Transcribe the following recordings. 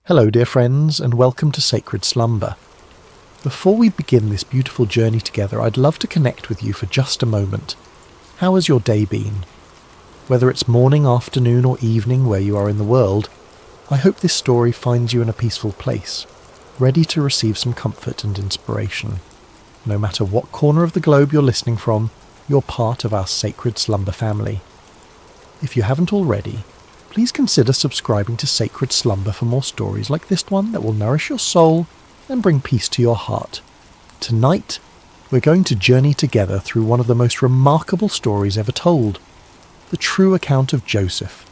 Hello dear friends, and welcome to Sacred Slumber. Before we begin this beautiful journey together, I'd love to connect with you for just a moment. How has your day been? Whether it's morning, afternoon or evening where you are in the world, I hope this story finds you in a peaceful place, ready to receive some comfort and inspiration. No matter what corner of the globe you're listening from, you're part of our Sacred Slumber family. If you haven't already, please consider subscribing to Sacred Slumber for more stories like this one that will nourish your soul and bring peace to your heart. Tonight, we're going to journey together through one of the most remarkable stories ever told, the true account of Joseph,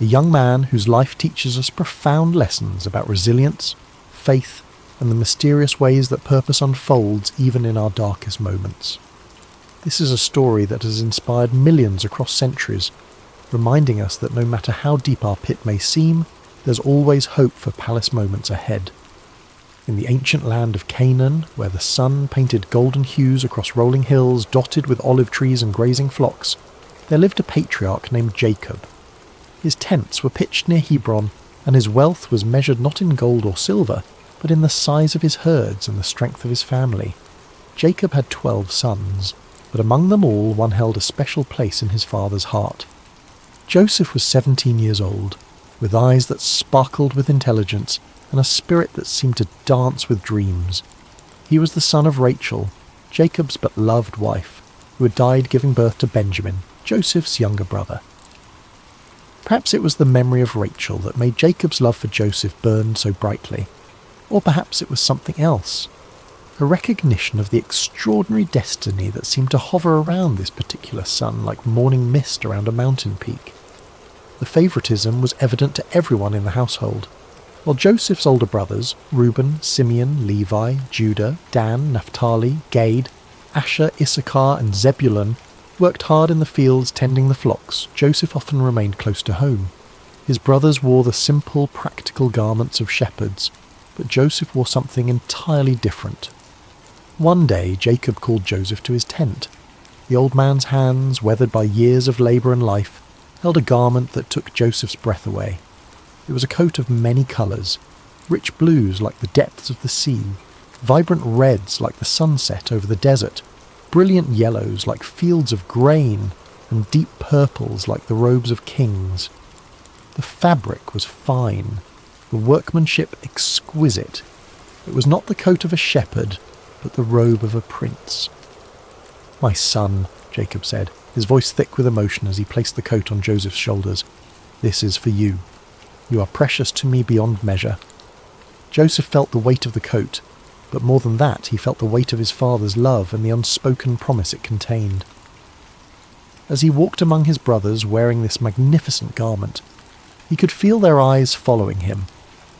a young man whose life teaches us profound lessons about resilience, faith, and the mysterious ways that purpose unfolds even in our darkest moments. This is a story that has inspired millions across centuries, reminding us that no matter how deep our pit may seem, there's always hope for palace moments ahead. In the ancient land of Canaan, where the sun painted golden hues across rolling hills dotted with olive trees and grazing flocks, there lived a patriarch named Jacob. His tents were pitched near Hebron, and his wealth was measured not in gold or silver, but in the size of his herds and the strength of his family. Jacob had 12 sons, but among them all one held a special place in his father's heart. Joseph was 17 years old, with eyes that sparkled with intelligence and a spirit that seemed to dance with dreams. He was the son of Rachel, Jacob's but loved wife, who had died giving birth to Benjamin, Joseph's younger brother. Perhaps it was the memory of Rachel that made Jacob's love for Joseph burn so brightly, or perhaps it was something else, a recognition of the extraordinary destiny that seemed to hover around this particular son like morning mist around a mountain peak. The favouritism was evident to everyone in the household. While Joseph's older brothers, Reuben, Simeon, Levi, Judah, Dan, Naphtali, Gad, Asher, Issachar and Zebulun worked hard in the fields tending the flocks, Joseph often remained close to home. His brothers wore the simple, practical garments of shepherds, but Joseph wore something entirely different. One day Jacob called Joseph to his tent. The old man's hands, weathered by years of labour and life, held a garment that took Joseph's breath away. It was a coat of many colours, rich blues like the depths of the sea, vibrant reds like the sunset over the desert, brilliant yellows like fields of grain, and deep purples like the robes of kings. The fabric was fine, the workmanship exquisite. It was not the coat of a shepherd, but the robe of a prince. "My son," Jacob said, his voice thick with emotion as he placed the coat on Joseph's shoulders, "this is for you. You are precious to me beyond measure." Joseph felt the weight of the coat, but more than that, he felt the weight of his father's love and the unspoken promise it contained. As he walked among his brothers wearing this magnificent garment, he could feel their eyes following him,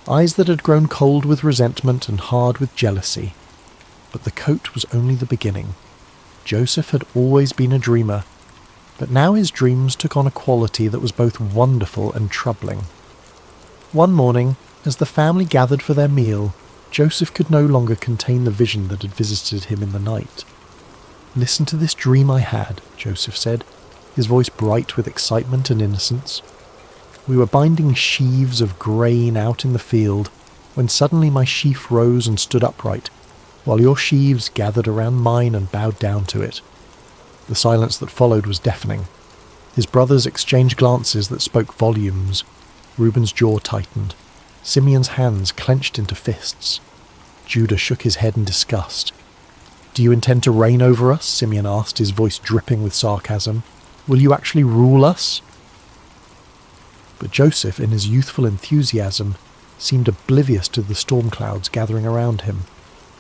eyes that had grown cold with resentment and hard with jealousy. But the coat was only the beginning. Joseph had always been a dreamer, but now his dreams took on a quality that was both wonderful and troubling. One morning, as the family gathered for their meal, Joseph could no longer contain the vision that had visited him in the night. "Listen to this dream I had," Joseph said, his voice bright with excitement and innocence. "We were binding sheaves of grain out in the field, when suddenly my sheaf rose and stood upright, while your sheaves gathered around mine and bowed down to it." The silence that followed was deafening. His brothers exchanged glances that spoke volumes. Reuben's jaw tightened. Simeon's hands clenched into fists. Judah shook his head in disgust. "Do you intend to reign over us?" Simeon asked, his voice dripping with sarcasm. "Will you actually rule us?" But Joseph, in his youthful enthusiasm, seemed oblivious to the storm clouds gathering around him.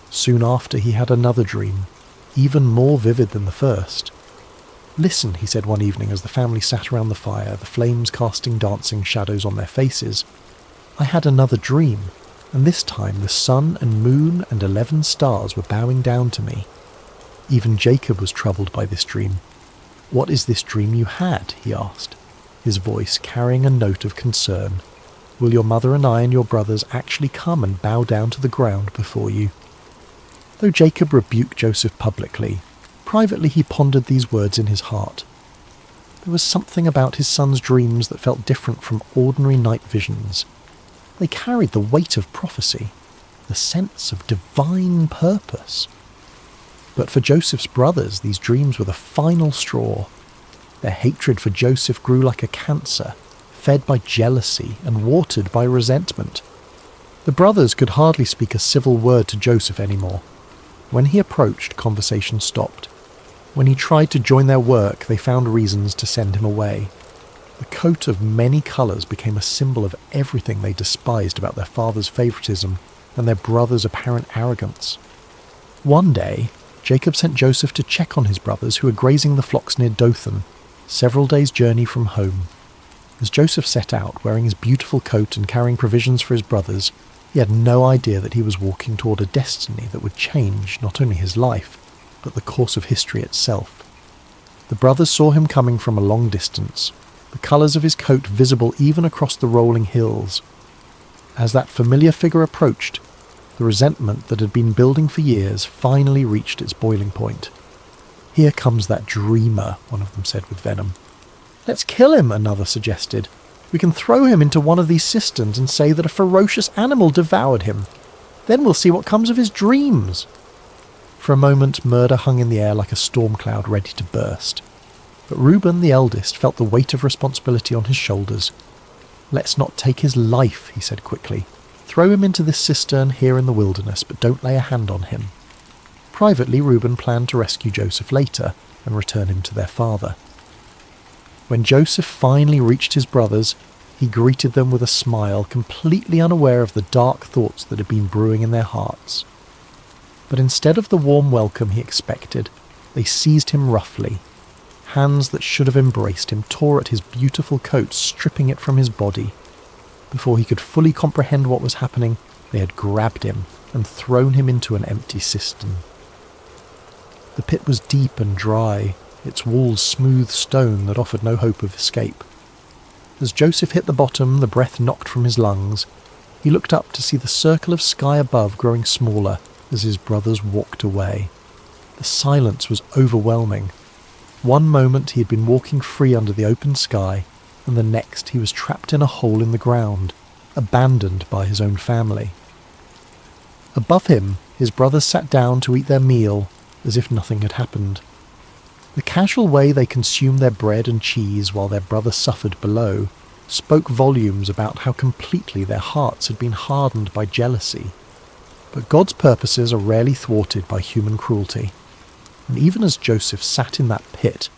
Soon after he had another dream, even more vivid than the first. "Listen," he said one evening as the family sat around the fire, the flames casting dancing shadows on their faces. "I had another dream, and this time the sun and moon and 11 stars were bowing down to me." Even Jacob was troubled by this dream. "What is this dream you had?" he asked, his voice carrying a note of concern. "Will your mother and I and your brothers actually come and bow down to the ground before you?" Though Jacob rebuked Joseph publicly, privately he pondered these words in his heart. There was something about his son's dreams that felt different from ordinary night visions. They carried the weight of prophecy, the sense of divine purpose. But for Joseph's brothers, these dreams were the final straw. Their hatred for Joseph grew like a cancer, fed by jealousy and watered by resentment. The brothers could hardly speak a civil word to Joseph anymore. When he approached, conversation stopped. When he tried to join their work, they found reasons to send him away. The coat of many colours became a symbol of everything they despised about their father's favouritism and their brother's apparent arrogance. One day, Jacob sent Joseph to check on his brothers who were grazing the flocks near Dothan, several days' journey from home. As Joseph set out, wearing his beautiful coat and carrying provisions for his brothers, he had no idea that he was walking toward a destiny that would change not only his life, but the course of history itself. The brothers saw him coming from a long distance, the colours of his coat visible even across the rolling hills. As that familiar figure approached, the resentment that had been building for years finally reached its boiling point. "Here comes that dreamer," one of them said with venom. "Let's kill him," another suggested. "We can throw him into one of these cisterns and say that a ferocious animal devoured him. Then we'll see what comes of his dreams." For a moment, murder hung in the air like a storm cloud ready to burst. But Reuben, the eldest, felt the weight of responsibility on his shoulders. "Let's not take his life," he said quickly. "Throw him into this cistern here in the wilderness, but don't lay a hand on him." Privately, Reuben planned to rescue Joseph later and return him to their father. When Joseph finally reached his brothers, he greeted them with a smile, completely unaware of the dark thoughts that had been brewing in their hearts. But instead of the warm welcome he expected, they seized him roughly. Hands that should have embraced him tore at his beautiful coat, stripping it from his body. Before he could fully comprehend what was happening, they had grabbed him and thrown him into an empty cistern. The pit was deep and dry, its walls smooth stone that offered no hope of escape. As Joseph hit the bottom, the breath knocked from his lungs. He looked up to see the circle of sky above growing smaller as his brothers walked away. The silence was overwhelming. One moment he had been walking free under the open sky, and the next he was trapped in a hole in the ground, abandoned by his own family. Above him, his brothers sat down to eat their meal as if nothing had happened. The casual way they consumed their bread and cheese while their brother suffered below spoke volumes about how completely their hearts had been hardened by jealousy. But God's purposes are rarely thwarted by human cruelty. And even as Joseph sat in that pit,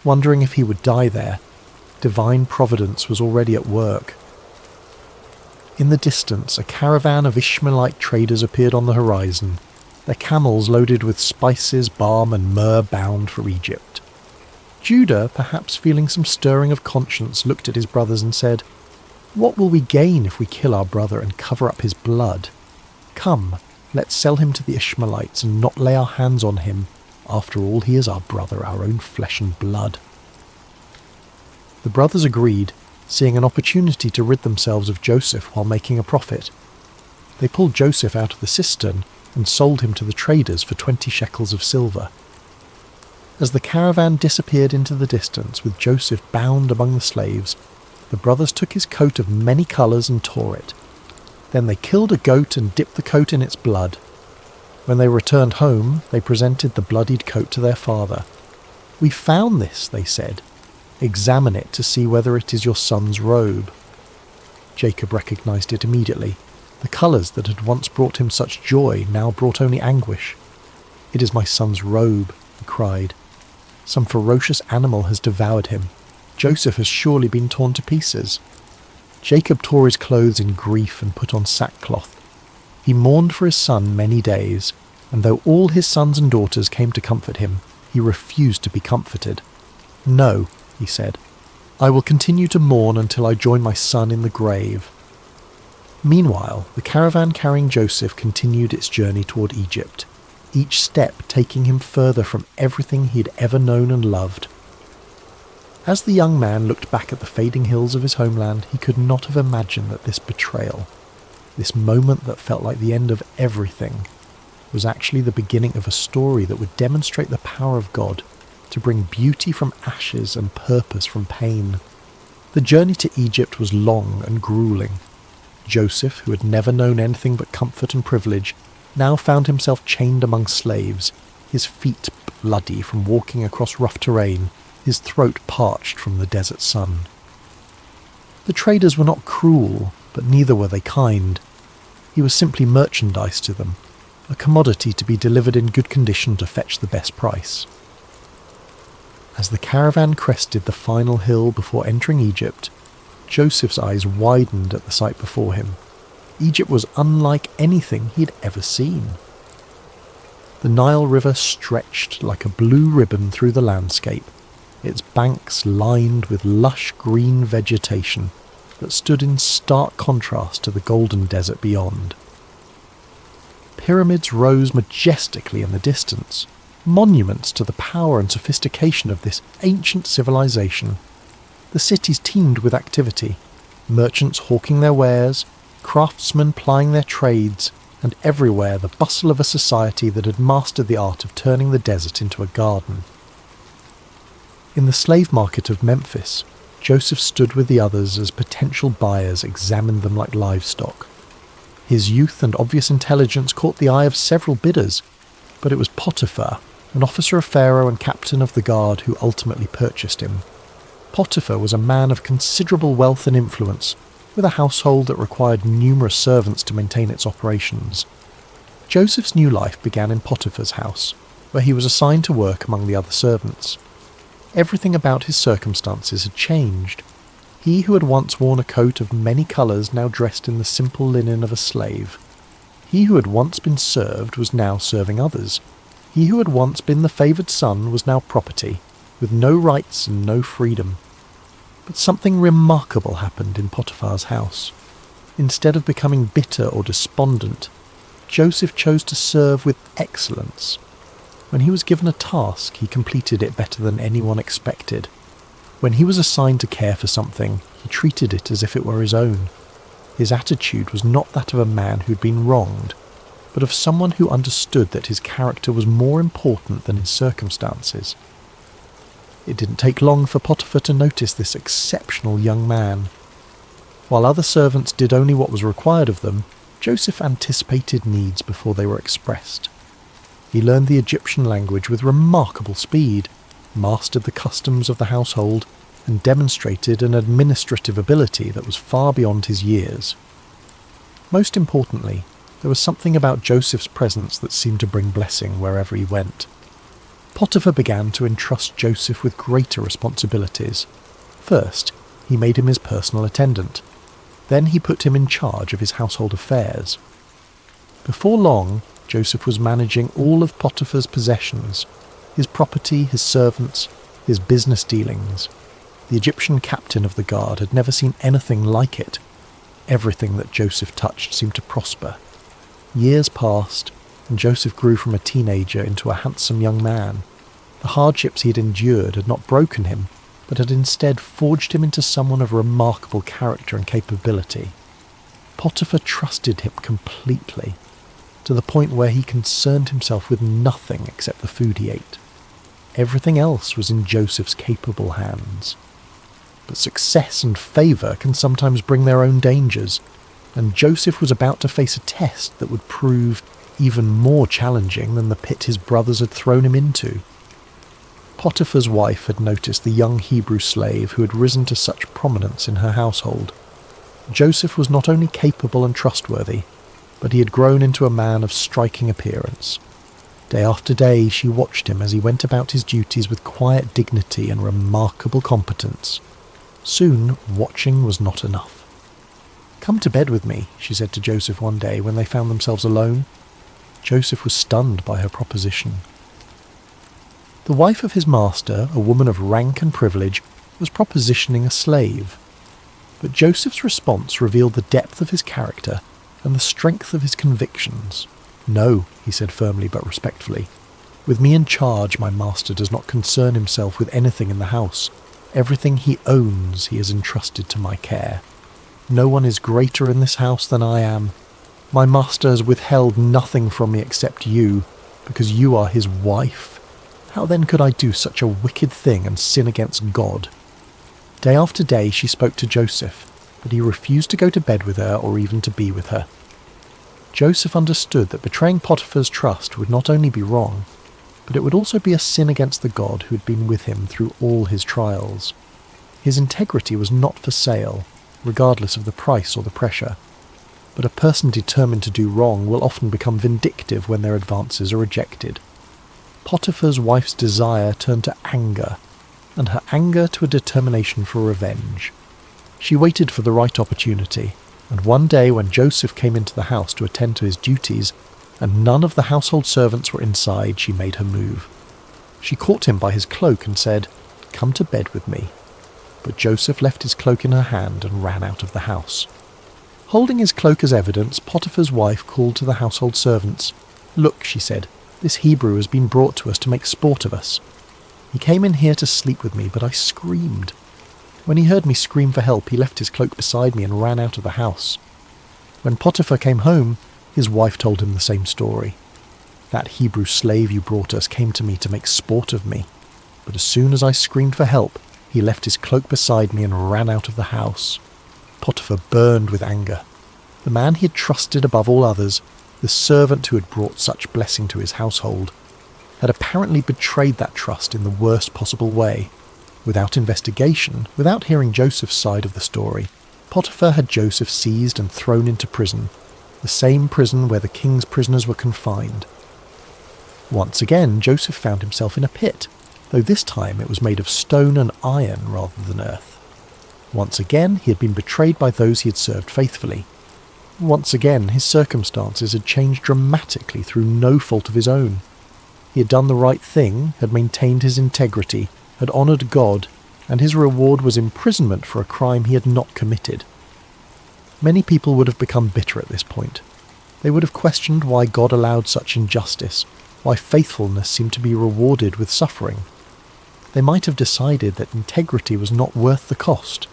wondering if he would die there, divine providence was already at work. In the distance, a caravan of Ishmaelite traders appeared on the horizon, their camels loaded with spices, balm and myrrh bound for Egypt. Judah, perhaps feeling some stirring of conscience, looked at his brothers and said, "What will we gain if we kill our brother and cover up his blood? Come, let's sell him to the Ishmaelites and not lay our hands on him. After all, he is our brother, our own flesh and blood." The brothers agreed, seeing an opportunity to rid themselves of Joseph while making a profit. They pulled Joseph out of the cistern and sold him to the traders for 20 shekels of silver. As the caravan disappeared into the distance with Joseph bound among the slaves, the brothers took his coat of many colours and tore it. Then they killed a goat and dipped the coat in its blood. When they returned home, they presented the bloodied coat to their father. "We found this," they said. "Examine it to see whether it is your son's robe." Jacob recognized it immediately. The colours that had once brought him such joy now brought only anguish. "It is my son's robe," he cried. "Some ferocious animal has devoured him. Joseph has surely been torn to pieces." Jacob tore his clothes in grief and put on sackcloth. He mourned for his son many days, and though all his sons and daughters came to comfort him, he refused to be comforted. "No," he said, "I will continue to mourn until I join my son in the grave." Meanwhile, the caravan carrying Joseph continued its journey toward Egypt, each step taking him further from everything he had ever known and loved. As the young man looked back at the fading hills of his homeland, he could not have imagined that this betrayal, this moment that felt like the end of everything, was actually the beginning of a story that would demonstrate the power of God to bring beauty from ashes and purpose from pain. The journey to Egypt was long and grueling. Joseph, who had never known anything but comfort and privilege, now found himself chained among slaves, his feet bloody from walking across rough terrain, his throat parched from the desert sun. The traders were not cruel, but neither were they kind. He was simply merchandise to them, a commodity to be delivered in good condition to fetch the best price. As the caravan crested the final hill before entering Egypt, Joseph's eyes widened at the sight before him. Egypt was unlike anything he had ever seen. The Nile River stretched like a blue ribbon through the landscape, its banks lined with lush green vegetation that stood in stark contrast to the golden desert beyond. Pyramids rose majestically in the distance, monuments to the power and sophistication of this ancient civilization. The cities teemed with activity, merchants hawking their wares, craftsmen plying their trades, and everywhere the bustle of a society that had mastered the art of turning the desert into a garden. In the slave market of Memphis, Joseph stood with the others as potential buyers examined them like livestock. His youth and obvious intelligence caught the eye of several bidders, but it was Potiphar, an officer of Pharaoh and captain of the guard, who ultimately purchased him. Potiphar was a man of considerable wealth and influence, with a household that required numerous servants to maintain its operations. Joseph's new life began in Potiphar's house, where he was assigned to work among the other servants. Everything about his circumstances had changed. He who had once worn a coat of many colours now dressed in the simple linen of a slave. He who had once been served was now serving others. He who had once been the favoured son was now property, with no rights and no freedom. But something remarkable happened in Potiphar's house. Instead of becoming bitter or despondent, Joseph chose to serve with excellence. When he was given a task, he completed it better than anyone expected. When he was assigned to care for something, he treated it as if it were his own. His attitude was not that of a man who'd been wronged, but of someone who understood that his character was more important than his circumstances. It didn't take long for Potiphar to notice this exceptional young man. While other servants did only what was required of them, Joseph anticipated needs before they were expressed. He learned the Egyptian language with remarkable speed, mastered the customs of the household, and demonstrated an administrative ability that was far beyond his years. Most importantly, there was something about Joseph's presence that seemed to bring blessing wherever he went. Potiphar began to entrust Joseph with greater responsibilities. First, he made him his personal attendant. Then he put him in charge of his household affairs. Before long, Joseph was managing all of Potiphar's possessions, his property, his servants, his business dealings. The Egyptian captain of the guard had never seen anything like it. Everything that Joseph touched seemed to prosper. Years passed, and Joseph grew from a teenager into a handsome young man. The hardships he had endured had not broken him, but had instead forged him into someone of remarkable character and capability. Potiphar trusted him completely, to the point where he concerned himself with nothing except the food he ate. Everything else was in Joseph's capable hands. But success and favour can sometimes bring their own dangers, and Joseph was about to face a test that would prove even more challenging than the pit his brothers had thrown him into. Potiphar's wife had noticed the young Hebrew slave who had risen to such prominence in her household. Joseph was not only capable and trustworthy, but he had grown into a man of striking appearance. Day after day she watched him as he went about his duties with quiet dignity and remarkable competence. Soon, watching was not enough. "Come to bed with me," she said to Joseph one day when they found themselves alone. Joseph was stunned by her proposition. The wife of his master, a woman of rank and privilege, was propositioning a slave. But Joseph's response revealed the depth of his character and the strength of his convictions. "No," he said firmly but respectfully. "With me in charge, my master does not concern himself with anything in the house. Everything he owns he has entrusted to my care. No one is greater in this house than I am. My master has withheld nothing from me except you, because you are his wife. How then could I do such a wicked thing and sin against God?" Day after day she spoke to Joseph, but he refused to go to bed with her or even to be with her. Joseph understood that betraying Potiphar's trust would not only be wrong, but it would also be a sin against the God who had been with him through all his trials. His integrity was not for sale, regardless of the price or the pressure. But a person determined to do wrong will often become vindictive when their advances are rejected. Potiphar's wife's desire turned to anger, and her anger to a determination for revenge. She waited for the right opportunity, and one day when Joseph came into the house to attend to his duties, and none of the household servants were inside, she made her move. She caught him by his cloak and said, "Come to bed with me." But Joseph left his cloak in her hand and ran out of the house. Holding his cloak as evidence, Potiphar's wife called to the household servants. "Look," she said, "this Hebrew has been brought to us to make sport of us. He came in here to sleep with me, but I screamed. When he heard me scream for help, he left his cloak beside me and ran out of the house. When Potiphar came home, his wife told him the same story. That Hebrew slave you brought us came to me to make sport of me, but as soon as I screamed for help, he left his cloak beside me and ran out of the house." Potiphar burned with anger. The man he had trusted above all others, the servant who had brought such blessing to his household, had apparently betrayed that trust in the worst possible way. Without investigation, without hearing Joseph's side of the story, Potiphar had Joseph seized and thrown into prison, the same prison where the king's prisoners were confined. Once again, Joseph found himself in a pit, though this time it was made of stone and iron rather than earth. Once again, he had been betrayed by those he had served faithfully. Once again, his circumstances had changed dramatically through no fault of his own. He had done the right thing, had maintained his integrity, had honoured God, and his reward was imprisonment for a crime he had not committed. Many people would have become bitter at this point. They would have questioned why God allowed such injustice, why faithfulness seemed to be rewarded with suffering. They might have decided that integrity was not worth the cost,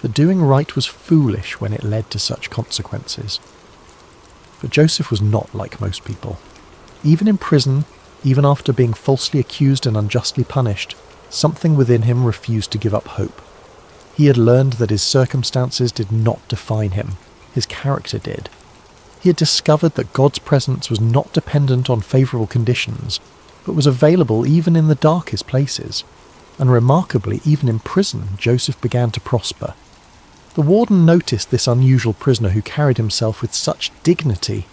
that doing right was foolish when it led to such consequences. But Joseph was not like most people. Even in prison, even after being falsely accused and unjustly punished, something within him refused to give up hope. He had learned that his circumstances did not define him, his character did. He had discovered that God's presence was not dependent on favourable conditions, but was available even in the darkest places. And remarkably, even in prison, Joseph began to prosper. The warden noticed this unusual prisoner who carried himself with such dignity,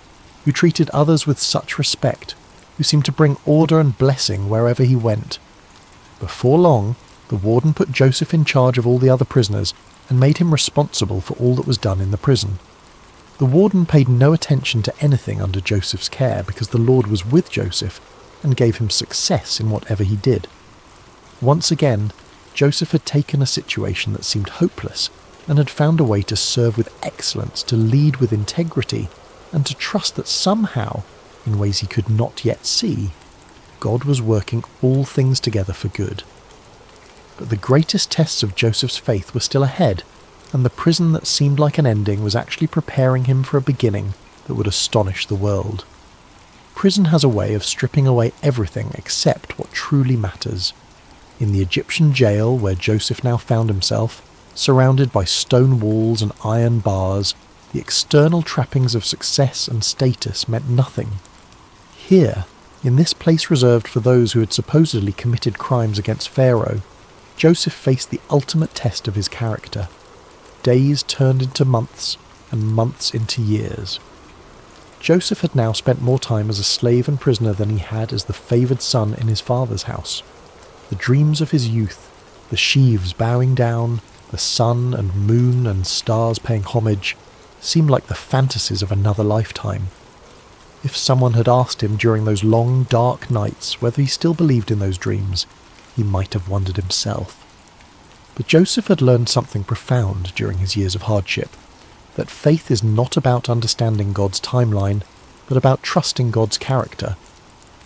who treated others with such respect, who seemed to bring order and blessing wherever he went. Before long, the warden put Joseph in charge of all the other prisoners and made him responsible for all that was done in the prison. The warden paid no attention to anything under Joseph's care because the Lord was with Joseph and gave him success in whatever he did. Once again, Joseph had taken a situation that seemed hopeless and had found a way to serve with excellence, to lead with integrity, and to trust that somehow, in ways he could not yet see, God was working all things together for good. But the greatest tests of Joseph's faith were still ahead, and the prison that seemed like an ending was actually preparing him for a beginning that would astonish the world. Prison has a way of stripping away everything except what truly matters. In the Egyptian jail where Joseph now found himself, surrounded by stone walls and iron bars, the external trappings of success and status meant nothing. Here, in this place reserved for those who had supposedly committed crimes against Pharaoh, Joseph faced the ultimate test of his character. Days turned into months, and months into years. Joseph had now spent more time as a slave and prisoner than he had as the favoured son in his father's house. The dreams of his youth, the sheaves bowing down, the sun and moon and stars paying homage, seemed like the fantasies of another lifetime. If someone had asked him during those long, dark nights whether he still believed in those dreams, he might have wondered himself. But Joseph had learned something profound during his years of hardship, that faith is not about understanding God's timeline, but about trusting God's character.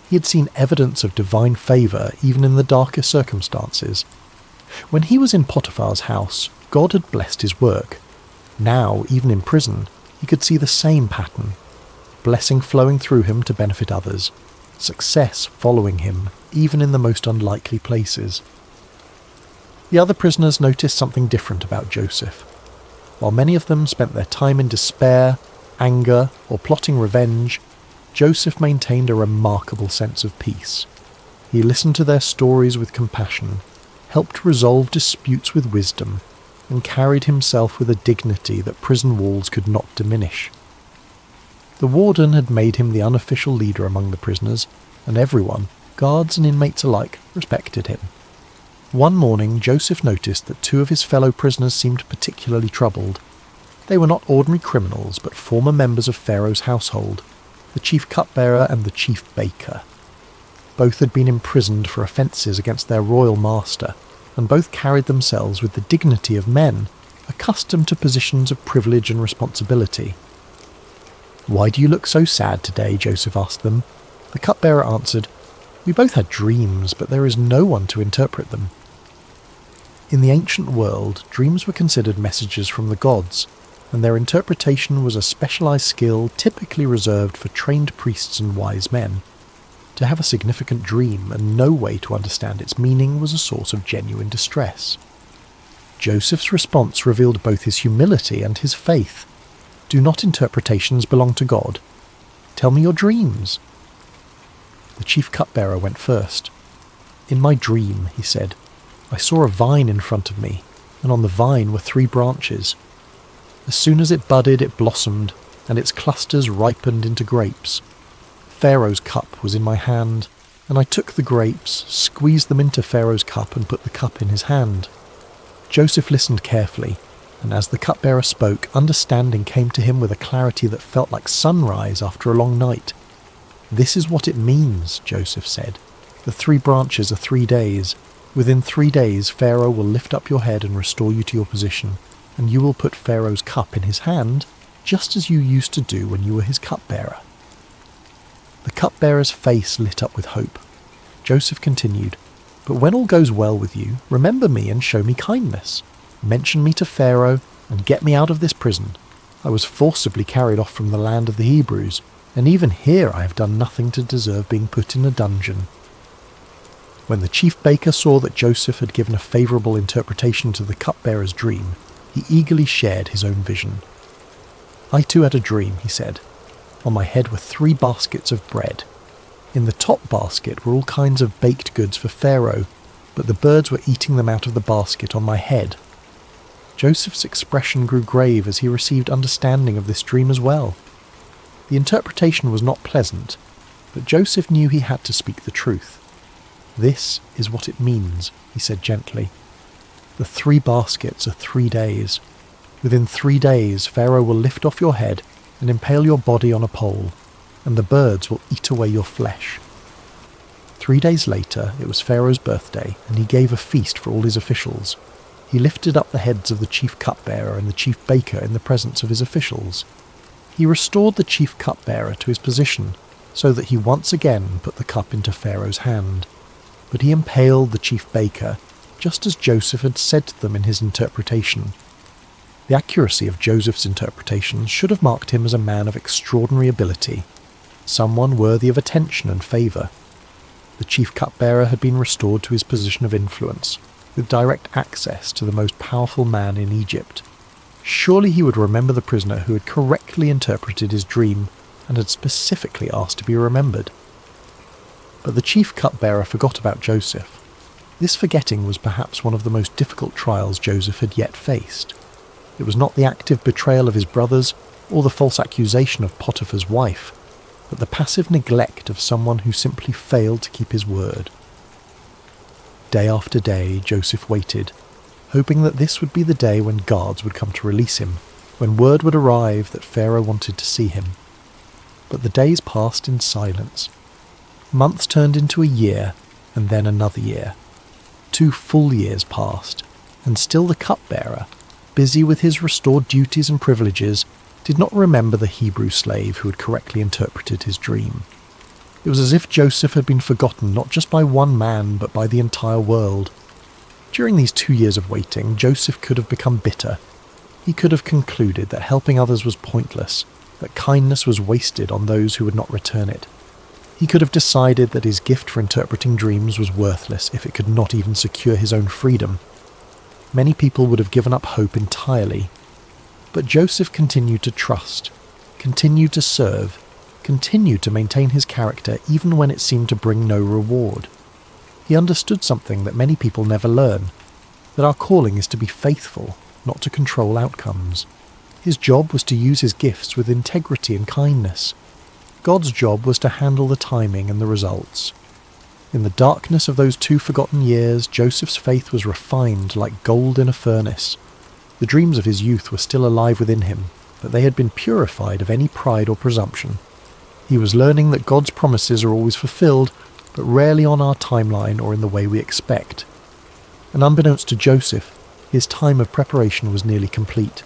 He had seen evidence of divine favour even in the darkest circumstances. When he was in Potiphar's house, God had blessed his work. Now, even in prison, he could see the same pattern. Blessing flowing through him to benefit others. Success following him, even in the most unlikely places. The other prisoners noticed something different about Joseph. While many of them spent their time in despair, anger, or plotting revenge, Joseph maintained a remarkable sense of peace. He listened to their stories with compassion, helped resolve disputes with wisdom, and carried himself with a dignity that prison walls could not diminish. The warden had made him the unofficial leader among the prisoners, and everyone, guards and inmates alike, respected him. One morning, Joseph noticed that 2 of his fellow prisoners seemed particularly troubled. They were not ordinary criminals, but former members of Pharaoh's household, the chief cupbearer and the chief baker. Both had been imprisoned for offences against their royal master, and both carried themselves with the dignity of men, accustomed to positions of privilege and responsibility. "Why do you look so sad today?" Joseph asked them. The cupbearer answered, "We both had dreams, but there is no one to interpret them." In the ancient world, dreams were considered messages from the gods, and their interpretation was a specialized skill typically reserved for trained priests and wise men. To have a significant dream and no way to understand its meaning was a source of genuine distress. Joseph's response revealed both his humility and his faith. "Do not interpretations belong to God? Tell me your dreams." The chief cupbearer went first. "In my dream," he said, "I saw a vine in front of me, and on the vine were 3 branches. As soon as it budded, it blossomed, and its clusters ripened into grapes. Pharaoh's cup was in my hand, and I took the grapes, squeezed them into Pharaoh's cup, and put the cup in his hand." Joseph listened carefully, and as the cupbearer spoke, understanding came to him with a clarity that felt like sunrise after a long night. "This is what it means," Joseph said. "The 3 branches are 3 days. Within 3 days, Pharaoh will lift up your head and restore you to your position, and you will put Pharaoh's cup in his hand, just as you used to do when you were his cupbearer." The cupbearer's face lit up with hope. Joseph continued, "But when all goes well with you, remember me and show me kindness. Mention me to Pharaoh and get me out of this prison. I was forcibly carried off from the land of the Hebrews, and even here I have done nothing to deserve being put in a dungeon." When the chief baker saw that Joseph had given a favourable interpretation to the cupbearer's dream, he eagerly shared his own vision. "I too had a dream," he said. "On my head were 3 baskets of bread. In the top basket were all kinds of baked goods for Pharaoh, but the birds were eating them out of the basket on my head." Joseph's expression grew grave as he received understanding of this dream as well. The interpretation was not pleasant, but Joseph knew he had to speak the truth. "This is what it means," he said gently. "The 3 baskets are 3 days. Within 3 days, Pharaoh will lift off your head and impale your body on a pole, and the birds will eat away your flesh." 3 days later, it was Pharaoh's birthday, and he gave a feast for all his officials. He lifted up the heads of the chief cupbearer and the chief baker in the presence of his officials. He restored the chief cupbearer to his position, so that he once again put the cup into Pharaoh's hand. But he impaled the chief baker, just as Joseph had said to them in his interpretation. The accuracy of Joseph's interpretation should have marked him as a man of extraordinary ability, someone worthy of attention and favour. The chief cupbearer had been restored to his position of influence, with direct access to the most powerful man in Egypt. Surely he would remember the prisoner who had correctly interpreted his dream and had specifically asked to be remembered. But the chief cupbearer forgot about Joseph. This forgetting was perhaps one of the most difficult trials Joseph had yet faced. It was not the active betrayal of his brothers or the false accusation of Potiphar's wife, but the passive neglect of someone who simply failed to keep his word. Day after day, Joseph waited, hoping that this would be the day when guards would come to release him, when word would arrive that Pharaoh wanted to see him. But the days passed in silence. Months turned into a year, and then another year. 2 full years passed, and still the cupbearer, busy with his restored duties and privileges, did not remember the Hebrew slave who had correctly interpreted his dream. It was as if Joseph had been forgotten not just by one man, but by the entire world. During these 2 years of waiting, Joseph could have become bitter. He could have concluded that helping others was pointless, that kindness was wasted on those who would not return it. He could have decided that his gift for interpreting dreams was worthless if it could not even secure his own freedom. Many people would have given up hope entirely. But Joseph continued to trust, continued to serve, continued to maintain his character even when it seemed to bring no reward. He understood something that many people never learn, that our calling is to be faithful, not to control outcomes. His job was to use his gifts with integrity and kindness. God's job was to handle the timing and the results. In the darkness of those 2 forgotten years, Joseph's faith was refined like gold in a furnace. The dreams of his youth were still alive within him, but they had been purified of any pride or presumption. He was learning that God's promises are always fulfilled, but rarely on our timeline or in the way we expect. And unbeknownst to Joseph, his time of preparation was nearly complete.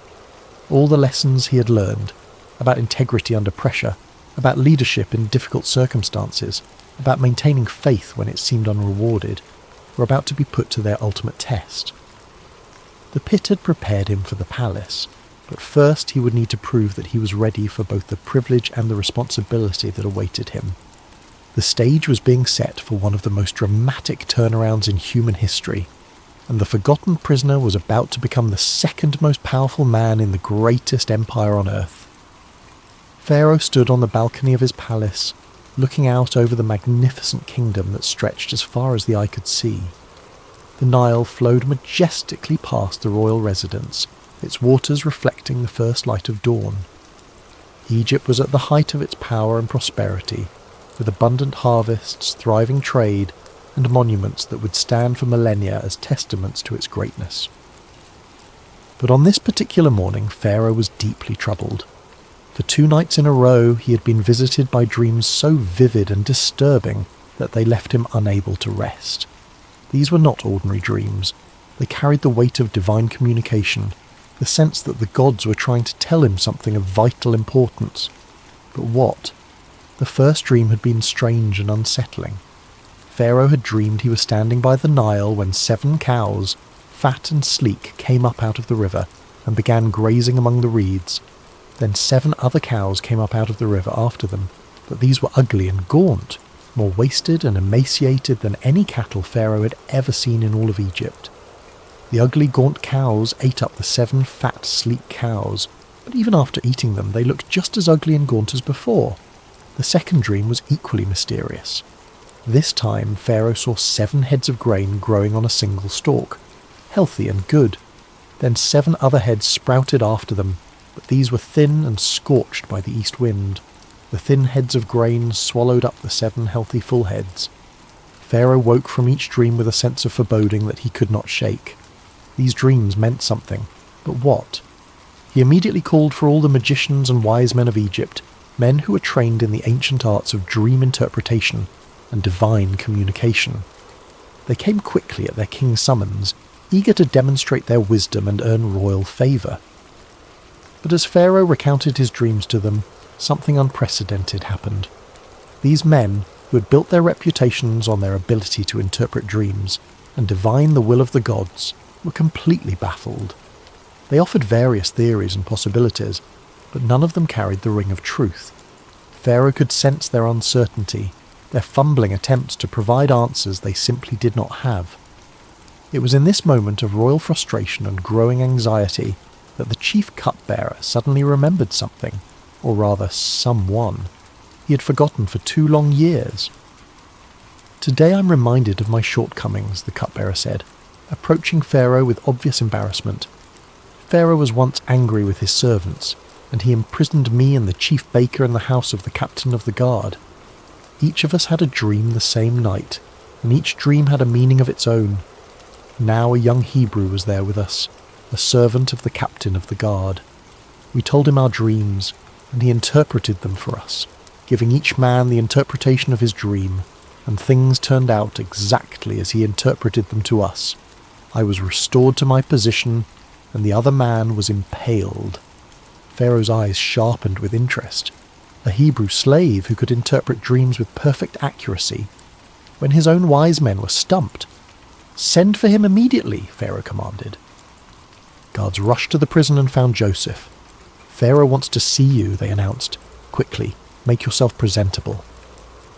All the lessons he had learned, about integrity under pressure, about leadership in difficult circumstances, about maintaining faith when it seemed unrewarded, were about to be put to their ultimate test. The pit had prepared him for the palace, but first he would need to prove that he was ready for both the privilege and the responsibility that awaited him. The stage was being set for one of the most dramatic turnarounds in human history, and the forgotten prisoner was about to become the second most powerful man in the greatest empire on earth. Pharaoh stood on the balcony of his palace, looking out over the magnificent kingdom that stretched as far as the eye could see. The Nile flowed majestically past the royal residence, its waters reflecting the first light of dawn. Egypt was at the height of its power and prosperity, with abundant harvests, thriving trade, and monuments that would stand for millennia as testaments to its greatness. But on this particular morning, Pharaoh was deeply troubled. For 2 nights in a row, he had been visited by dreams so vivid and disturbing that they left him unable to rest. These were not ordinary dreams. They carried the weight of divine communication, the sense that the gods were trying to tell him something of vital importance. But what? The first dream had been strange and unsettling. Pharaoh had dreamed he was standing by the Nile when 7 cows, fat and sleek, came up out of the river and began grazing among the reeds. Then 7 other cows came up out of the river after them, but these were ugly and gaunt, more wasted and emaciated than any cattle Pharaoh had ever seen in all of Egypt. The ugly, gaunt cows ate up the 7 fat, sleek cows, but even after eating them they looked just as ugly and gaunt as before. The second dream was equally mysterious. This time Pharaoh saw 7 heads of grain growing on a single stalk, healthy and good. Then 7 other heads sprouted after them, but these were thin and scorched by the east wind. The thin heads of grain swallowed up the 7 healthy full heads. Pharaoh woke from each dream with a sense of foreboding that he could not shake. These dreams meant something, but what? He immediately called for all the magicians and wise men of Egypt, men who were trained in the ancient arts of dream interpretation and divine communication. They came quickly at their king's summons, eager to demonstrate their wisdom and earn royal favour. But as Pharaoh recounted his dreams to them, something unprecedented happened. These men, who had built their reputations on their ability to interpret dreams and divine the will of the gods, were completely baffled. They offered various theories and possibilities, but none of them carried the ring of truth. Pharaoh could sense their uncertainty, their fumbling attempts to provide answers they simply did not have. It was in this moment of royal frustration and growing anxiety that the chief cupbearer suddenly remembered something, or rather someone, he had forgotten for 2 long years. "Today I'm reminded of my shortcomings," the cupbearer said, approaching Pharaoh with obvious embarrassment. "Pharaoh was once angry with his servants, and he imprisoned me and the chief baker in the house of the captain of the guard. Each of us had a dream the same night, and each dream had a meaning of its own. Now a young Hebrew was there with us, a servant of the captain of the guard. We told him our dreams, and he interpreted them for us, giving each man the interpretation of his dream, and things turned out exactly as he interpreted them to us. I was restored to my position, and the other man was impaled." Pharaoh's eyes sharpened with interest. A Hebrew slave who could interpret dreams with perfect accuracy, when his own wise men were stumped. "Send for him immediately," Pharaoh commanded. Guards rushed to the prison and found Joseph. "Pharaoh wants to see you," they announced. "Quickly, make yourself presentable."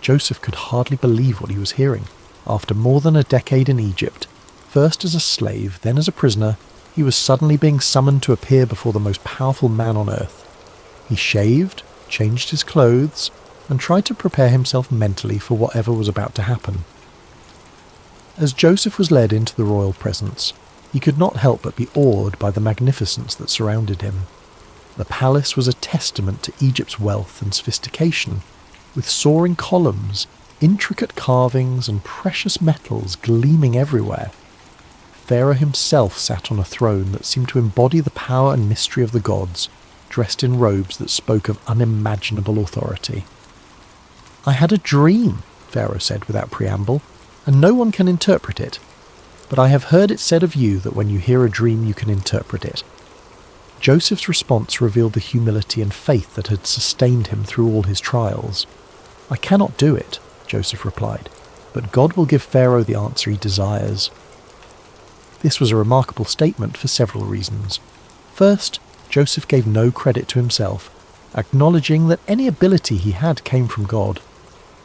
Joseph could hardly believe what he was hearing. After more than a decade in Egypt, first as a slave, then as a prisoner, He was suddenly being summoned to appear before the most powerful man on earth. He shaved, changed his clothes, and tried to prepare himself mentally for whatever was about to happen. As Joseph was led into the royal presence, he could not help but be awed by the magnificence that surrounded him. The palace was a testament to Egypt's wealth and sophistication, with soaring columns, intricate carvings, and precious metals gleaming everywhere. Pharaoh himself sat on a throne that seemed to embody the power and mystery of the gods, dressed in robes that spoke of unimaginable authority. "I had a dream," Pharaoh said without preamble, "and no one can interpret it. But I have heard it said of you that when you hear a dream you can interpret it." Joseph's response revealed the humility and faith that had sustained him through all his trials. "I cannot do it," Joseph replied, "but God will give Pharaoh the answer he desires." This was a remarkable statement for several reasons. First, Joseph gave no credit to himself, acknowledging that any ability he had came from God.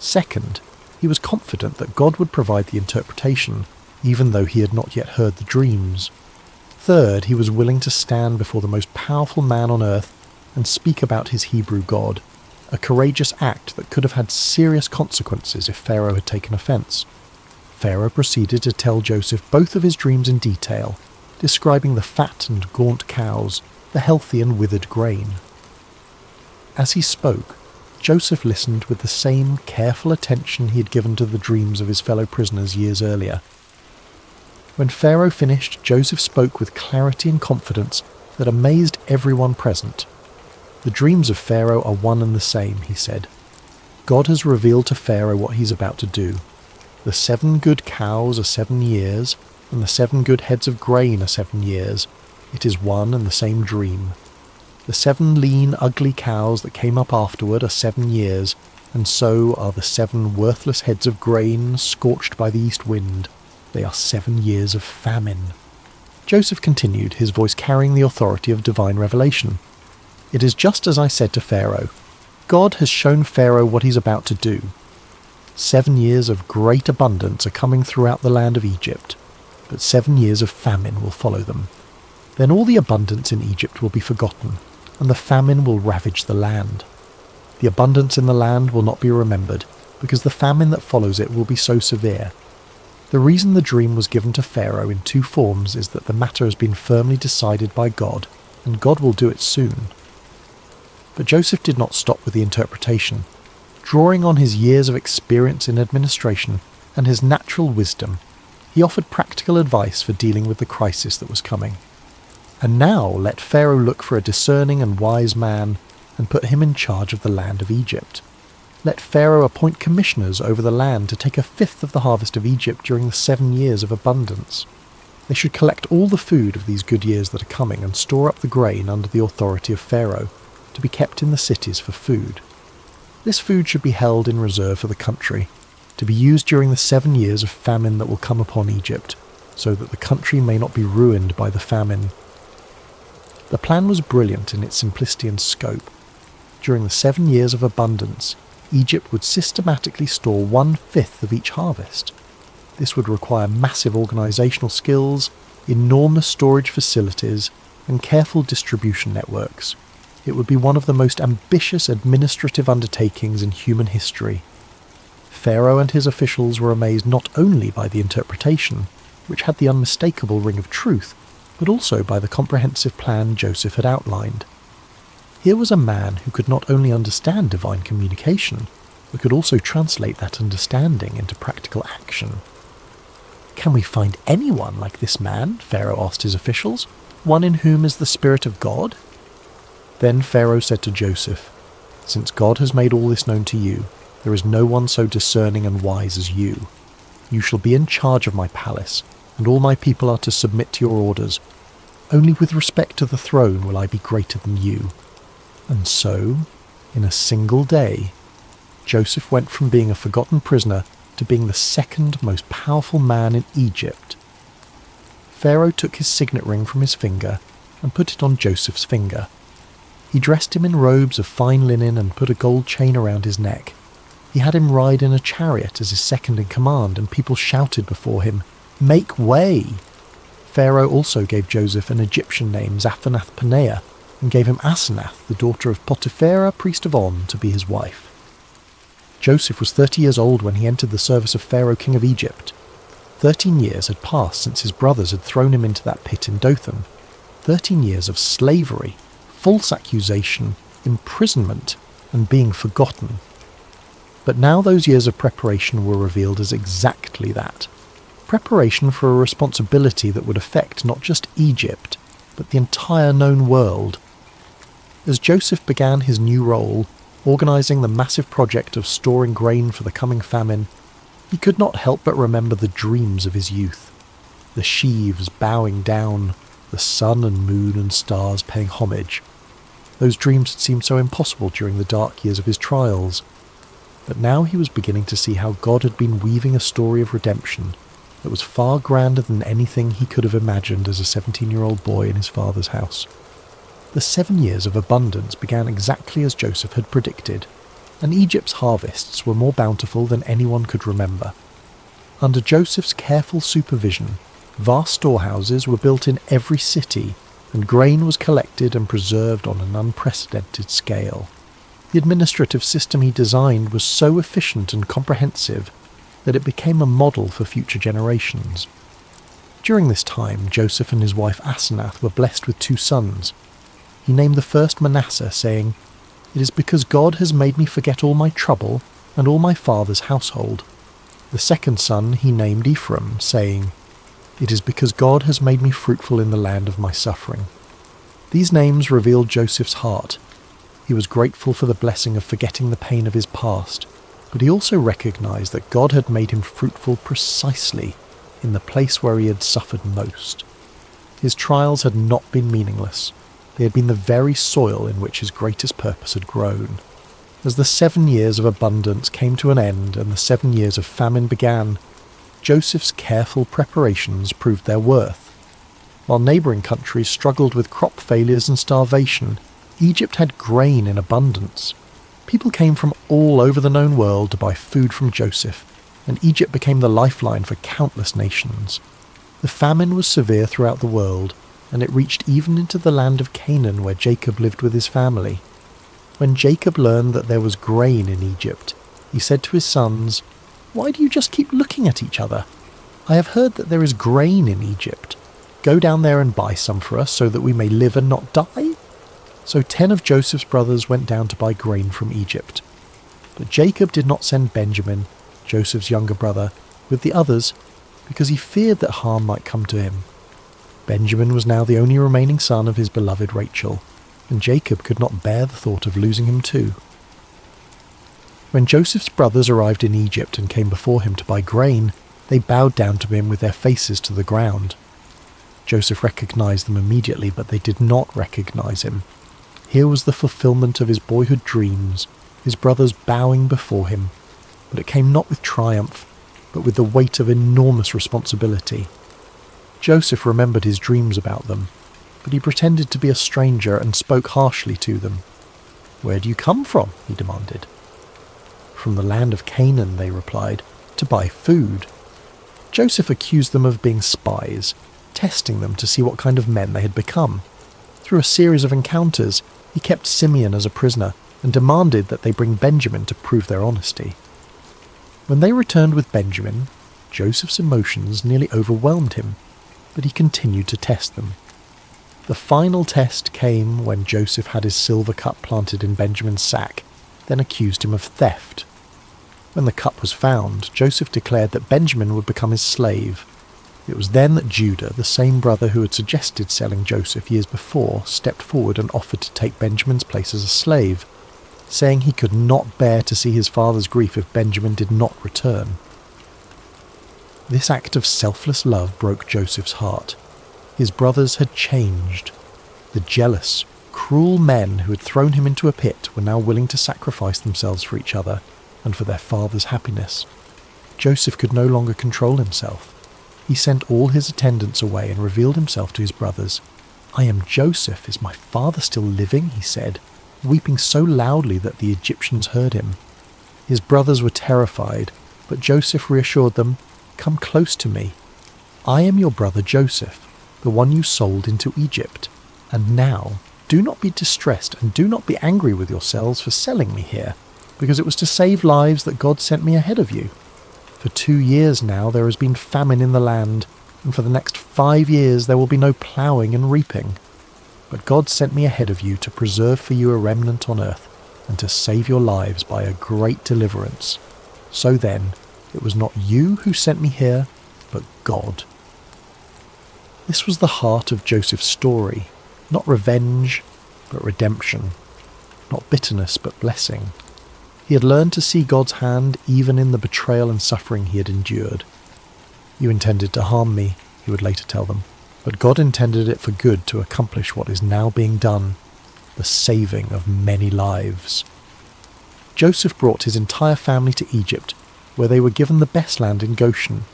Second, he was confident that God would provide the interpretation, even though he had not yet heard the dreams. Third, he was willing to stand before the most powerful man on earth and speak about his Hebrew God, a courageous act that could have had serious consequences if Pharaoh had taken offense. Pharaoh proceeded to tell Joseph both of his dreams in detail, describing the fat and gaunt cows, the healthy and withered grain. As he spoke, Joseph listened with the same careful attention he had given to the dreams of his fellow prisoners years earlier. When Pharaoh finished, Joseph spoke with clarity and confidence that amazed everyone present. "The dreams of Pharaoh are one and the same," he said. "God has revealed to Pharaoh what he's about to do. The 7 good cows are 7 years, and the 7 good heads of grain are 7 years. It is one and the same dream. The 7 lean, ugly cows that came up afterward are 7 years, and so are the 7 worthless heads of grain scorched by the east wind. They are 7 years of famine." Joseph continued, his voice carrying the authority of divine revelation. "It is just as I said to Pharaoh. God has shown Pharaoh what he's about to do. 7 years of great abundance are coming throughout the land of Egypt, but 7 years of famine will follow them. Then all the abundance in Egypt will be forgotten, and the famine will ravage the land. The abundance in the land will not be remembered, because the famine that follows it will be so severe. The reason the dream was given to Pharaoh in 2 forms is that the matter has been firmly decided by God, and God will do it soon." But Joseph did not stop with the interpretation. Drawing on his years of experience in administration and his natural wisdom, he offered practical advice for dealing with the crisis that was coming. "And now let Pharaoh look for a discerning and wise man and put him in charge of the land of Egypt. Let Pharaoh appoint commissioners over the land to take 1/5 of the harvest of Egypt during the 7 years of abundance. They should collect all the food of these good years that are coming and store up the grain under the authority of Pharaoh, to be kept in the cities for food. This food should be held in reserve for the country, to be used during the 7 years of famine that will come upon Egypt, so that the country may not be ruined by the famine." The plan was brilliant in its simplicity and scope. During the 7 years of abundance, Egypt would systematically store 1/5 of each harvest. This would require massive organisational skills, enormous storage facilities, and careful distribution networks. It would be one of the most ambitious administrative undertakings in human history. Pharaoh and his officials were amazed not only by the interpretation, which had the unmistakable ring of truth, but also by the comprehensive plan Joseph had outlined. Here was a man who could not only understand divine communication, but could also translate that understanding into practical action. "Can we find anyone like this man?" Pharaoh asked his officials. "One in whom is the Spirit of God?" Then Pharaoh said to Joseph, "Since God has made all this known to you, there is no one so discerning and wise as you. You shall be in charge of my palace, and all my people are to submit to your orders. Only with respect to the throne will I be greater than you." And so, in a single day, Joseph went from being a forgotten prisoner to being the 2nd most powerful man in Egypt. Pharaoh took his signet ring from his finger and put it on Joseph's finger. He dressed him in robes of fine linen and put a gold chain around his neck. He had him ride in a chariot as his second in command, and people shouted before him, "Make way!" Pharaoh also gave Joseph an Egyptian name, Zaphanath-Paneah, and gave him Asenath, the daughter of Potiphera, priest of On, to be his wife. Joseph was 30 years old when he entered the service of Pharaoh, king of Egypt. 13 years had passed since his brothers had thrown him into that pit in Dothan. 13 years of slavery, false accusation, imprisonment, and being forgotten. But now those years of preparation were revealed as exactly that. Preparation for a responsibility that would affect not just Egypt, but the entire known world. As Joseph began his new role, organising the massive project of storing grain for the coming famine, he could not help but remember the dreams of his youth. The sheaves bowing down, the sun and moon and stars paying homage. Those dreams had seemed so impossible during the dark years of his trials. But now he was beginning to see how God had been weaving a story of redemption that was far grander than anything he could have imagined as a 17-year-old boy in his father's house. The 7 years of abundance began exactly as Joseph had predicted, and Egypt's harvests were more bountiful than anyone could remember. Under Joseph's careful supervision, vast storehouses were built in every city, and grain was collected and preserved on an unprecedented scale. The administrative system he designed was so efficient and comprehensive that it became a model for future generations. During this time, Joseph and his wife Asenath were blessed with 2 sons. He named the first Manasseh, saying, "It is because God has made me forget all my trouble and all my father's household." The second son he named Ephraim, saying, "It is because God has made me fruitful in the land of my suffering." These names revealed Joseph's heart. He was grateful for the blessing of forgetting the pain of his past, but he also recognized that God had made him fruitful precisely in the place where he had suffered most. His trials had not been meaningless. They had been the very soil in which his greatest purpose had grown. As the 7 years of abundance came to an end and the 7 years of famine began, Joseph's careful preparations proved their worth. While neighbouring countries struggled with crop failures and starvation, Egypt had grain in abundance. People came from all over the known world to buy food from Joseph, and Egypt became the lifeline for countless nations. The famine was severe throughout the world, and it reached even into the land of Canaan where Jacob lived with his family. When Jacob learned that there was grain in Egypt, he said to his sons, "Why do you just keep looking at each other? I have heard that there is grain in Egypt. Go down there and buy some for us so that we may live and not die." So 10 of Joseph's brothers went down to buy grain from Egypt. But Jacob did not send Benjamin, Joseph's younger brother, with the others because he feared that harm might come to him. Benjamin was now the only remaining son of his beloved Rachel, and Jacob could not bear the thought of losing him too. When Joseph's brothers arrived in Egypt and came before him to buy grain, they bowed down to him with their faces to the ground. Joseph recognized them immediately, but they did not recognize him. Here was the fulfillment of his boyhood dreams, his brothers bowing before him, but it came not with triumph, but with the weight of enormous responsibility. Joseph remembered his dreams about them, but he pretended to be a stranger and spoke harshly to them. "Where do you come from?" he demanded. "From the land of Canaan," they replied, "to buy food." Joseph accused them of being spies, testing them to see what kind of men they had become. Through a series of encounters, he kept Simeon as a prisoner and demanded that they bring Benjamin to prove their honesty. When they returned with Benjamin, Joseph's emotions nearly overwhelmed him, but he continued to test them. The final test came when Joseph had his silver cup planted in Benjamin's sack, then accused him of theft. When the cup was found, Joseph declared that Benjamin would become his slave. It was then that Judah, the same brother who had suggested selling Joseph years before, stepped forward and offered to take Benjamin's place as a slave, saying he could not bear to see his father's grief if Benjamin did not return. This act of selfless love broke Joseph's heart. His brothers had changed. The jealous, cruel men who had thrown him into a pit were now willing to sacrifice themselves for each other and for their father's happiness. Joseph could no longer control himself. He sent all his attendants away and revealed himself to his brothers. "I am Joseph. Is my father still living?" he said, weeping so loudly that the Egyptians heard him. His brothers were terrified, but Joseph reassured them, "Come close to me. I am your brother Joseph, the one you sold into Egypt. And now, do not be distressed and do not be angry with yourselves for selling me here, because it was to save lives that God sent me ahead of you. For 2 years now there has been famine in the land, and for the next 5 years there will be no ploughing and reaping. But God sent me ahead of you to preserve for you a remnant on earth, and to save your lives by a great deliverance. So then, it was not you who sent me here, but God. This was the heart of Joseph's story, not revenge, but redemption, not bitterness, but blessing. He had learned to see God's hand even in the betrayal and suffering he had endured. You intended to harm me, he would later tell them, but God intended it for good to accomplish what is now being done, the saving of many lives. Joseph brought his entire family to Egypt, where they were given the best land in Goshen.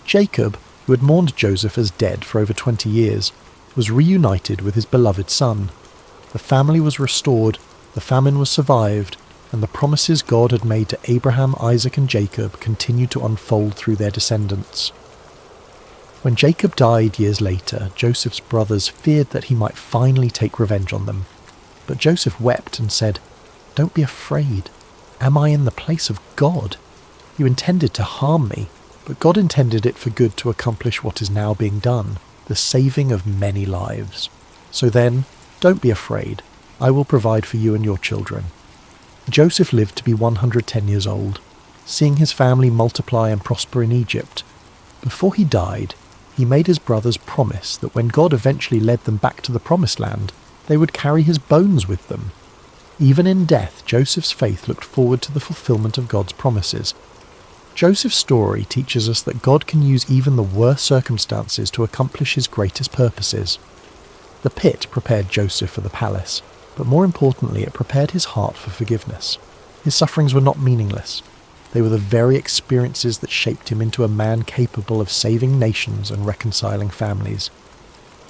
Jacob, who had mourned Joseph as dead for over 20 years, was reunited with his beloved son. The family was restored, the famine was survived, and the promises God had made to Abraham, Isaac and Jacob continued to unfold through their descendants. When Jacob died years later, Joseph's brothers feared that he might finally take revenge on them. But Joseph wept and said, "Don't be afraid. Am I in the place of God? You intended to harm me, but God intended it for good to accomplish what is now being done, the saving of many lives. So then, don't be afraid. I will provide for you and your children." Joseph lived to be 110 years old, seeing his family multiply and prosper in Egypt. Before he died, he made his brothers promise that when God eventually led them back to the Promised Land, they would carry his bones with them. Even in death, Joseph's faith looked forward to the fulfillment of God's promises. Joseph's story teaches us that God can use even the worst circumstances to accomplish his greatest purposes. The pit prepared Joseph for the palace, but more importantly, it prepared his heart for forgiveness. His sufferings were not meaningless. They were the very experiences that shaped him into a man capable of saving nations and reconciling families.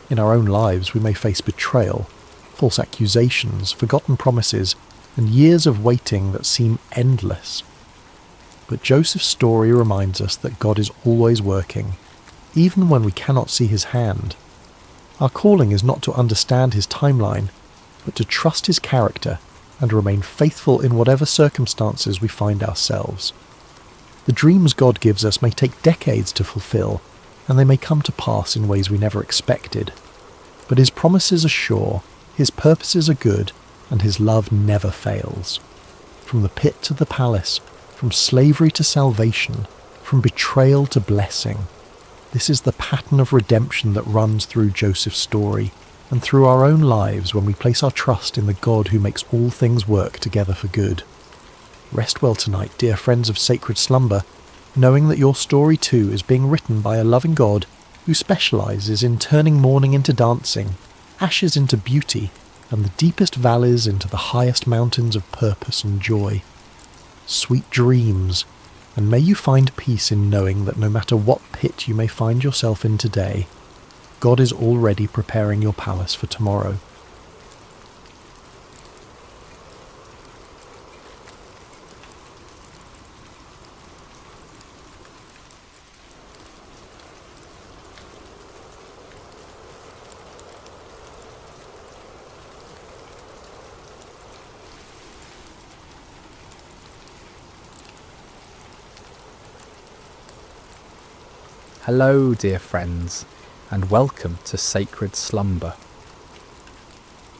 In our own lives, we may face betrayal, false accusations, forgotten promises, and years of waiting that seem endless. But Joseph's story reminds us that God is always working, even when we cannot see his hand. Our calling is not to understand his timeline, but to trust his character and remain faithful in whatever circumstances we find ourselves. The dreams God gives us may take decades to fulfill, and they may come to pass in ways we never expected. But his promises are sure, his purposes are good, and his love never fails. From the pit to the palace, from slavery to salvation, from betrayal to blessing. This is the pattern of redemption that runs through Joseph's story, and through our own lives when we place our trust in the God who makes all things work together for good. Rest well tonight, dear friends of Sacred Slumber, knowing that your story too is being written by a loving God who specializes in turning mourning into dancing, ashes into beauty, and the deepest valleys into the highest mountains of purpose and joy. Sweet dreams, and may you find peace in knowing that no matter what pit you may find yourself in today, God is already preparing your palace for tomorrow. Hello, dear friends, and welcome to Sacred Slumber.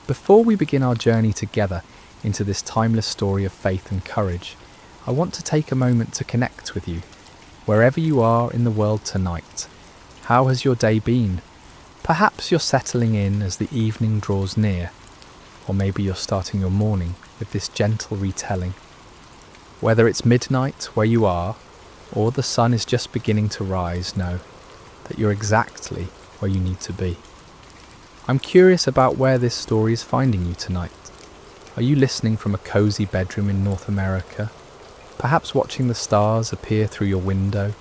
Before we begin our journey together into this timeless story of faith and courage, I want to take a moment to connect with you, wherever you are in the world tonight. How has your day been? Perhaps you're settling in as the evening draws near, or maybe you're starting your morning with this gentle retelling. Whether it's midnight where you are, or the sun is just beginning to rise, know that you're exactly where you need to be. I'm curious about where this story is finding you tonight. Are you listening from a cozy bedroom in North America? Perhaps watching the stars appear through your window?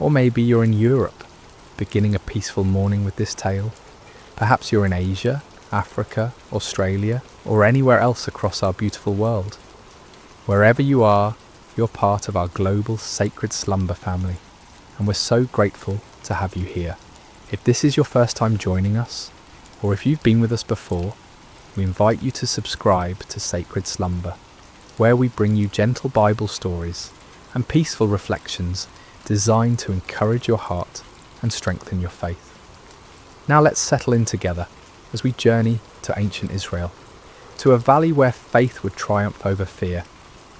Or maybe you're in Europe, beginning a peaceful morning with this tale. Perhaps you're in Asia, Africa, Australia, or anywhere else across our beautiful world. Wherever you are, you're part of our global Sacred Slumber family, and we're so grateful to have you here. If this is your first time joining us, or if you've been with us before, we invite you to subscribe to Sacred Slumber, where we bring you gentle Bible stories and peaceful reflections designed to encourage your heart and strengthen your faith. Now let's settle in together as we journey to ancient Israel, to a valley where faith would triumph over fear,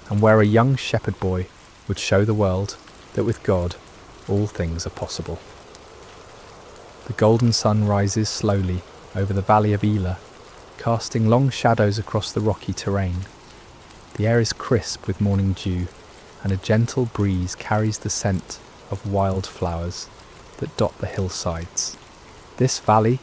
and where a young shepherd boy would show the world that with God all things are possible. The golden sun rises slowly over the valley of Elah, casting long shadows across the rocky terrain. The air is crisp with morning dew, and a gentle breeze carries the scent of wild flowers that dot the hillsides. This valley,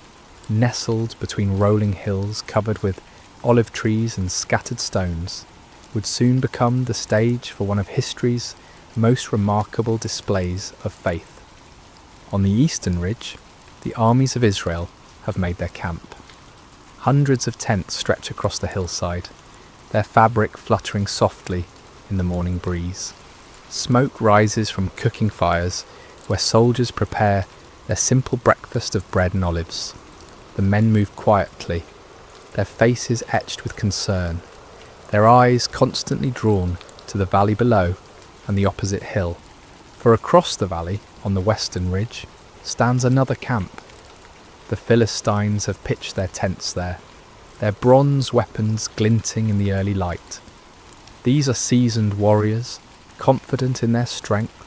nestled between rolling hills covered with olive trees and scattered stones, would soon become the stage for one of history's most remarkable displays of faith. On the eastern ridge, the armies of Israel have made their camp. Hundreds of tents stretch across the hillside, their fabric fluttering softly in the morning breeze. Smoke rises from cooking fires where soldiers prepare their simple breakfast of bread and olives. The men move quietly, their faces etched with concern, their eyes constantly drawn to the valley below and the opposite hill. For across the valley, on the western ridge, stands another camp. The Philistines have pitched their tents there, their bronze weapons glinting in the early light. These are seasoned warriors, confident in their strength,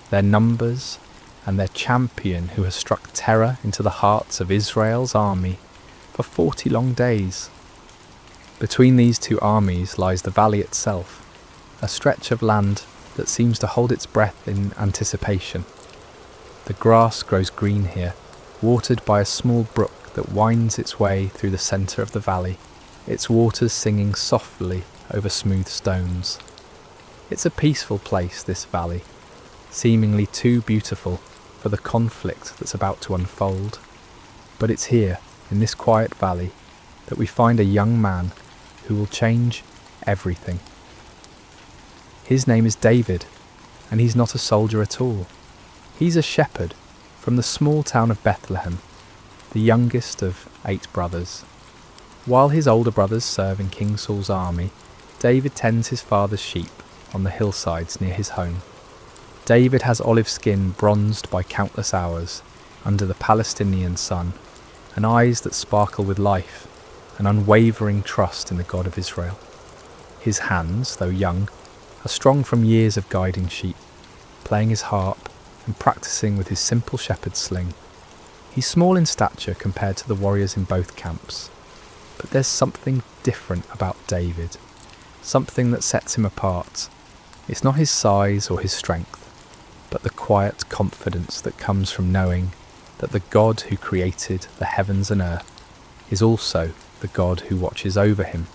their numbers, and their champion who has struck terror into the hearts of Israel's army for 40 long days. Between these two armies lies the valley itself, a stretch of land that seems to hold its breath in anticipation. The grass grows green here, watered by a small brook that winds its way through the centre of the valley, its waters singing softly over smooth stones. It's a peaceful place, this valley, seemingly too beautiful for the conflict that's about to unfold. But it's here, in this quiet valley, that we find a young man who will change everything. His name is David, and he's not a soldier at all. He's a shepherd from the small town of Bethlehem, the youngest of 8 brothers. While his older brothers serve in King Saul's army, David tends his father's sheep on the hillsides near his home. David has olive skin bronzed by countless hours under the Palestinian sun, and eyes that sparkle with life, an unwavering trust in the God of Israel. His hands, though young, are strong from years of guiding sheep, playing his harp and practicing with his simple shepherd's sling. He's small in stature compared to the warriors in both camps, but there's something different about David, something that sets him apart. It's not his size or his strength, but the quiet confidence that comes from knowing that the God who created the heavens and earth is also the God who watches over him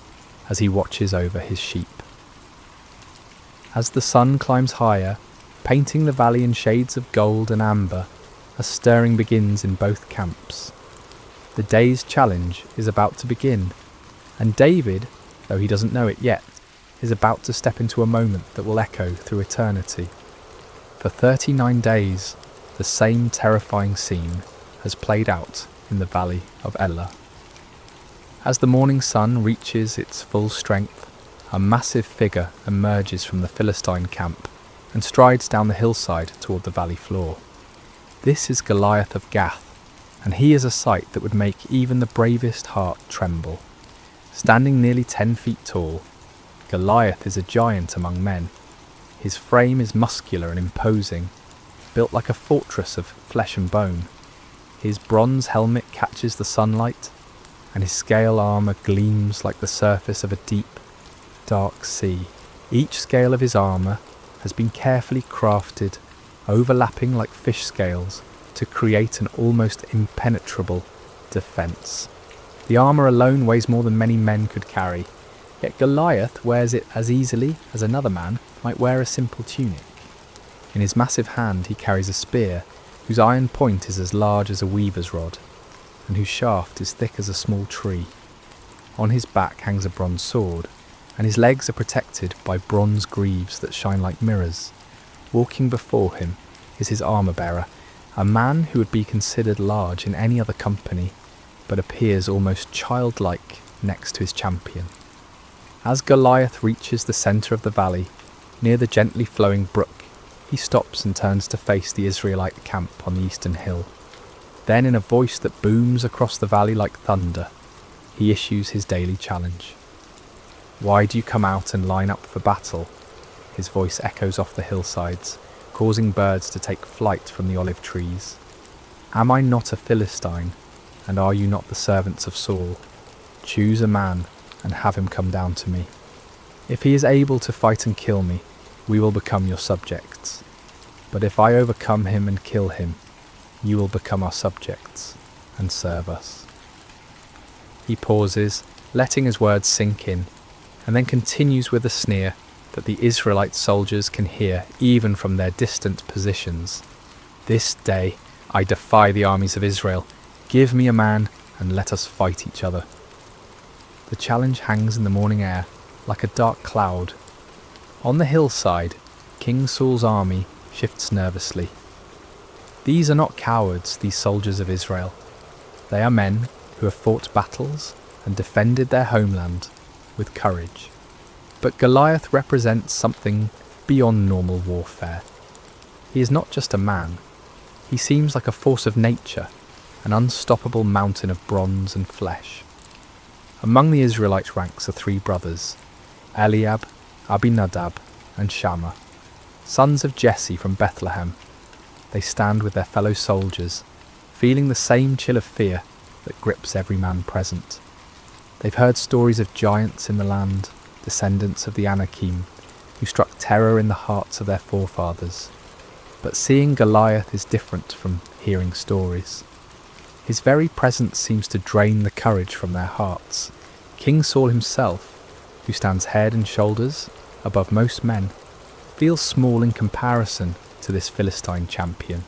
as he watches over his sheep. As the sun climbs higher, painting the valley in shades of gold and amber, a stirring begins in both camps. The day's challenge is about to begin, and David, though he doesn't know it yet, is about to step into a moment that will echo through eternity. For 39 days, the same terrifying scene has played out in the valley of Elah. As the morning sun reaches its full strength, a massive figure emerges from the Philistine camp and strides down the hillside toward the valley floor. This is Goliath of Gath, and he is a sight that would make even the bravest heart tremble. Standing nearly 10 feet tall, Goliath is a giant among men. His frame is muscular and imposing, built like a fortress of flesh and bone. His bronze helmet catches the sunlight, and his scale armour gleams like the surface of a deep, dark sea. Each scale of his armour has been carefully crafted, overlapping like fish scales, to create an almost impenetrable defence. The armour alone weighs more than many men could carry, yet Goliath wears it as easily as another man might wear a simple tunic. In his massive hand he carries a spear whose iron point is as large as a weaver's rod, and whose shaft is thick as a small tree. On his back hangs a bronze sword, and his legs are protected by bronze greaves that shine like mirrors. Walking before him is his armour-bearer, a man who would be considered large in any other company, but appears almost childlike next to his champion. As Goliath reaches the centre of the valley, near the gently flowing brook, he stops and turns to face the Israelite camp on the eastern hill. Then, in a voice that booms across the valley like thunder, he issues his daily challenge. "Why do you come out and line up for battle?" His voice echoes off the hillsides, causing birds to take flight from the olive trees. "Am I not a Philistine, and are you not the servants of Saul? Choose a man and have him come down to me. If he is able to fight and kill me, we will become your subjects. But if I overcome him and kill him, you will become our subjects and serve us." He pauses, letting his words sink in, and then continues with a sneer that the Israelite soldiers can hear even from their distant positions. "This day I defy the armies of Israel. Give me a man and let us fight each other." The challenge hangs in the morning air like a dark cloud. On the hillside, King Saul's army shifts nervously. These are not cowards, these soldiers of Israel. They are men who have fought battles and defended their homeland with courage. But Goliath represents something beyond normal warfare. He is not just a man. He seems like a force of nature, an unstoppable mountain of bronze and flesh. Among the Israelite ranks are 3 brothers, Eliab, Abinadab, and Shammah, sons of Jesse from Bethlehem. They stand with their fellow soldiers, feeling the same chill of fear that grips every man present. They've heard stories of giants in the land, descendants of the Anakim, who struck terror in the hearts of their forefathers. But seeing Goliath is different from hearing stories. His very presence seems to drain the courage from their hearts. King Saul himself, who stands head and shoulders above most men, feels small in comparison to this Philistine champion.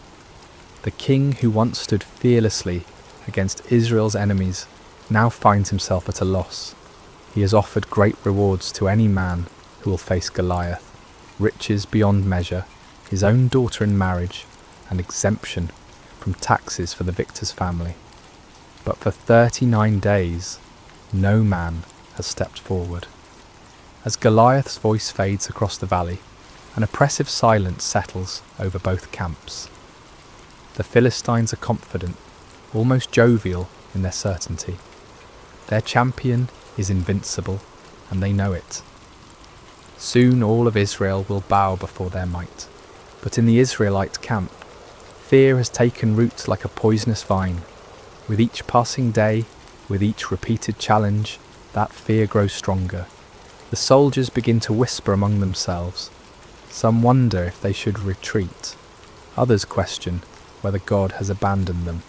The king who once stood fearlessly against Israel's enemies now finds himself at a loss. He has offered great rewards to any man who will face Goliath, riches beyond measure, his own daughter in marriage, and exemption from taxes for the victor's family. But for 39 days, no man has stepped forward. As Goliath's voice fades across the valley, an oppressive silence settles over both camps. The Philistines are confident, almost jovial in their certainty. Their champion is invincible, and they know it. Soon all of Israel will bow before their might. But in the Israelite camp, fear has taken root like a poisonous vine. With each passing day, with each repeated challenge, that fear grows stronger. The soldiers begin to whisper among themselves. Some wonder if they should retreat. Others question whether God has abandoned them.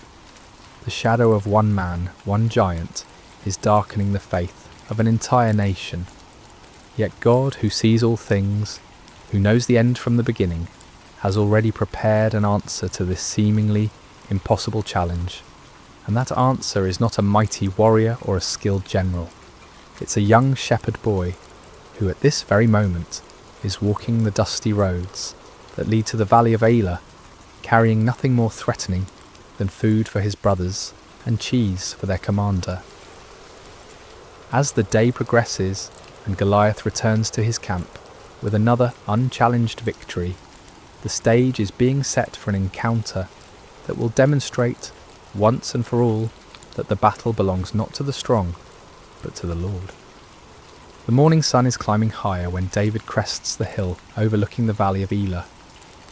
The shadow of one man, one giant, is darkening the faith of an entire nation. Yet God, who sees all things, who knows the end from the beginning, has already prepared an answer to this seemingly impossible challenge. And that answer is not a mighty warrior or a skilled general. It's a young shepherd boy who at this very moment is walking the dusty roads that lead to the valley of Elah, carrying nothing more threatening than food for his brothers and cheese for their commander. As the day progresses and Goliath returns to his camp with another unchallenged victory, the stage is being set for an encounter that will demonstrate once and for all that the battle belongs not to the strong, but to the Lord. The morning sun is climbing higher when David crests the hill overlooking the valley of Elah.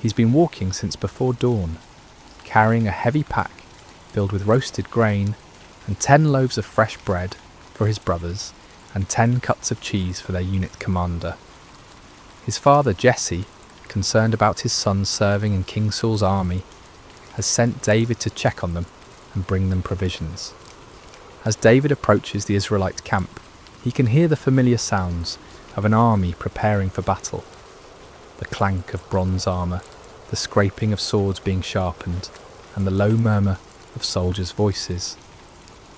He's been walking since before dawn, carrying a heavy pack filled with roasted grain and 10 loaves of fresh bread for his brothers and 10 cuts of cheese for their unit commander. His father Jesse, concerned about his sons serving in King Saul's army, has sent David to check on them and bring them provisions. As David approaches the Israelite camp, he can hear the familiar sounds of an army preparing for battle. The clank of bronze armour, the scraping of swords being sharpened, and the low murmur of soldiers' voices.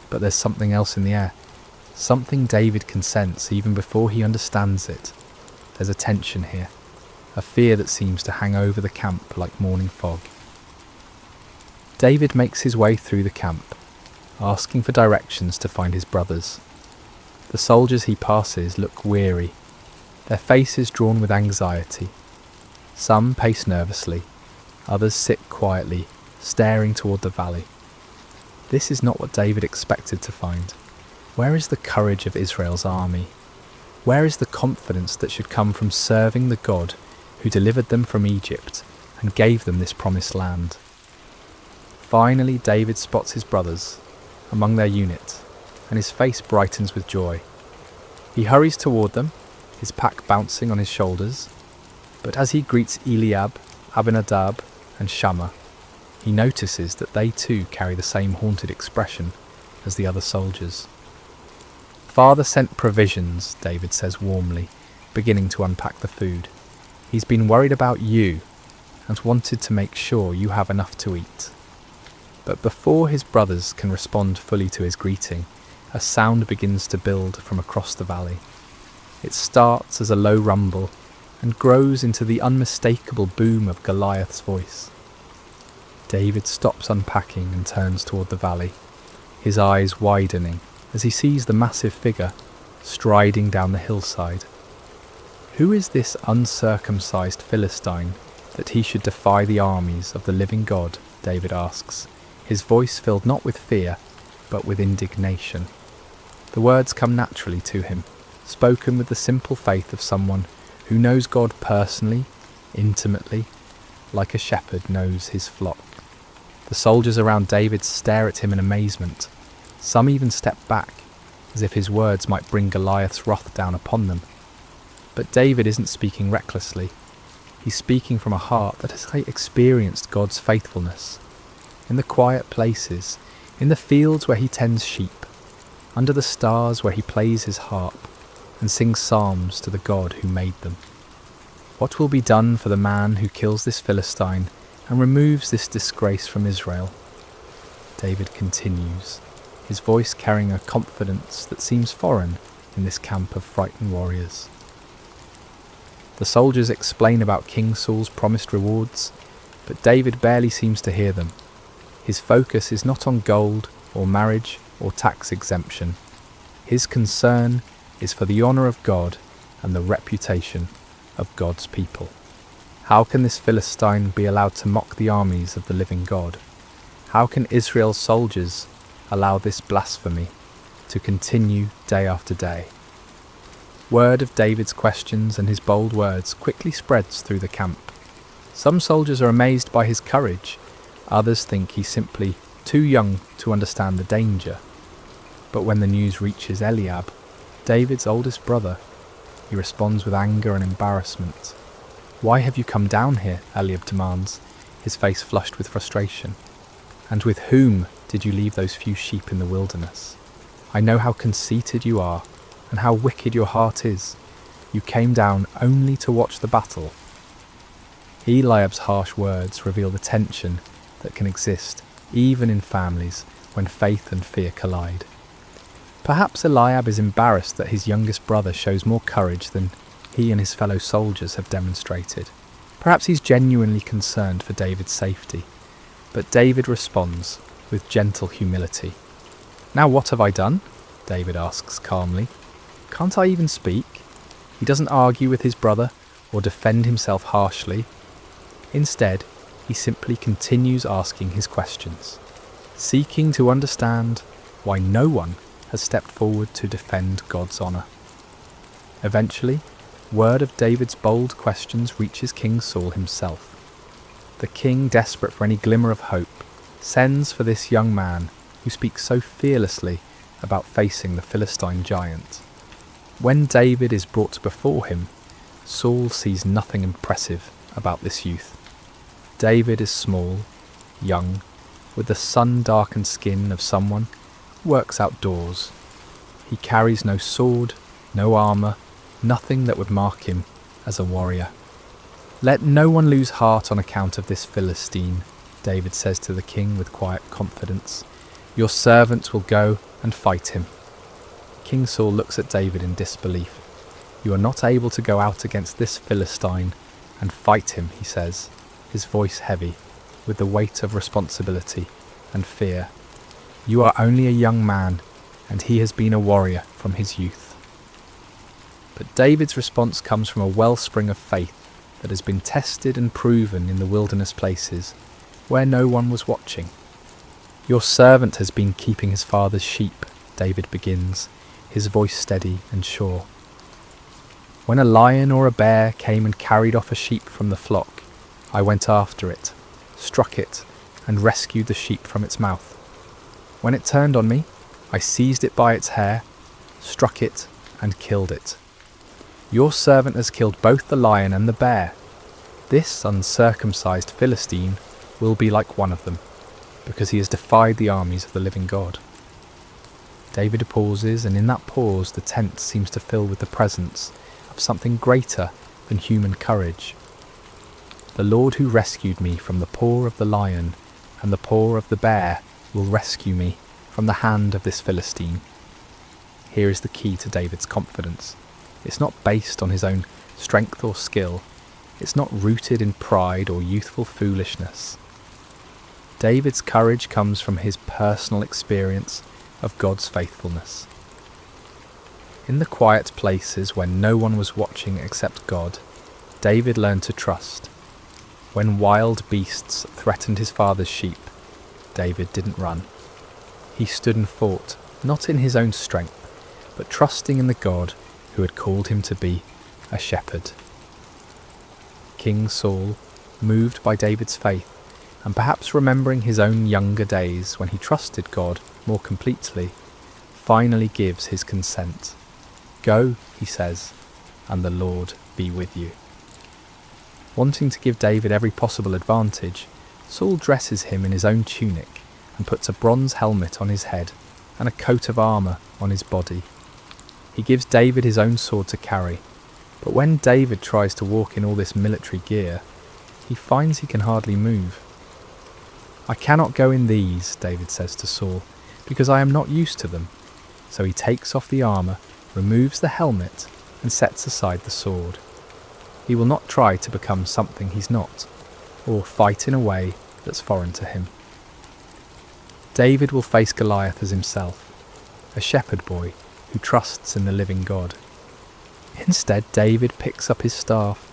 But there's something else in the air, something David can sense even before he understands it. There's a tension here, a fear that seems to hang over the camp like morning fog. David makes his way through the camp, asking for directions to find his brothers. The soldiers he passes look weary, their faces drawn with anxiety. Some pace nervously, others sit quietly, staring toward the valley. This is not what David expected to find. Where is the courage of Israel's army? Where is the confidence that should come from serving the God who delivered them from Egypt and gave them this promised land? Finally, David spots his brothers among their unit, and his face brightens with joy. He hurries toward them, his pack bouncing on his shoulders, but as he greets Eliab, Abinadab, and Shammah, he notices that they too carry the same haunted expression as the other soldiers. "Father sent provisions," David says warmly, beginning to unpack the food. "He's been worried about you and wanted to make sure you have enough to eat." But before his brothers can respond fully to his greeting, a sound begins to build from across the valley. It starts as a low rumble and grows into the unmistakable boom of Goliath's voice. David stops unpacking and turns toward the valley, his eyes widening as he sees the massive figure striding down the hillside. Who is this uncircumcised Philistine that he should defy the armies of the living God? David asks, his voice filled not with fear, but with indignation. The words come naturally to him, spoken with the simple faith of someone who knows God personally, intimately, like a shepherd knows his flock. The soldiers around David stare at him in amazement. Some even step back, as if his words might bring Goliath's wrath down upon them. But David isn't speaking recklessly. He's speaking from a heart that has experienced God's faithfulness. In the quiet places, in the fields where he tends sheep, under the stars where he plays his harp and sings psalms to the God who made them. What will be done for the man who kills this Philistine and removes this disgrace from Israel? David continues, his voice carrying a confidence that seems foreign in this camp of frightened warriors. The soldiers explain about King Saul's promised rewards, but David barely seems to hear them. His focus is not on gold or marriage or tax exemption. His concern is for the honour of God and the reputation of God's people. How can this Philistine be allowed to mock the armies of the living God? How can Israel's soldiers allow this blasphemy to continue day after day? Word of David's questions and his bold words quickly spreads through the camp. Some soldiers are amazed by his courage. Others think he's simply too young to understand the danger. But when the news reaches Eliab, David's oldest brother, he responds with anger and embarrassment. "Why have you come down here?" Eliab demands, his face flushed with frustration. "And with whom did you leave those few sheep in the wilderness? I know how conceited you are and how wicked your heart is. You came down only to watch the battle." Eliab's harsh words reveal the tension that can exist even in families when faith and fear collide. Perhaps Eliab is embarrassed that his youngest brother shows more courage than he and his fellow soldiers have demonstrated. Perhaps he's genuinely concerned for David's safety. But David responds with gentle humility. "Now what have I done?" David asks calmly. "Can't I even speak?" He doesn't argue with his brother or defend himself harshly. Instead, he simply continues asking his questions, seeking to understand why no one has stepped forward to defend God's honour. Eventually, word of David's bold questions reaches King Saul himself. The king, desperate for any glimmer of hope, sends for this young man who speaks so fearlessly about facing the Philistine giant. When David is brought before him, Saul sees nothing impressive about this youth. David is small, young, with the sun-darkened skin of someone who works outdoors. He carries no sword, no armour, nothing that would mark him as a warrior. "Let no one lose heart on account of this Philistine," David says to the king with quiet confidence. "Your servant will go and fight him." King Saul looks at David in disbelief. "You are not able to go out against this Philistine and fight him," he says, his voice heavy. with the weight of responsibility and fear. You are only a young man, and he has been a warrior from his youth. But David's response comes from a wellspring of faith that has been tested and proven in the wilderness places, where no one was watching. Your servant has been keeping his father's sheep, David begins, his voice steady and sure. When a lion or a bear came and carried off a sheep from the flock, I went after it, struck it, and rescued the sheep from its mouth. When it turned on me, I seized it by its hair, struck it, and killed it. Your servant has killed both the lion and the bear. This uncircumcised Philistine will be like one of them, because he has defied the armies of the living God. David pauses, and in that pause the tent seems to fill with the presence of something greater than human courage. The Lord who rescued me from the paw of the lion and the paw of the bear will rescue me from the hand of this Philistine. Here is the key to David's confidence. It's not based on his own strength or skill. It's not rooted in pride or youthful foolishness. David's courage comes from his personal experience of God's faithfulness. In the quiet places when no one was watching except God, David learned to trust. When wild beasts threatened his father's sheep, David didn't run. He stood and fought, not in his own strength, but trusting in the God who had called him to be a shepherd. King Saul, moved by David's faith, and perhaps remembering his own younger days when he trusted God more completely, finally gives his consent. Go, he says, and the Lord be with you. Wanting to give David every possible advantage, Saul dresses him in his own tunic and puts a bronze helmet on his head and a coat of armour on his body. He gives David his own sword to carry, but when David tries to walk in all this military gear, he finds he can hardly move. I cannot go in these, David says to Saul, because I am not used to them. So he takes off the armour, removes the helmet, and sets aside the sword. He will not try to become something he's not, or fight in a way that's foreign to him. David will face Goliath as himself, a shepherd boy who trusts in the living God. Instead, David picks up his staff,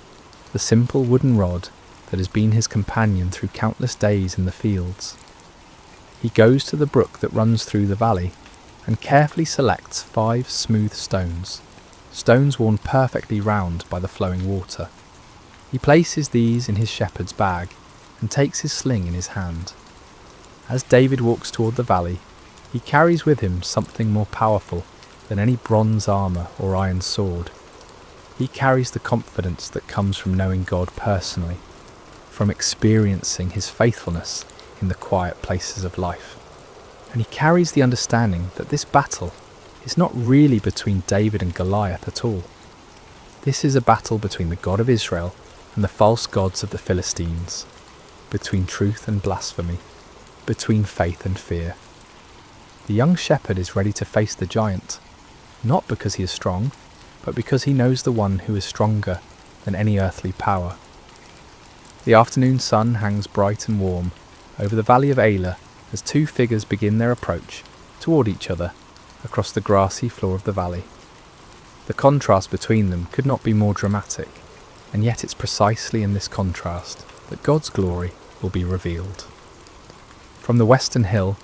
the simple wooden rod that has been his companion through countless days in the fields. He goes to the brook that runs through the valley and carefully selects 5 smooth stones worn perfectly round by the flowing water. He places these in his shepherd's bag and takes his sling in his hand. As David walks toward the valley, he carries with him something more powerful than any bronze armour or iron sword. He carries the confidence that comes from knowing God personally, from experiencing his faithfulness in the quiet places of life. And he carries the understanding that this battle is not really between David and Goliath at all. This is a battle between the God of Israel and the false gods of the Philistines, between truth and blasphemy, between faith and fear. The young shepherd is ready to face the giant, not because he is strong, but because he knows the one who is stronger than any earthly power. The afternoon sun hangs bright and warm over the valley of Elah as 2 figures begin their approach toward each other across the grassy floor of the valley. The contrast between them could not be more dramatic, and yet it's precisely in this contrast that God's glory will be revealed. From the western hill,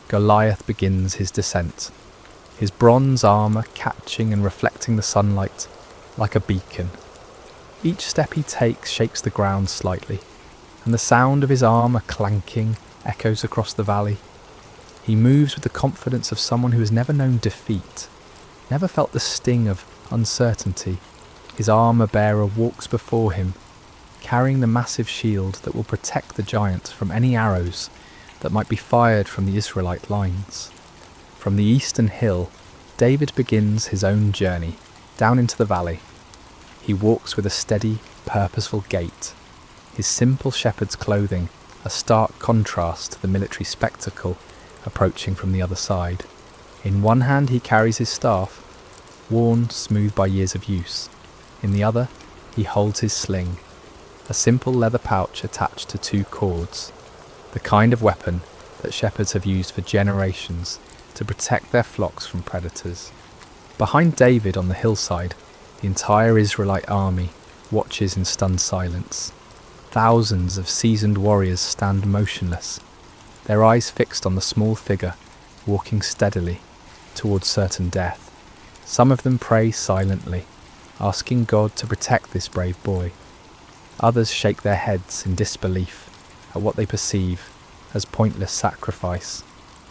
Goliath begins his descent, his bronze armour catching and reflecting the sunlight like a beacon. Each step he takes shakes the ground slightly, and the sound of his armour clanking echoes across the valley. He moves with the confidence of someone who has never known defeat, never felt the sting of uncertainty. His armour-bearer walks before him, carrying the massive shield that will protect the giant from any arrows that might be fired from the Israelite lines. From the eastern hill, David begins his own journey down into the valley. He walks with a steady, purposeful gait, his simple shepherd's clothing a stark contrast to the military spectacle approaching from the other side. In one hand he carries his staff, worn smooth by years of use. In the other, he holds his sling, a simple leather pouch attached to 2 cords. the kind of weapon that shepherds have used for generations to protect their flocks from predators. Behind David on the hillside, the entire Israelite army watches in stunned silence. Thousands of seasoned warriors stand motionless, their eyes fixed on the small figure walking steadily towards certain death. Some of them pray silently, asking God to protect this brave boy. Others shake their heads in disbelief at what they perceive as pointless sacrifice.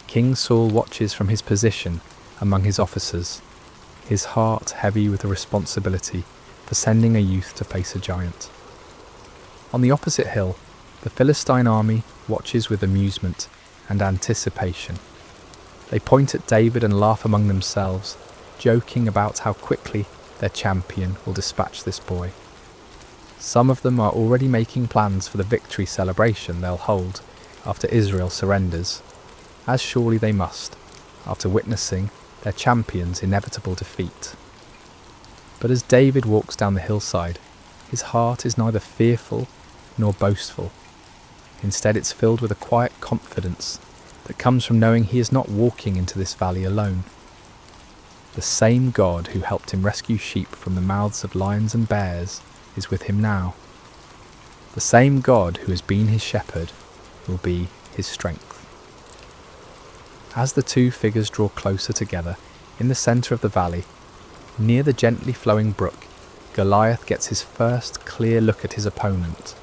King Saul watches from his position among his officers, his heart heavy with the responsibility for sending a youth to face a giant. On the opposite hill, the Philistine army watches with amusement and anticipation. They point at David and laugh among themselves, joking about how quickly their champion will dispatch this boy. Some of them are already making plans for the victory celebration they'll hold after Israel surrenders, as surely they must, after witnessing their champion's inevitable defeat. But as David walks down the hillside, his heart is neither fearful nor boastful. Instead, it's filled with a quiet confidence that comes from knowing he is not walking into this valley alone. The same God who helped him rescue sheep from the mouths of lions and bears is with him now. The same God who has been his shepherd will be his strength. As the two figures draw closer together in the centre of the valley, near the gently flowing brook, Goliath gets his first clear look at his opponent.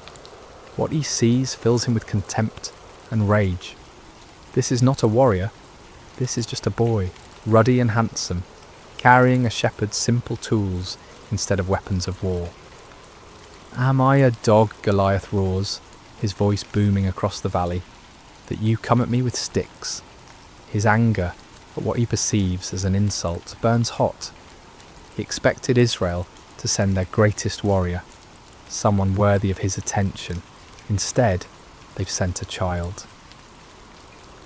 What he sees fills him with contempt and rage. This is not a warrior, this is just a boy, ruddy and handsome, carrying a shepherd's simple tools instead of weapons of war. "Am I a dog," Goliath roars, his voice booming across the valley, "that you come at me with sticks?" His anger at what he perceives as an insult burns hot. He expected Israel to send their greatest warrior, someone worthy of his attention. Instead, they've sent a child.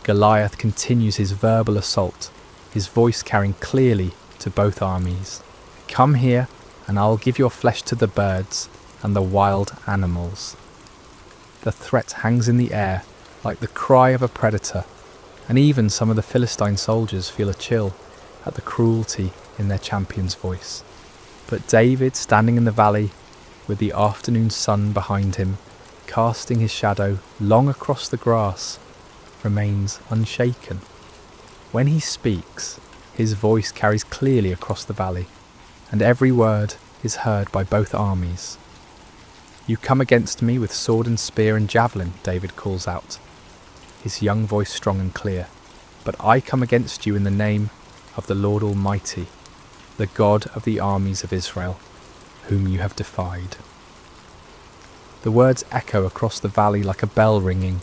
Goliath continues his verbal assault, his voice carrying clearly to both armies. "Come here, and I'll give your flesh to the birds and the wild animals." The threat hangs in the air like the cry of a predator, and even some of the Philistine soldiers feel a chill at the cruelty in their champion's voice. But David, standing in the valley, with the afternoon sun behind him, casting his shadow long across the grass, remains unshaken. When he speaks, his voice carries clearly across the valley, and every word is heard by both armies. "You come against me with sword and spear and javelin," David calls out, his young voice strong and clear. "But I come against you in the name of the Lord Almighty, the God of the armies of Israel, whom you have defied." The words echo across the valley like a bell ringing,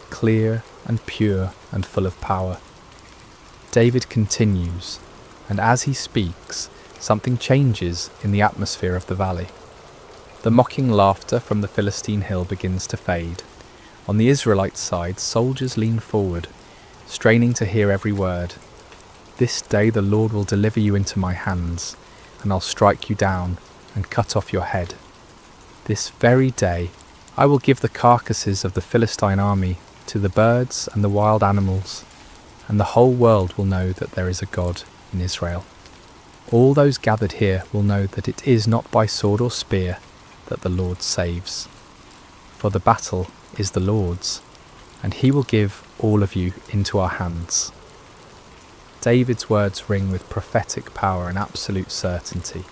clear and pure and full of power. David continues, and as he speaks, something changes in the atmosphere of the valley. The mocking laughter from the Philistine hill begins to fade. On the Israelite side, soldiers lean forward, straining to hear every word. "This day the Lord will deliver you into my hands, and I'll strike you down and cut off your head. This very day I will give the carcasses of the Philistine army to the birds and the wild animals, and the whole world will know that there is a God in Israel. All those gathered here will know that it is not by sword or spear that the Lord saves. For the battle is the Lord's, and he will give all of you into our hands." David's words ring with prophetic power and absolute certainty.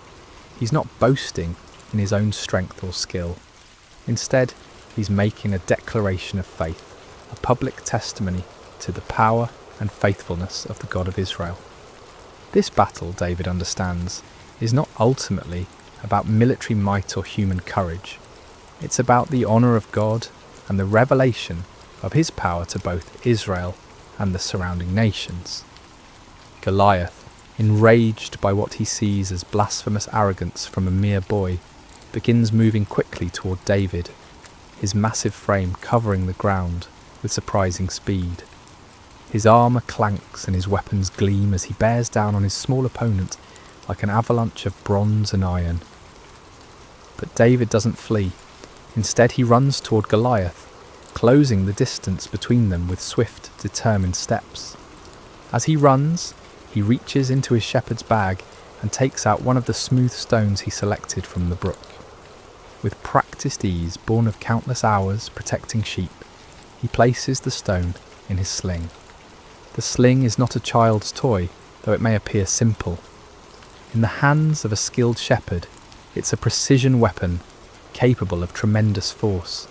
He's not boasting in his own strength or skill. Instead, he's making a declaration of faith, a public testimony to the power and faithfulness of the God of Israel. This battle, David understands, is not ultimately about military might or human courage. It's about the honour of God and the revelation of his power to both Israel and the surrounding nations. Goliath, enraged by what he sees as blasphemous arrogance from a mere boy, begins moving quickly toward David, his massive frame covering the ground with surprising speed. His armour clanks and his weapons gleam as he bears down on his small opponent like an avalanche of bronze and iron. But David doesn't flee. Instead, he runs toward Goliath, closing the distance between them with swift, determined steps. As he runs, he reaches into his shepherd's bag and takes out one of the smooth stones he selected from the brook. With practiced ease, born of countless hours protecting sheep, he places the stone in his sling. The sling is not a child's toy, though it may appear simple. In the hands of a skilled shepherd, it's a precision weapon capable of tremendous force.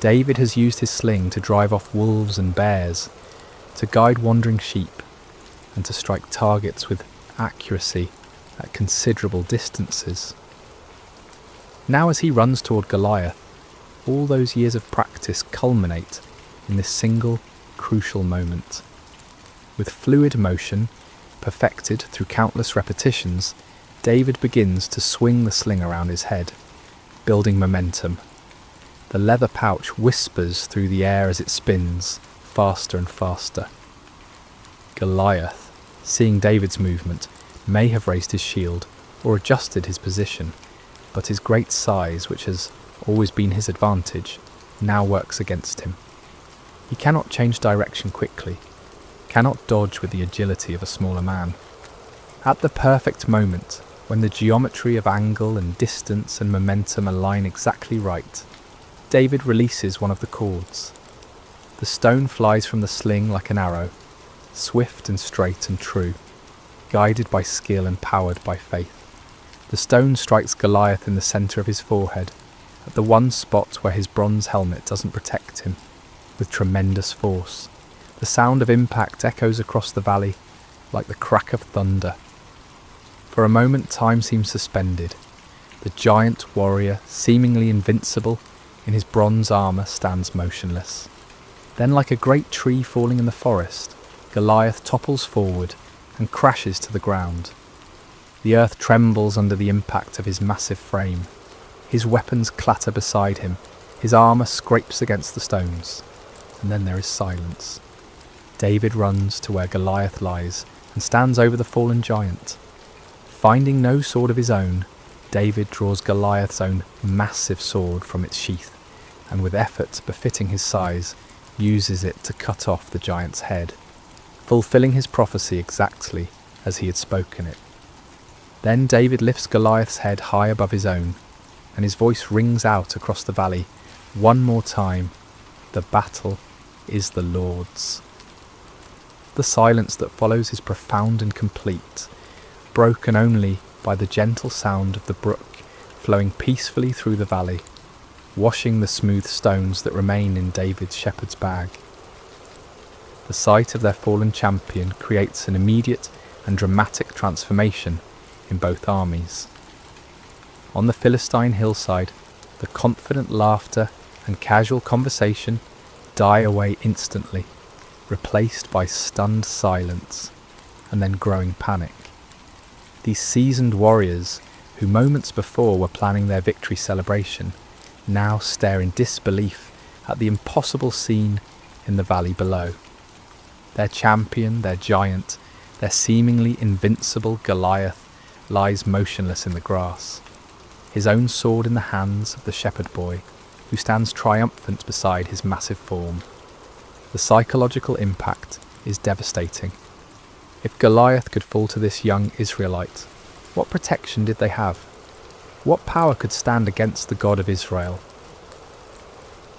David has used his sling to drive off wolves and bears, to guide wandering sheep, and to strike targets with accuracy at considerable distances. Now as he runs toward Goliath, all those years of practice culminate in this single, crucial moment. With fluid motion, perfected through countless repetitions, David begins to swing the sling around his head, building momentum. The leather pouch whispers through the air as it spins, faster and faster. Goliath, seeing David's movement, may have raised his shield or adjusted his position, but his great size, which has always been his advantage, now works against him. He cannot change direction quickly, cannot dodge with the agility of a smaller man. At the perfect moment, when the geometry of angle and distance and momentum align exactly right, David releases one of the cords. The stone flies from the sling like an arrow, swift and straight and true, guided by skill and powered by faith. The stone strikes Goliath in the centre of his forehead, at the one spot where his bronze helmet doesn't protect him, with tremendous force. The sound of impact echoes across the valley like the crack of thunder. For a moment time seems suspended. The giant warrior, seemingly invincible in his bronze armour, stands motionless. Then, like a great tree falling in the forest, Goliath topples forward and crashes to the ground. The earth trembles under the impact of his massive frame. His weapons clatter beside him, his armour scrapes against the stones, and then there is silence. David runs to where Goliath lies and stands over the fallen giant. Finding no sword of his own, David draws Goliath's own massive sword from its sheath, and with effort befitting his size, uses it to cut off the giant's head, fulfilling his prophecy exactly as he had spoken it. Then David lifts Goliath's head high above his own, and his voice rings out across the valley one more time, "The battle is the Lord's." The silence that follows is profound and complete, broken only by the gentle sound of the brook flowing peacefully through the valley, washing the smooth stones that remain in David's shepherd's bag. The sight of their fallen champion creates an immediate and dramatic transformation in both armies. On the Philistine hillside, the confident laughter and casual conversation die away instantly, replaced by stunned silence and then growing panic. These seasoned warriors, who moments before were planning their victory celebration, now stare in disbelief at the impossible scene in the valley below. Their champion, their giant, their seemingly invincible Goliath lies motionless in the grass, his own sword in the hands of the shepherd boy, who stands triumphant beside his massive form. The psychological impact is devastating. If Goliath could fall to this young Israelite, what protection did they have? What power could stand against the God of Israel?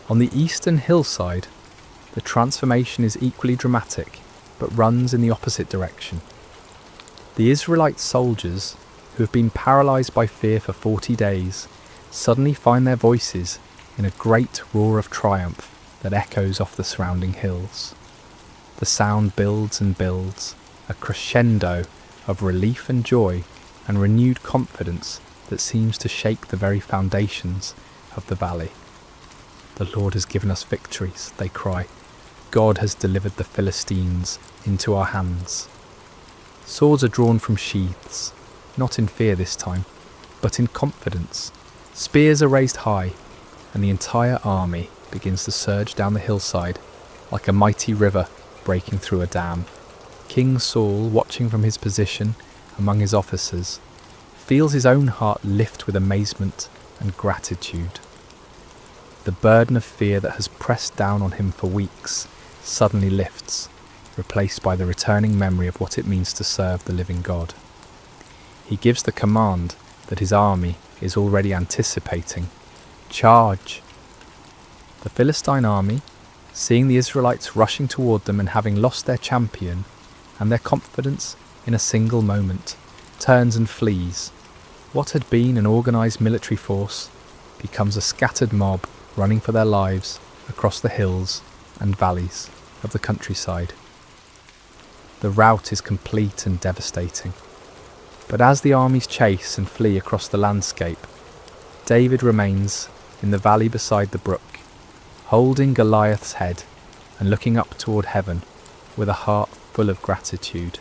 On the eastern hillside, the transformation is equally dramatic, but runs in the opposite direction. The Israelite soldiers, who have been paralysed by fear for 40 days, suddenly find their voices in a great roar of triumph that echoes off the surrounding hills. The sound builds and builds, a crescendo of relief and joy and renewed confidence that seems to shake the very foundations of the valley. "The Lord has given us victories," they cry. "God has delivered the Philistines into our hands." Swords are drawn from sheaths, not in fear this time, but in confidence. Spears are raised high, and the entire army begins to surge down the hillside like a mighty river breaking through a dam. King Saul, watching from his position among his officers, feels his own heart lift with amazement and gratitude. The burden of fear that has pressed down on him for weeks suddenly lifts, replaced by the returning memory of what it means to serve the living God. He gives the command that his army is already anticipating. Charge! The Philistine army, seeing the Israelites rushing toward them and having lost their champion and their confidence in a single moment, turns and flees. What had been an organised military force becomes a scattered mob running for their lives across the hills and valleys of the countryside. The rout is complete and devastating. But as the armies chase and flee across the landscape, David remains in the valley beside the brook, holding Goliath's head and looking up toward heaven with a heart full of gratitude.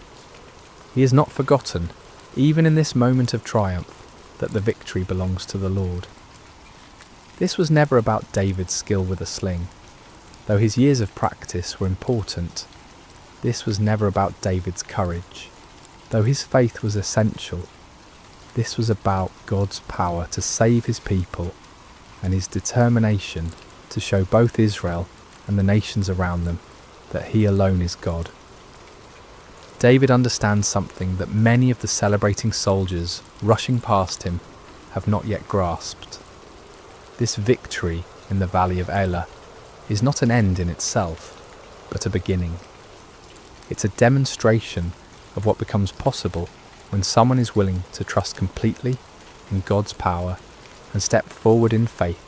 He has not forgotten, even in this moment of triumph, that the victory belongs to the Lord. This was never about David's skill with a sling. Though his years of practice were important, this was never about David's courage. Though his faith was essential, this was about God's power to save his people and his determination to show both Israel and the nations around them that he alone is God. David understands something that many of the celebrating soldiers rushing past him have not yet grasped. This victory in the valley of Elah is not an end in itself, but a beginning. It's a demonstration of what becomes possible when someone is willing to trust completely in God's power and step forward in faith,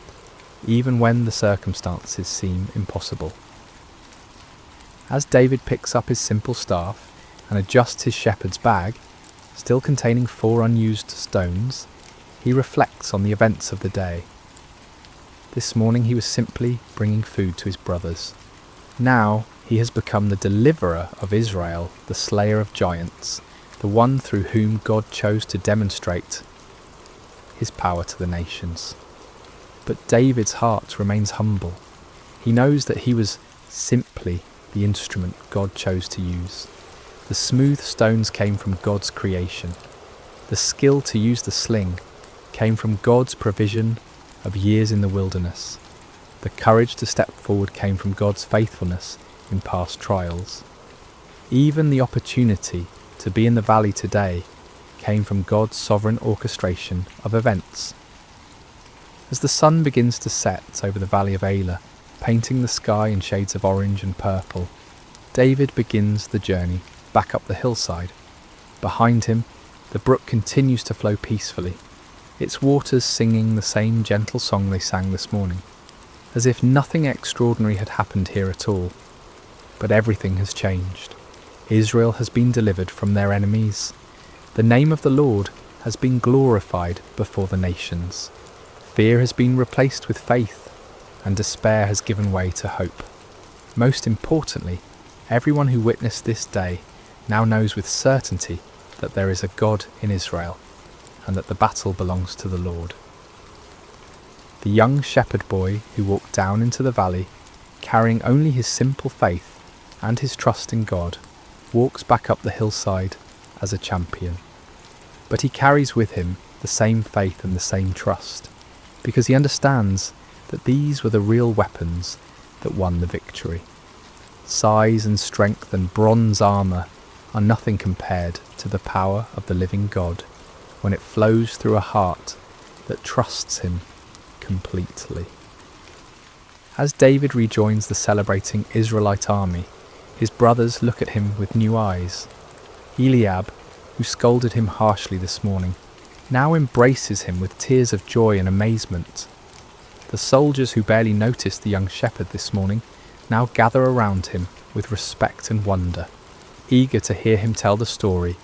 even when the circumstances seem impossible. As David picks up his simple staff and adjusts his shepherd's bag, still containing 4 unused stones, he reflects on the events of the day. This morning he was simply bringing food to his brothers. Now he has become the deliverer of Israel, the slayer of giants, the one through whom God chose to demonstrate his power to the nations. But David's heart remains humble. He knows that he was simply the instrument God chose to use. The smooth stones came from God's creation. The skill to use the sling came from God's provision of years in the wilderness. The courage to step forward came from God's faithfulness in past trials. Even the opportunity to be in the valley today came from God's sovereign orchestration of events. As the sun begins to set over the valley of Elah, painting the sky in shades of orange and purple, David begins the journey back up the hillside. Behind him, the brook continues to flow peacefully, its waters singing the same gentle song they sang this morning, as if nothing extraordinary had happened here at all. But everything has changed. Israel has been delivered from their enemies. The name of the Lord has been glorified before the nations. Fear has been replaced with faith, and despair has given way to hope. Most importantly, everyone who witnessed this day now knows with certainty that there is a God in Israel, and that the battle belongs to the Lord. The young shepherd boy who walked down into the valley, carrying only his simple faith and his trust in God, walks back up the hillside as a champion. But he carries with him the same faith and the same trust, because he understands that these were the real weapons that won the victory. Size and strength and bronze armour are nothing compared to the power of the living God when it flows through a heart that trusts him completely. As David rejoins the celebrating Israelite army, his brothers look at him with new eyes. Eliab, who scolded him harshly this morning, now embraces him with tears of joy and amazement. The soldiers who barely noticed the young shepherd this morning now gather around him with respect and wonder, eager to hear him tell the story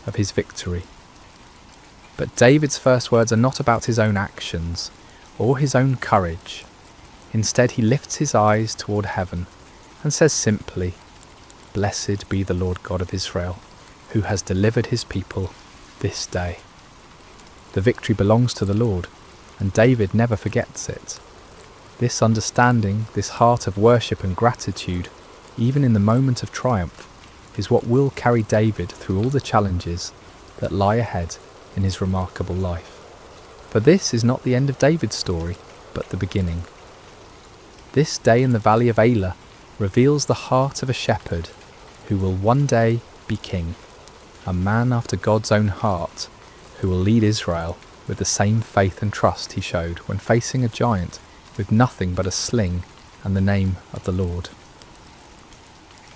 of his victory. But David's first words are not about his own actions or his own courage. Instead, he lifts his eyes toward heaven and says simply, "Blessed be the Lord God of Israel, who has delivered his people this day." The victory belongs to the Lord, and David never forgets it. This understanding, this heart of worship and gratitude, even in the moment of triumph, is what will carry David through all the challenges that lie ahead in his remarkable life. For this is not the end of David's story, but the beginning. This day in the valley of Elah reveals the heart of a shepherd who will one day be king, a man after God's own heart who will lead Israel with the same faith and trust he showed when facing a giant with nothing but a sling and the name of the Lord.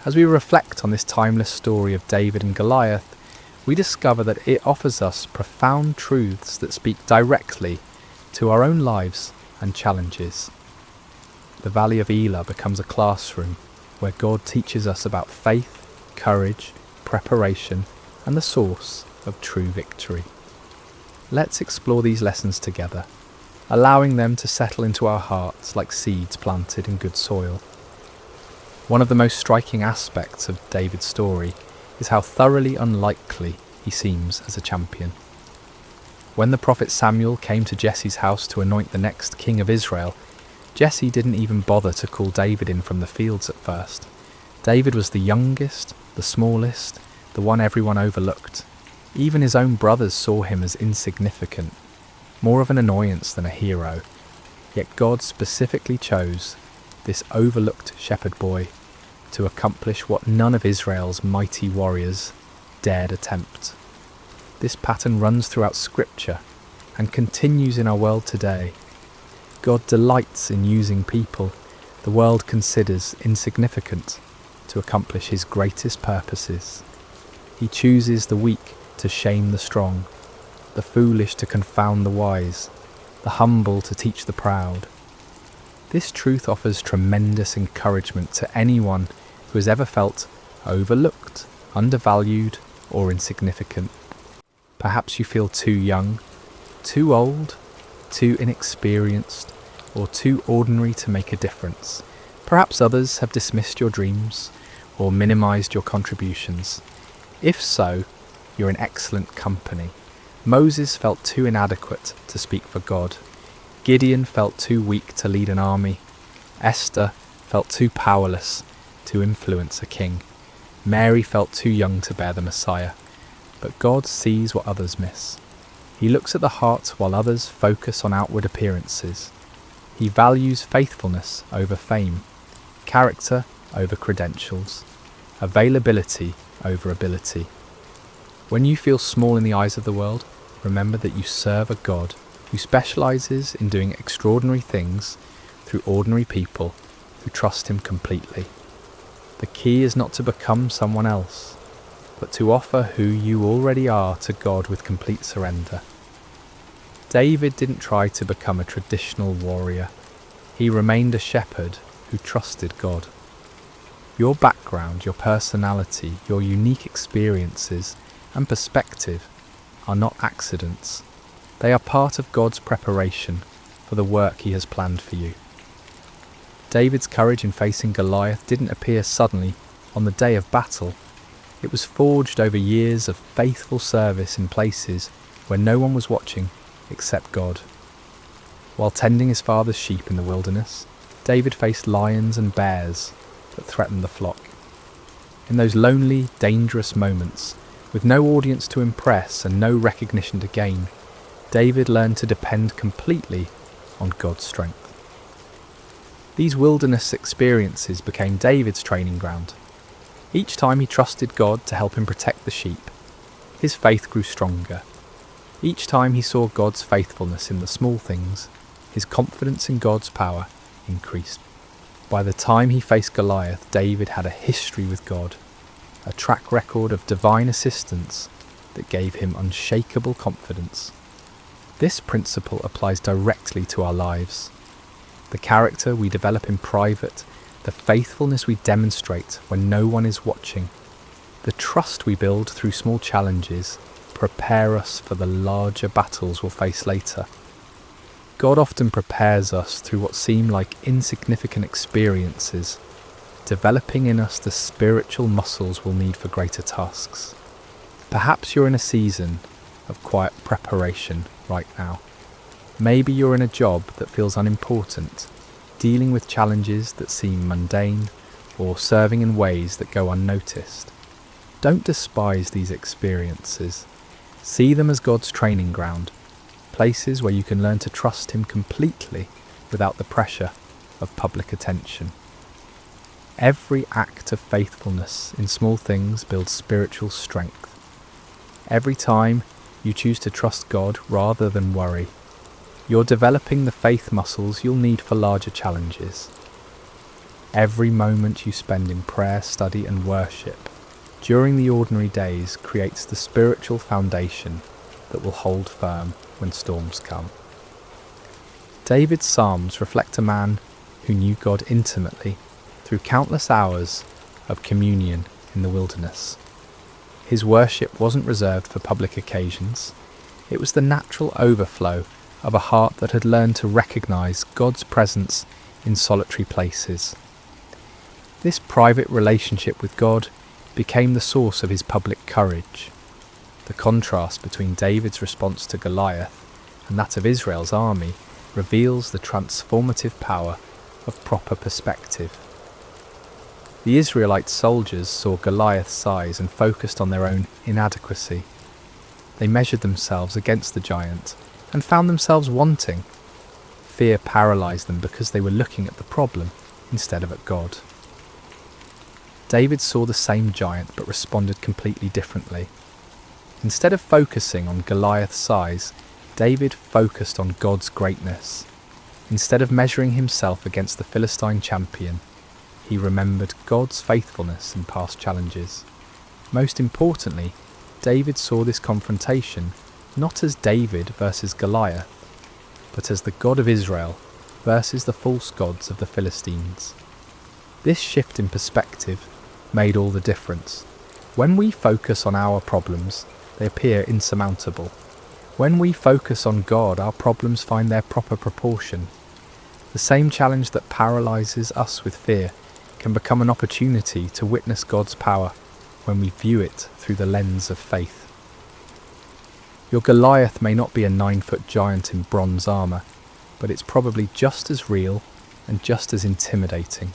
As we reflect on this timeless story of David and Goliath, we discover that it offers us profound truths that speak directly to our own lives and challenges. The Valley of Elah becomes a classroom where God teaches us about faith, courage, preparation, and the source of true victory. Let's explore these lessons together, allowing them to settle into our hearts like seeds planted in good soil. One of the most striking aspects of David's story is how thoroughly unlikely he seems as a champion. When the prophet Samuel came to Jesse's house to anoint the next king of Israel, Jesse didn't even bother to call David in from the fields at first. David was the youngest, the smallest, the one everyone overlooked. Even his own brothers saw him as insignificant, more of an annoyance than a hero. Yet God specifically chose this overlooked shepherd boy to accomplish what none of Israel's mighty warriors dared attempt. This pattern runs throughout Scripture and continues in our world today. God delights in using people the world considers insignificant to accomplish his greatest purposes. He chooses the weak to shame the strong, the foolish to confound the wise, the humble to teach the proud. This truth offers tremendous encouragement to anyone who has ever felt overlooked, undervalued, or insignificant. Perhaps you feel too young, too old, too inexperienced, or too ordinary to make a difference. Perhaps others have dismissed your dreams or minimized your contributions. If so, you're in excellent company. Moses felt too inadequate to speak for God. Gideon felt too weak to lead an army. Esther felt too powerless to influence a king. Mary felt too young to bear the Messiah. But God sees what others miss. He looks at the heart while others focus on outward appearances. He values faithfulness over fame, character over credentials, availability over ability. When you feel small in the eyes of the world, remember that you serve a God who specializes in doing extraordinary things through ordinary people who trust him completely. The key is not to become someone else, but to offer who you already are to God with complete surrender. David didn't try to become a traditional warrior. He remained a shepherd who trusted God. Your background, your personality, your unique experiences and perspective are not accidents. They are part of God's preparation for the work he has planned for you. David's courage in facing Goliath didn't appear suddenly on the day of battle. It was forged over years of faithful service in places where no one was watching except God. While tending his father's sheep in the wilderness, David faced lions and bears that threatened the flock. In those lonely, dangerous moments, with no audience to impress and no recognition to gain, David learned to depend completely on God's strength. These wilderness experiences became David's training ground. Each time he trusted God to help him protect the sheep, his faith grew stronger. Each time he saw God's faithfulness in the small things, his confidence in God's power increased. By the time he faced Goliath, David had a history with God, a track record of divine assistance that gave him unshakable confidence. This principle applies directly to our lives. The character we develop in private, the faithfulness we demonstrate when no one is watching, the trust we build through small challenges prepare us for the larger battles we'll face later. God often prepares us through what seem like insignificant experiences, developing in us the spiritual muscles we'll need for greater tasks. Perhaps you're in a season of quiet preparation right now. Maybe you're in a job that feels unimportant, dealing with challenges that seem mundane, or serving in ways that go unnoticed. Don't despise these experiences. See them as God's training ground, places where you can learn to trust him completely without the pressure. of public attention. Every act of faithfulness in small things builds spiritual strength. Every time you choose to trust God rather than worry, you're developing the faith muscles you'll need for larger challenges. Every moment you spend in prayer, study and worship during the ordinary days creates the spiritual foundation that will hold firm when storms come. David's Psalms reflect a man who knew God intimately through countless hours of communion in the wilderness. His worship wasn't reserved for public occasions. It was the natural overflow of a heart that had learned to recognise God's presence in solitary places. This private relationship with God became the source of his public courage. The contrast between David's response to Goliath and that of Israel's army reveals the transformative power of proper perspective. The Israelite soldiers saw Goliath's size and focused on their own inadequacy. They measured themselves against the giant and found themselves wanting. Fear paralysed them because they were looking at the problem instead of at God. David saw the same giant but responded completely differently. Instead of focusing on Goliath's size, David focused on God's greatness. Instead of measuring himself against the Philistine champion, he remembered God's faithfulness in past challenges. Most importantly, David saw this confrontation not as David versus Goliath, but as the God of Israel versus the false gods of the Philistines. This shift in perspective made all the difference. When we focus on our problems, they appear insurmountable. When we focus on God, our problems find their proper proportion. The same challenge that paralyses us with fear can become an opportunity to witness God's power when we view it through the lens of faith. Your Goliath may not be a 9-foot giant in bronze armour, but it's probably just as real and just as intimidating.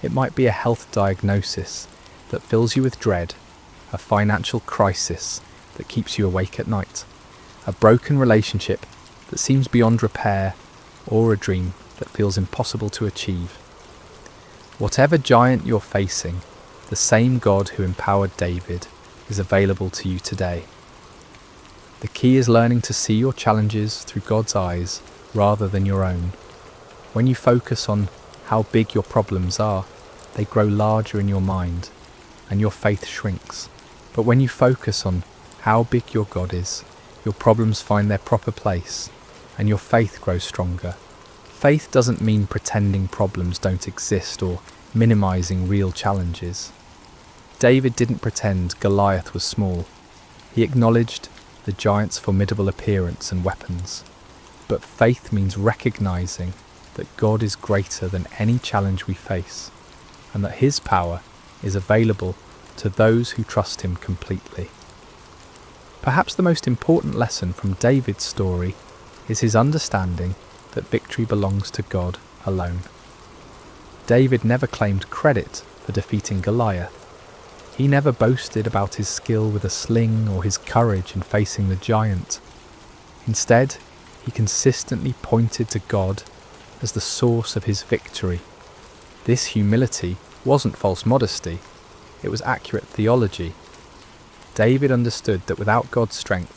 It might be a health diagnosis that fills you with dread, a financial crisis that keeps you awake at night, a broken relationship that seems beyond repair, or a dream that feels impossible to achieve. Whatever giant you're facing, the same God who empowered David is available to you today. The key is learning to see your challenges through God's eyes rather than your own. When you focus on how big your problems are, they grow larger in your mind, and your faith shrinks. But when you focus on how big your God is, your problems find their proper place, and your faith grows stronger. Faith doesn't mean pretending problems don't exist or minimizing real challenges. David didn't pretend Goliath was small. He acknowledged the giant's formidable appearance and weapons. But faith means recognizing that God is greater than any challenge we face, and that his power is available to those who trust him completely. Perhaps the most important lesson from David's story is his understanding that victory belongs to God alone. David never claimed credit for defeating Goliath. He never boasted about his skill with a sling or his courage in facing the giant. Instead, he consistently pointed to God as the source of his victory. This humility wasn't false modesty, it was accurate theology. David understood that without God's strength,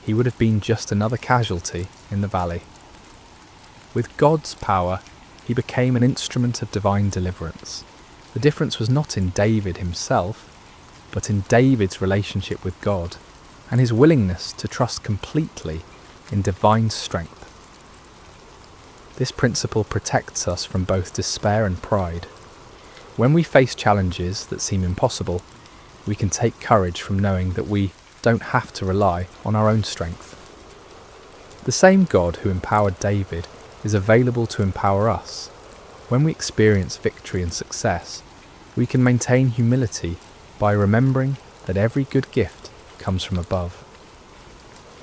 he would have been just another casualty in the valley. With God's power, he became an instrument of divine deliverance. The difference was not in David himself, but in David's relationship with God and his willingness to trust completely in divine strength. This principle protects us from both despair and pride. When we face challenges that seem impossible, we can take courage from knowing that we don't have to rely on our own strength. The same God who empowered David is available to empower us. When we experience victory and success, we can maintain humility by remembering that every good gift comes from above.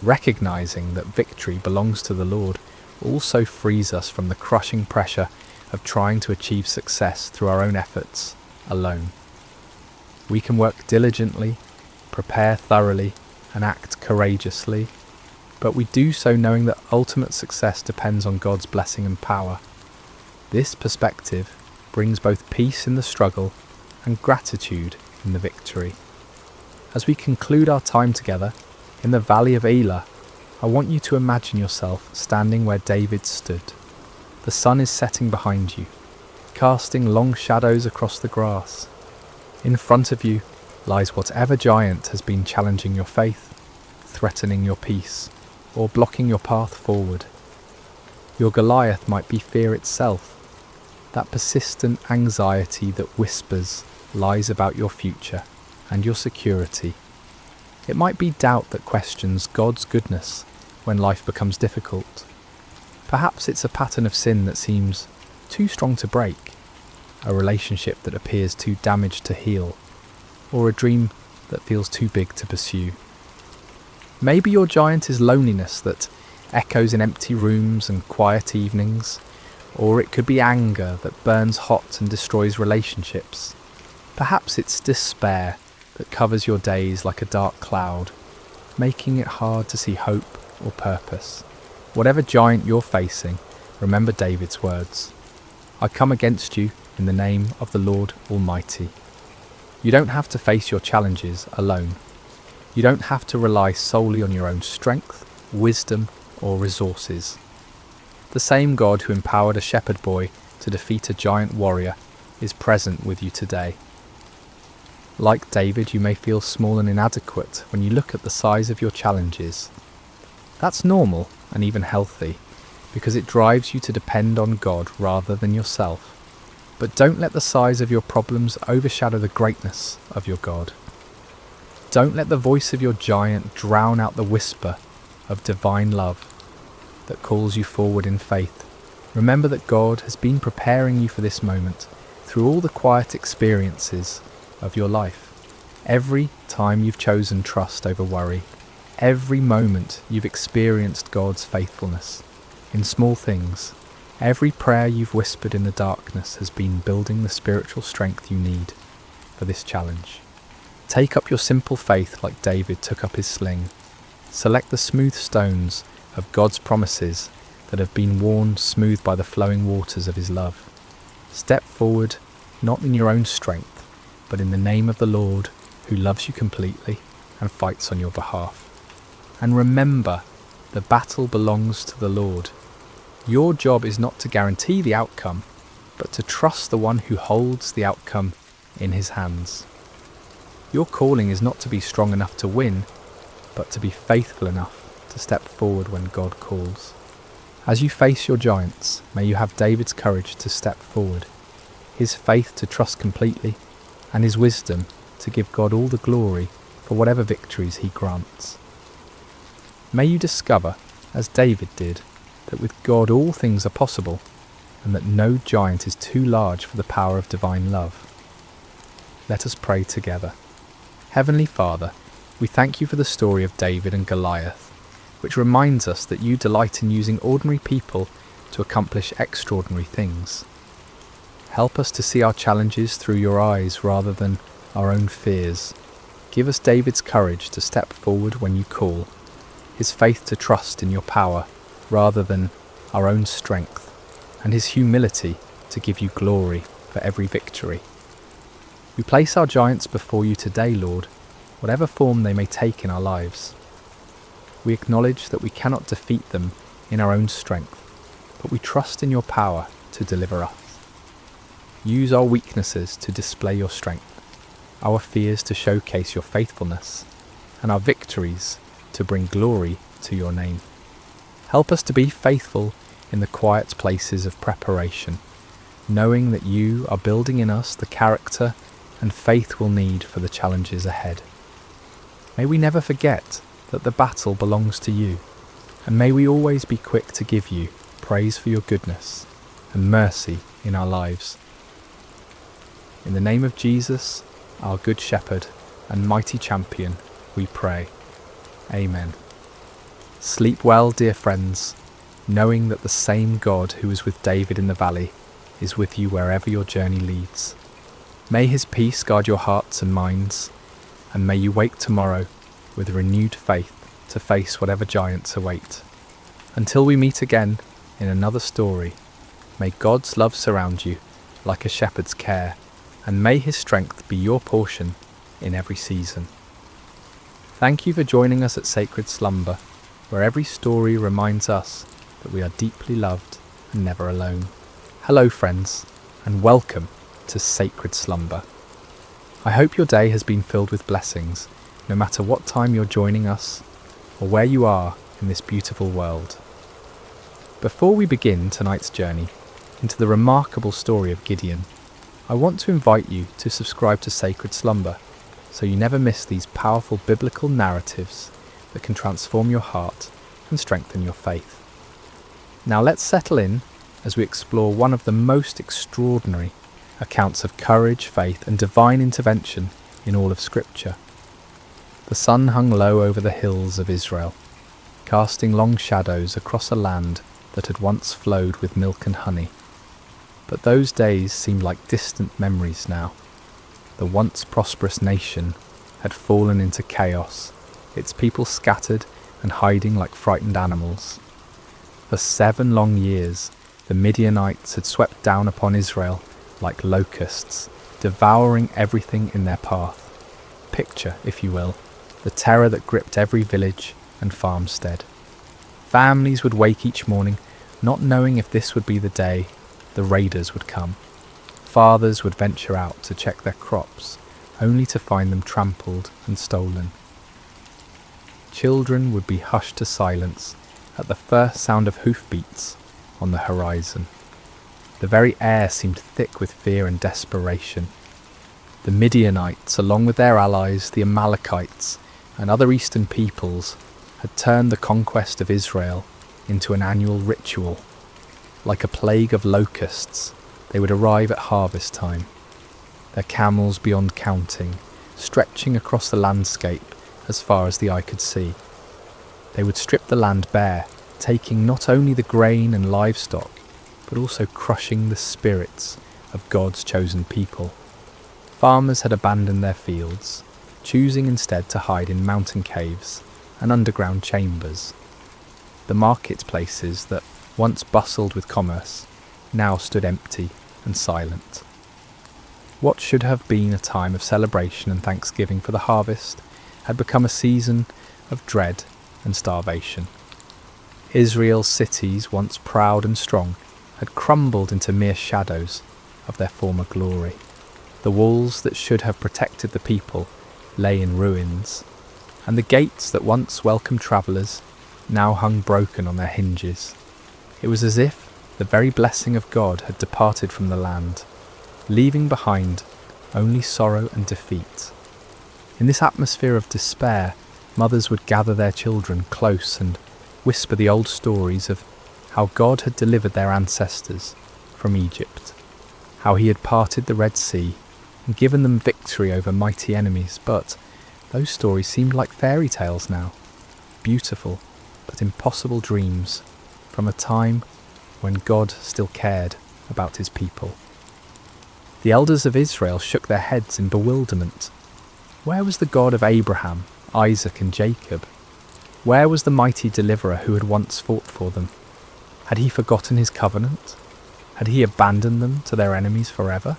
Recognizing that victory belongs to the Lord also frees us from the crushing pressure of trying to achieve success through our own efforts alone. We can work diligently, prepare thoroughly, and act courageously, but we do so knowing that ultimate success depends on God's blessing and power. This perspective brings both peace in the struggle and gratitude in the victory. As we conclude our time together in the valley of Elah, I want you to imagine yourself standing where David stood. The sun is setting behind you, casting long shadows across the grass. In front of you lies whatever giant has been challenging your faith, threatening your peace, or blocking your path forward. Your Goliath might be fear itself, that persistent anxiety that whispers lies about your future and your security. It might be doubt that questions God's goodness when life becomes difficult. Perhaps it's a pattern of sin that seems too strong to break, a relationship that appears too damaged to heal, or a dream that feels too big to pursue. Maybe your giant is loneliness that echoes in empty rooms and quiet evenings, or it could be anger that burns hot and destroys relationships. Perhaps it's despair that covers your days like a dark cloud, making it hard to see hope or purpose. Whatever giant you're facing, remember David's words, "I come against you in the name of the Lord Almighty." You don't have to face your challenges alone. You don't have to rely solely on your own strength, wisdom, or resources. The same God who empowered a shepherd boy to defeat a giant warrior is present with you today. Like David, you may feel small and inadequate when you look at the size of your challenges. That's normal and even healthy, because it drives you to depend on God rather than yourself. But don't let the size of your problems overshadow the greatness of your God. Don't let the voice of your giant drown out the whisper of divine love that calls you forward in faith. Remember that God has been preparing you for this moment through all the quiet experiences of your life. Every time you've chosen trust over worry, every moment you've experienced God's faithfulness in small things, every prayer you've whispered in the darkness has been building the spiritual strength you need for this challenge. Take up your simple faith like David took up his sling. Select the smooth stones of God's promises that have been worn smooth by the flowing waters of his love. Step forward, not in your own strength, but in the name of the Lord who loves you completely and fights on your behalf. And remember, the battle belongs to the Lord. Your job is not to guarantee the outcome, but to trust the one who holds the outcome in his hands. Your calling is not to be strong enough to win, but to be faithful enough to step forward when God calls. As you face your giants, may you have David's courage to step forward, his faith to trust completely, and his wisdom to give God all the glory for whatever victories he grants. May you discover, as David did, that with God all things are possible, and that no giant is too large for the power of divine love. Let us pray together. Heavenly Father, we thank you for the story of David and Goliath, which reminds us that you delight in using ordinary people to accomplish extraordinary things. Help us to see our challenges through your eyes rather than our own fears. Give us David's courage to step forward when you call, his faith to trust in your power rather than our own strength, and his humility to give you glory for every victory. We place our giants before you today, Lord, whatever form they may take in our lives. We acknowledge that we cannot defeat them in our own strength, but we trust in your power to deliver us. Use our weaknesses to display your strength, our fears to showcase your faithfulness, and our victories to bring glory to your name. Help us to be faithful in the quiet places of preparation, knowing that you are building in us the character and faith we'll need for the challenges ahead. May we never forget that the battle belongs to you, and may we always be quick to give you praise for your goodness and mercy in our lives. In the name of Jesus, our Good Shepherd and mighty champion, we pray. Amen. Sleep well, dear friends, knowing that the same God who was with David in the valley is with you wherever your journey leads. May his peace guard your hearts and minds, and may you wake tomorrow with renewed faith to face whatever giants await. Until we meet again in another story, May God's love surround you like a shepherd's care, and may his strength be your portion in every season. Thank you for joining us at Sacred Slumber, where every story reminds us that we are deeply loved and never alone. Hello friends, and welcome to Sacred Slumber. I hope your day has been filled with blessings, no matter what time you're joining us or where you are in this beautiful world. Before we begin tonight's journey into the remarkable story of Gideon, I want to invite you to subscribe to Sacred Slumber so you never miss these powerful biblical narratives that can transform your heart and strengthen your faith. Now let's settle in as we explore one of the most extraordinary accounts of courage, faith and divine intervention in all of Scripture. The sun hung low over the hills of Israel, casting long shadows across a land that had once flowed with milk and honey. But those days seemed like distant memories now. The once prosperous nation had fallen into chaos, its people scattered and hiding like frightened animals. For 7 long years, the Midianites had swept down upon Israel like locusts, devouring everything in their path. Picture, if you will, the terror that gripped every village and farmstead. Families would wake each morning not knowing if this would be the day the raiders would come. Fathers would venture out to check their crops, only to find them trampled and stolen. Children would be hushed to silence at the first sound of hoofbeats on the horizon. The very air seemed thick with fear and desperation. The Midianites, along with their allies, the Amalekites, and other eastern peoples, had turned the conquest of Israel into an annual ritual. Like a plague of locusts, they would arrive at harvest time, their camels beyond counting, stretching across the landscape as far as the eye could see. They would strip the land bare, taking not only the grain and livestock, but also crushing the spirits of God's chosen people. Farmers had abandoned their fields, choosing instead to hide in mountain caves and underground chambers. The marketplaces that once bustled with commerce now stood empty and silent. What should have been a time of celebration and thanksgiving for the harvest had become a season of dread and starvation. Israel's cities, once proud and strong, had crumbled into mere shadows of their former glory. The walls that should have protected the people lay in ruins, and the gates that once welcomed travellers now hung broken on their hinges. It was as if the very blessing of God had departed from the land, leaving behind only sorrow and defeat. In this atmosphere of despair, mothers would gather their children close and whisper the old stories of how God had delivered their ancestors from Egypt, how he had parted the Red Sea and given them victory over mighty enemies. But those stories seemed like fairy tales now, beautiful but impossible dreams from a time when God still cared about his people. The elders of Israel shook their heads in bewilderment. Where was the God of Abraham, Isaac and Jacob? Where was the mighty deliverer who had once fought for them? Had he forgotten his covenant? Had he abandoned them to their enemies forever?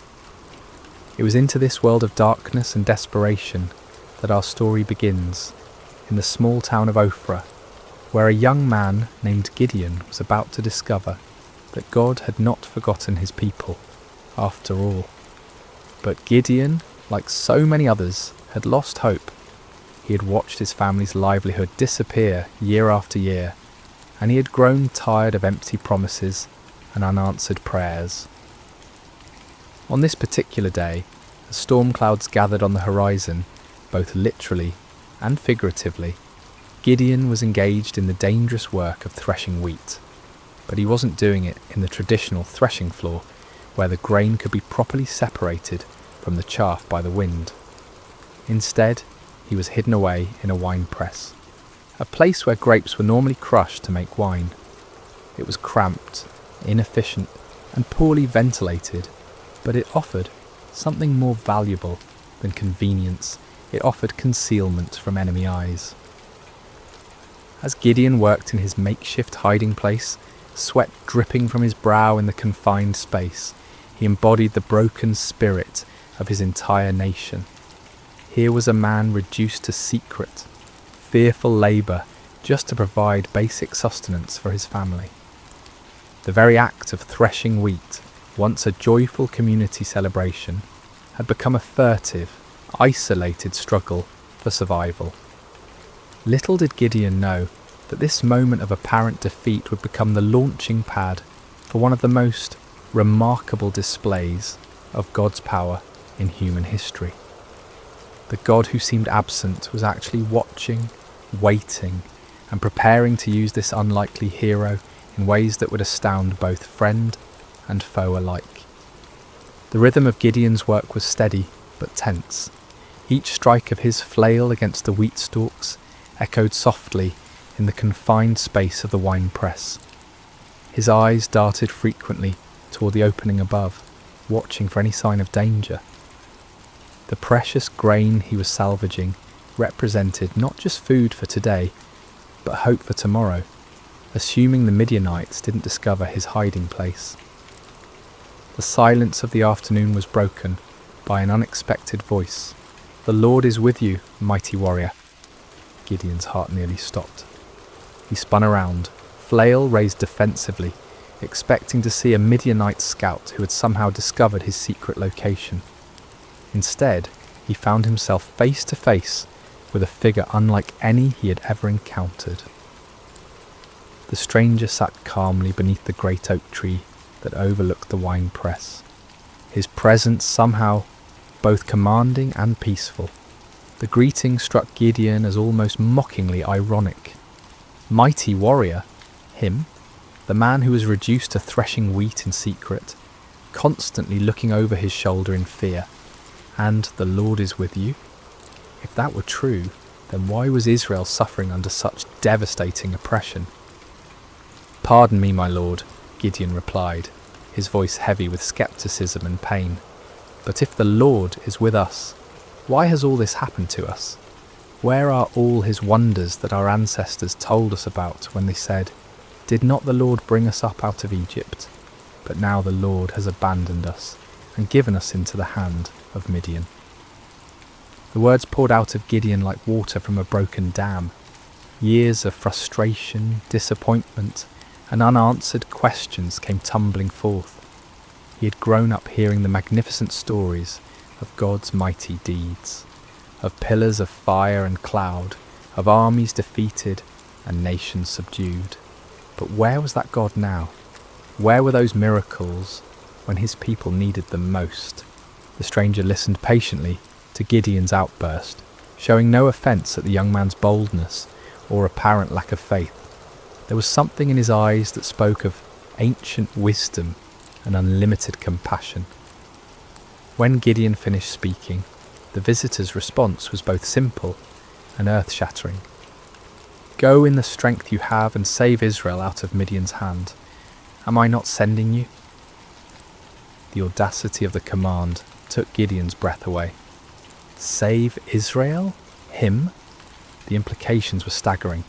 It was into this world of darkness and desperation that our story begins, in the small town of Ophrah, where a young man named Gideon was about to discover that God had not forgotten his people, after all. But Gideon, like so many others, had lost hope. He had watched his family's livelihood disappear year after year, and he had grown tired of empty promises and unanswered prayers. On this particular day, as storm clouds gathered on the horizon, both literally and figuratively, Gideon was engaged in the dangerous work of threshing wheat, but he wasn't doing it in the traditional threshing floor, where the grain could be properly separated from the chaff by the wind. Instead, he was hidden away in a wine press, a place where grapes were normally crushed to make wine. It was cramped, inefficient, and poorly ventilated, but it offered something more valuable than convenience. It offered concealment from enemy eyes. As Gideon worked in his makeshift hiding place, sweat dripping from his brow in the confined space. He embodied the broken spirit of his entire nation. Here was a man reduced to secret, fearful labour just to provide basic sustenance for his family. The very act of threshing wheat, once a joyful community celebration, had become a furtive, isolated struggle for survival. Little did Gideon know that this moment of apparent defeat would become the launching pad for one of the most remarkable displays of God's power in human history. The God who seemed absent was actually watching, waiting, and preparing to use this unlikely hero in ways that would astound both friend and foe alike. The rhythm of Gideon's work was steady but tense. Each strike of his flail against the wheat stalks echoed softly in the confined space of the wine press. His eyes darted frequently toward the opening above, watching for any sign of danger. The precious grain he was salvaging represented not just food for today, but hope for tomorrow, assuming the Midianites didn't discover his hiding place. The silence of the afternoon was broken by an unexpected voice. "The Lord is with you, mighty warrior." Gideon's heart nearly stopped. He spun around, flail raised defensively, expecting to see a Midianite scout who had somehow discovered his secret location. Instead, he found himself face to face with a figure unlike any he had ever encountered. The stranger sat calmly beneath the great oak tree that overlooked the wine press, his presence somehow both commanding and peaceful. The greeting struck Gideon as almost mockingly ironic. Mighty warrior? Him? The man who was reduced to threshing wheat in secret, constantly looking over his shoulder in fear. And the Lord is with you? If that were true, then why was Israel suffering under such devastating oppression? "Pardon me, my lord," Gideon replied, his voice heavy with skepticism and pain. "But if the Lord is with us, why has all this happened to us? Where are all his wonders that our ancestors told us about when they said, 'Did not the Lord bring us up out of Egypt?' But now the Lord has abandoned us and given us into the hand of Midian." The words poured out of Gideon like water from a broken dam. Years of frustration, disappointment, and unanswered questions came tumbling forth. He had grown up hearing the magnificent stories of God's mighty deeds, of pillars of fire and cloud, of armies defeated and nations subdued. But where was that God now? Where were those miracles when his people needed them most? The stranger listened patiently to Gideon's outburst, showing no offence at the young man's boldness or apparent lack of faith. There was something in his eyes that spoke of ancient wisdom and unlimited compassion. When Gideon finished speaking, the visitor's response was both simple and earth-shattering. "Go in the strength you have and save Israel out of Midian's hand. Am I not sending you?" The audacity of the command took Gideon's breath away. Save Israel? Him? The implications were staggering.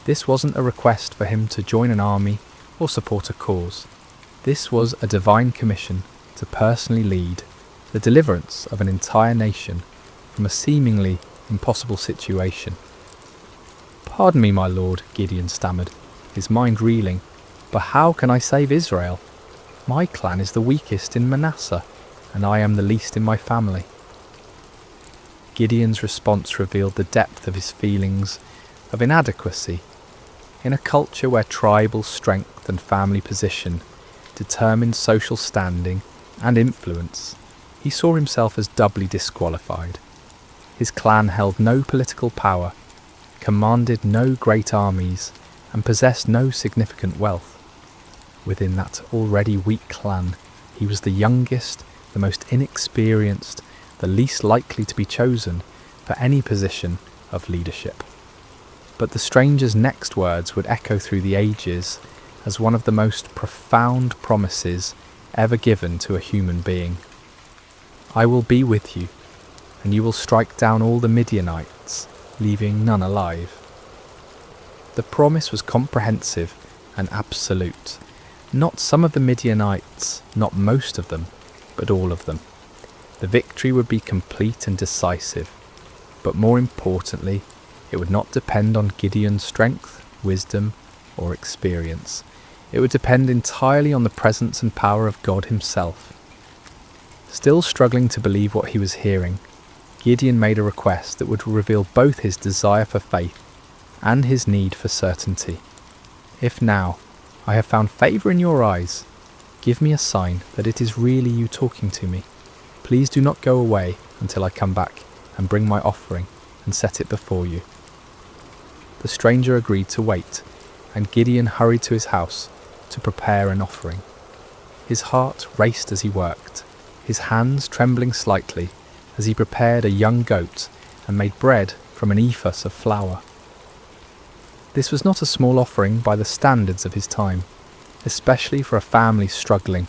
This wasn't a request for him to join an army or support a cause. This was a divine commission to personally lead the deliverance of an entire nation from a seemingly impossible situation. "Pardon me, my lord," Gideon stammered, his mind reeling, "but how can I save Israel? My clan is the weakest in Manasseh, and I am the least in my family." Gideon's response revealed the depth of his feelings of inadequacy. In a culture where tribal strength and family position determined social standing and influence, he saw himself as doubly disqualified. His clan held no political power, commanded no great armies, and possessed no significant wealth. Within that already weak clan, he was the youngest, the most inexperienced, the least likely to be chosen for any position of leadership. But the stranger's next words would echo through the ages as one of the most profound promises ever given to a human being. "I will be with you, and you will strike down all the Midianites, leaving none alive." The promise was comprehensive and absolute. Not some of the Midianites, not most of them, but all of them. The victory would be complete and decisive, but more importantly, it would not depend on Gideon's strength, wisdom, or experience. It would depend entirely on the presence and power of God himself. Still struggling to believe what he was hearing, Gideon made a request that would reveal both his desire for faith and his need for certainty. If now I have found favour in your eyes, give me a sign that it is really you talking to me. Please do not go away until I come back and bring my offering and set it before you. The stranger agreed to wait, and Gideon hurried to his house to prepare an offering. His heart raced as he worked, his hands trembling slightly as he prepared a young goat and made bread from an ephah of flour. This was not a small offering by the standards of his time, especially for a family struggling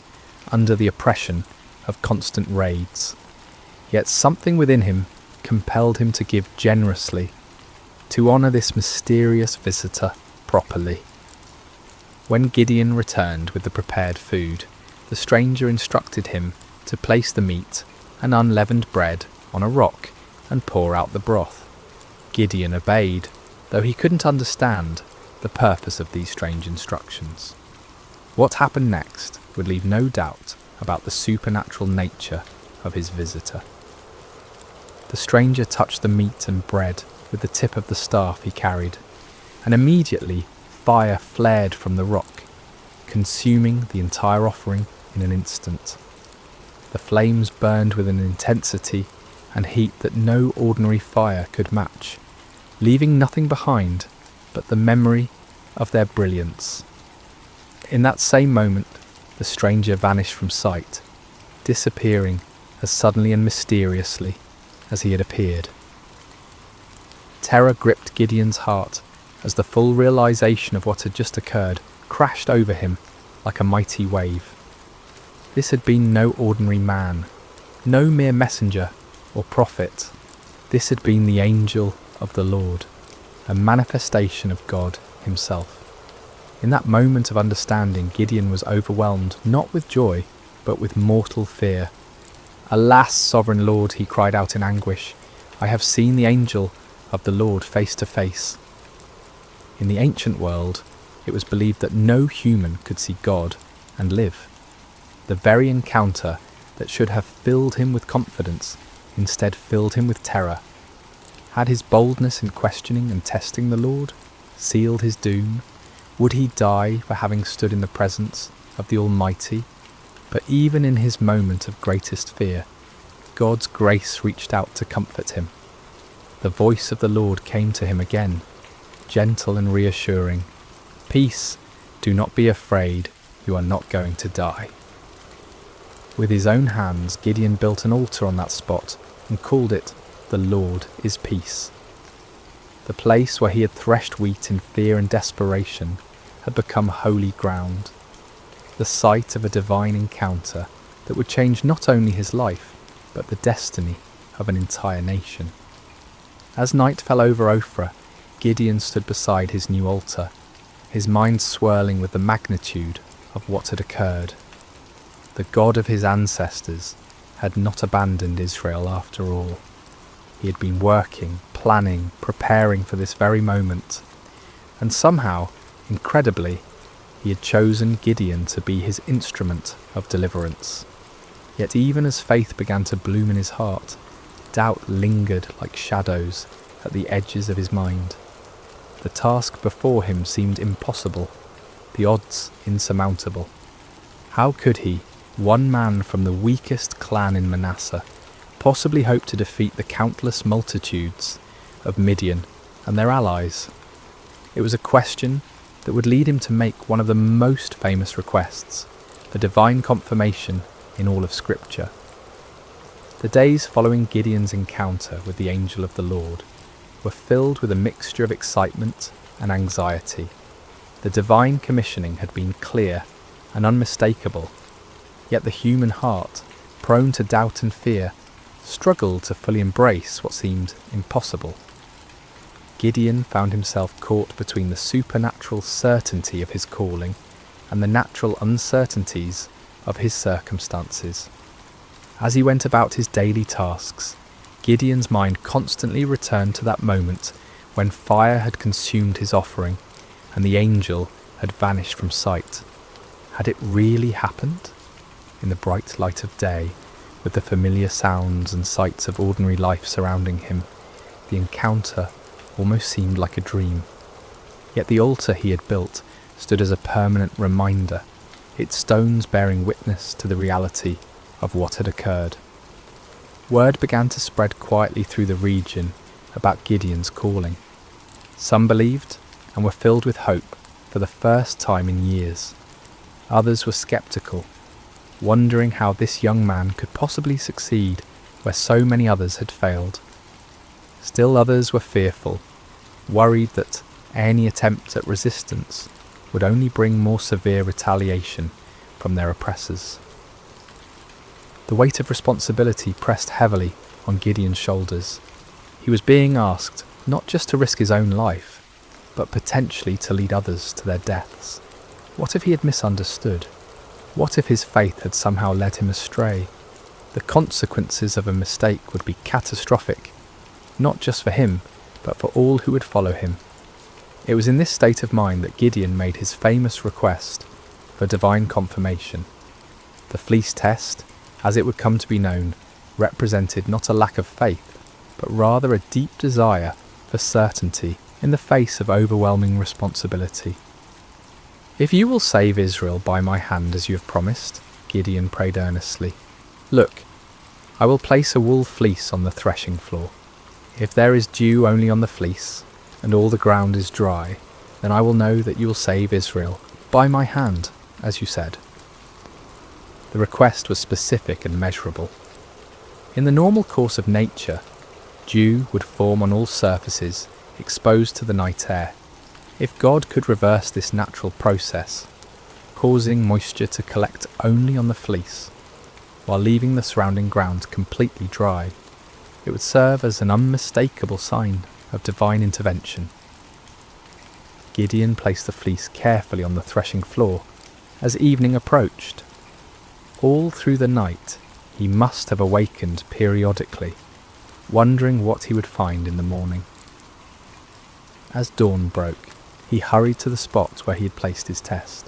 under the oppression of constant raids. Yet something within him compelled him to give generously, to honour this mysterious visitor properly. When Gideon returned with the prepared food, the stranger instructed him to place the meat and unleavened bread on a rock and pour out the broth. Gideon obeyed, though he couldn't understand the purpose of these strange instructions. What happened next would leave no doubt about the supernatural nature of his visitor. The stranger touched the meat and bread with the tip of the staff he carried, and immediately fire flared from the rock, consuming the entire offering in an instant. The flames burned with an intensity and heat that no ordinary fire could match, leaving nothing behind but the memory of their brilliance. In that same moment, the stranger vanished from sight, disappearing as suddenly and mysteriously as he had appeared. Terror gripped Gideon's heart as the full realization of what had just occurred crashed over him like a mighty wave. This had been no ordinary man, no mere messenger or prophet. This had been the angel of the Lord, a manifestation of God himself. In that moment of understanding, Gideon was overwhelmed not with joy, but with mortal fear. "Alas, sovereign Lord," he cried out in anguish, "I have seen the angel of the Lord face to face." In the ancient world, it was believed that no human could see God and live. The very encounter that should have filled him with confidence instead filled him with terror. Had his boldness in questioning and testing the Lord sealed his doom? Would he die for having stood in the presence of the Almighty? But even in his moment of greatest fear, God's grace reached out to comfort him. The voice of the Lord came to him again, gentle and reassuring. "Peace, do not be afraid, you are not going to die." With his own hands, Gideon built an altar on that spot and called it, "The Lord is Peace." The place where he had threshed wheat in fear and desperation had become holy ground, the site of a divine encounter that would change not only his life, but the destiny of an entire nation. As night fell over Ophrah, Gideon stood beside his new altar, his mind swirling with the magnitude of what had occurred. The God of his ancestors had not abandoned Israel after all. He had been working, planning, preparing for this very moment, and somehow, incredibly, he had chosen Gideon to be his instrument of deliverance. Yet even as faith began to bloom in his heart, doubt lingered like shadows at the edges of his mind. The task before him seemed impossible, the odds insurmountable. How could he, one man from the weakest clan in Manasseh, possibly hope to defeat the countless multitudes of Midian and their allies? It was a question that would lead him to make one of the most famous requests for divine confirmation in all of Scripture. The days following Gideon's encounter with the angel of the Lord were filled with a mixture of excitement and anxiety. The divine commissioning had been clear and unmistakable, yet the human heart, prone to doubt and fear, struggled to fully embrace what seemed impossible. Gideon found himself caught between the supernatural certainty of his calling and the natural uncertainties of his circumstances. As he went about his daily tasks, Gideon's mind constantly returned to that moment when fire had consumed his offering and the angel had vanished from sight. Had it really happened? In the bright light of day, with the familiar sounds and sights of ordinary life surrounding him, the encounter almost seemed like a dream. Yet the altar he had built stood as a permanent reminder, its stones bearing witness to the reality of what had occurred. Word began to spread quietly through the region about Gideon's calling. Some believed and were filled with hope for the first time in years. Others were sceptical, wondering how this young man could possibly succeed where so many others had failed. Still others were fearful, worried that any attempt at resistance would only bring more severe retaliation from their oppressors. The weight of responsibility pressed heavily on Gideon's shoulders. He was being asked not just to risk his own life, but potentially to lead others to their deaths. What if he had misunderstood? What if his faith had somehow led him astray? The consequences of a mistake would be catastrophic, not just for him, but for all who would follow him. It was in this state of mind that Gideon made his famous request for divine confirmation. The fleece test, as it would come to be known, represented not a lack of faith, but rather a deep desire for certainty in the face of overwhelming responsibility. "If you will save Israel by my hand as you have promised," Gideon prayed earnestly, "look, I will place a wool fleece on the threshing floor. If there is dew only on the fleece, and all the ground is dry, then I will know that you will save Israel by my hand, as you said." The request was specific and measurable. In the normal course of nature, dew would form on all surfaces exposed to the night air. If God could reverse this natural process, causing moisture to collect only on the fleece, while leaving the surrounding ground completely dry, it would serve as an unmistakable sign of divine intervention. Gideon placed the fleece carefully on the threshing floor as evening approached. All through the night he must have awakened periodically, wondering what he would find in the morning. As dawn broke, he hurried to the spot where he had placed his test.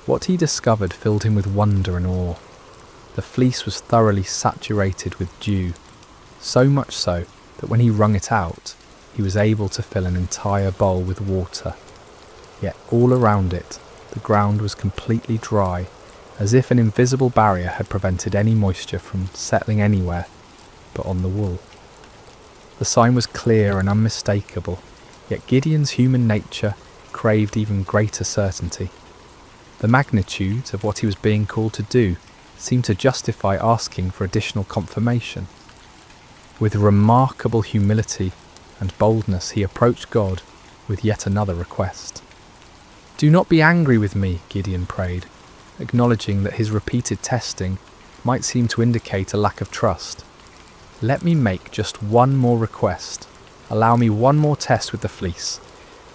What he discovered filled him with wonder and awe. The fleece was thoroughly saturated with dew, so much so that when he wrung it out, he was able to fill an entire bowl with water. Yet all around it, the ground was completely dry, as if an invisible barrier had prevented any moisture from settling anywhere but on the wool. The sign was clear and unmistakable, yet Gideon's human nature craved even greater certainty. The magnitude of what he was being called to do seemed to justify asking for additional confirmation. With remarkable humility and boldness he approached God with yet another request. "Do not be angry with me," Gideon prayed, acknowledging that his repeated testing might seem to indicate a lack of trust. "Let me make just one more request. Allow me one more test with the fleece,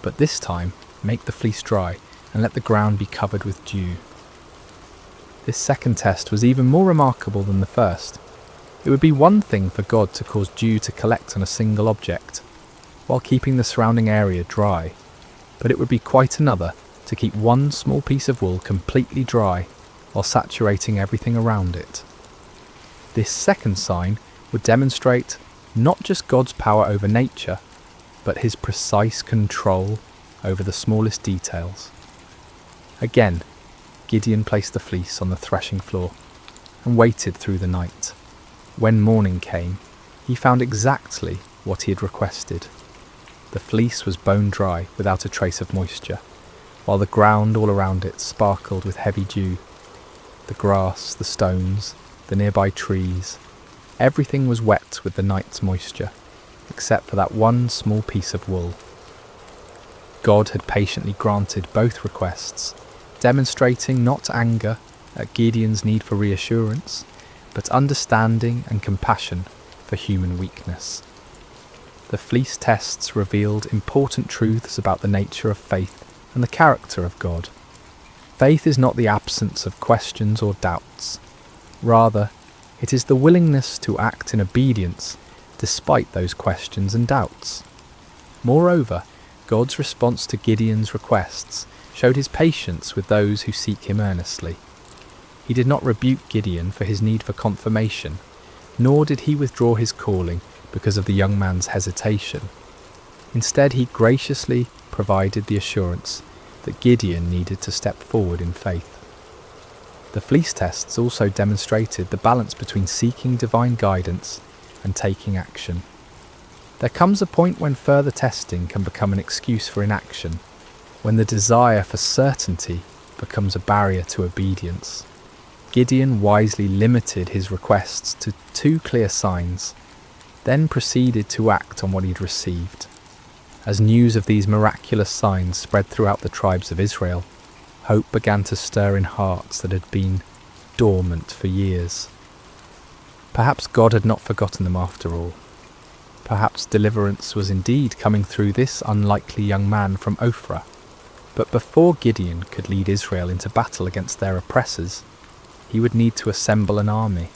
but this time make the fleece dry and let the ground be covered with dew." This second test was even more remarkable than the first. It would be one thing for God to cause dew to collect on a single object, while keeping the surrounding area dry, but it would be quite another to keep one small piece of wool completely dry while saturating everything around it. This second sign would demonstrate not just God's power over nature, but his precise control over the smallest details. Again, Gideon placed the fleece on the threshing floor and waited through the night. When morning came, he found exactly what he had requested. The fleece was bone dry without a trace of moisture, while the ground all around it sparkled with heavy dew. The grass, the stones, the nearby trees, everything was wet with the night's moisture, except for that one small piece of wool. God had patiently granted both requests, demonstrating not anger at Gideon's need for reassurance, but understanding and compassion for human weakness. The fleece tests revealed important truths about the nature of faith and the character of God. Faith is not the absence of questions or doubts. Rather, it is the willingness to act in obedience despite those questions and doubts. Moreover, God's response to Gideon's requests showed his patience with those who seek him earnestly. He did not rebuke Gideon for his need for confirmation, nor did he withdraw his calling because of the young man's hesitation. Instead, he graciously provided the assurance that Gideon needed to step forward in faith. The fleece tests also demonstrated the balance between seeking divine guidance and taking action. There comes a point when further testing can become an excuse for inaction, when the desire for certainty becomes a barrier to obedience. Gideon wisely limited his requests to 2 clear signs, then proceeded to act on what he'd received. As news of these miraculous signs spread throughout the tribes of Israel, hope began to stir in hearts that had been dormant for years. Perhaps God had not forgotten them after all. Perhaps deliverance was indeed coming through this unlikely young man from Ophrah. But before Gideon could lead Israel into battle against their oppressors, he would need to assemble an army.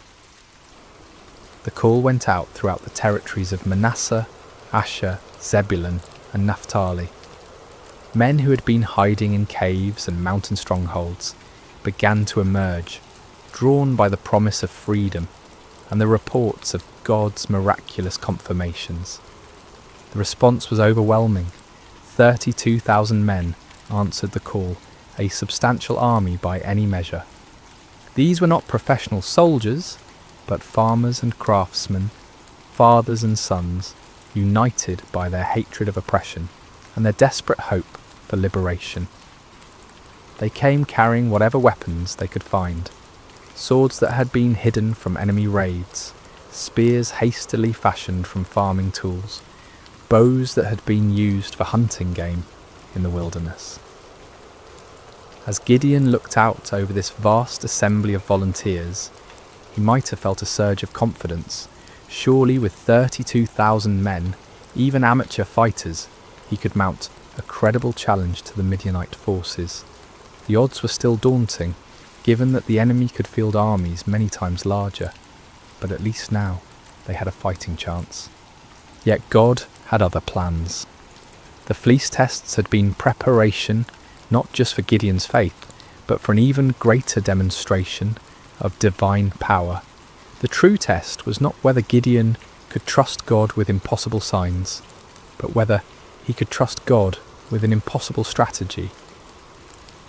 The call went out throughout the territories of Manasseh, Asher, Zebulun, and Naphtali. Men who had been hiding in caves and mountain strongholds began to emerge, drawn by the promise of freedom and the reports of God's miraculous confirmations. The response was overwhelming. 32,000 men answered the call, a substantial army by any measure. These were not professional soldiers, but farmers and craftsmen, fathers and sons, united by their hatred of oppression and their desperate hope for liberation. They came carrying whatever weapons they could find, swords that had been hidden from enemy raids, spears hastily fashioned from farming tools, bows that had been used for hunting game in the wilderness. As Gideon looked out over this vast assembly of volunteers, he might have felt a surge of confidence. Surely with 32,000 men, even amateur fighters, he could mount a credible challenge to the Midianite forces. The odds were still daunting, given that the enemy could field armies many times larger, but at least now they had a fighting chance. Yet God had other plans. The fleece tests had been preparation not just for Gideon's faith, but for an even greater demonstration of divine power. The true test was not whether Gideon could trust God with impossible signs, but whether he could trust God with an impossible strategy.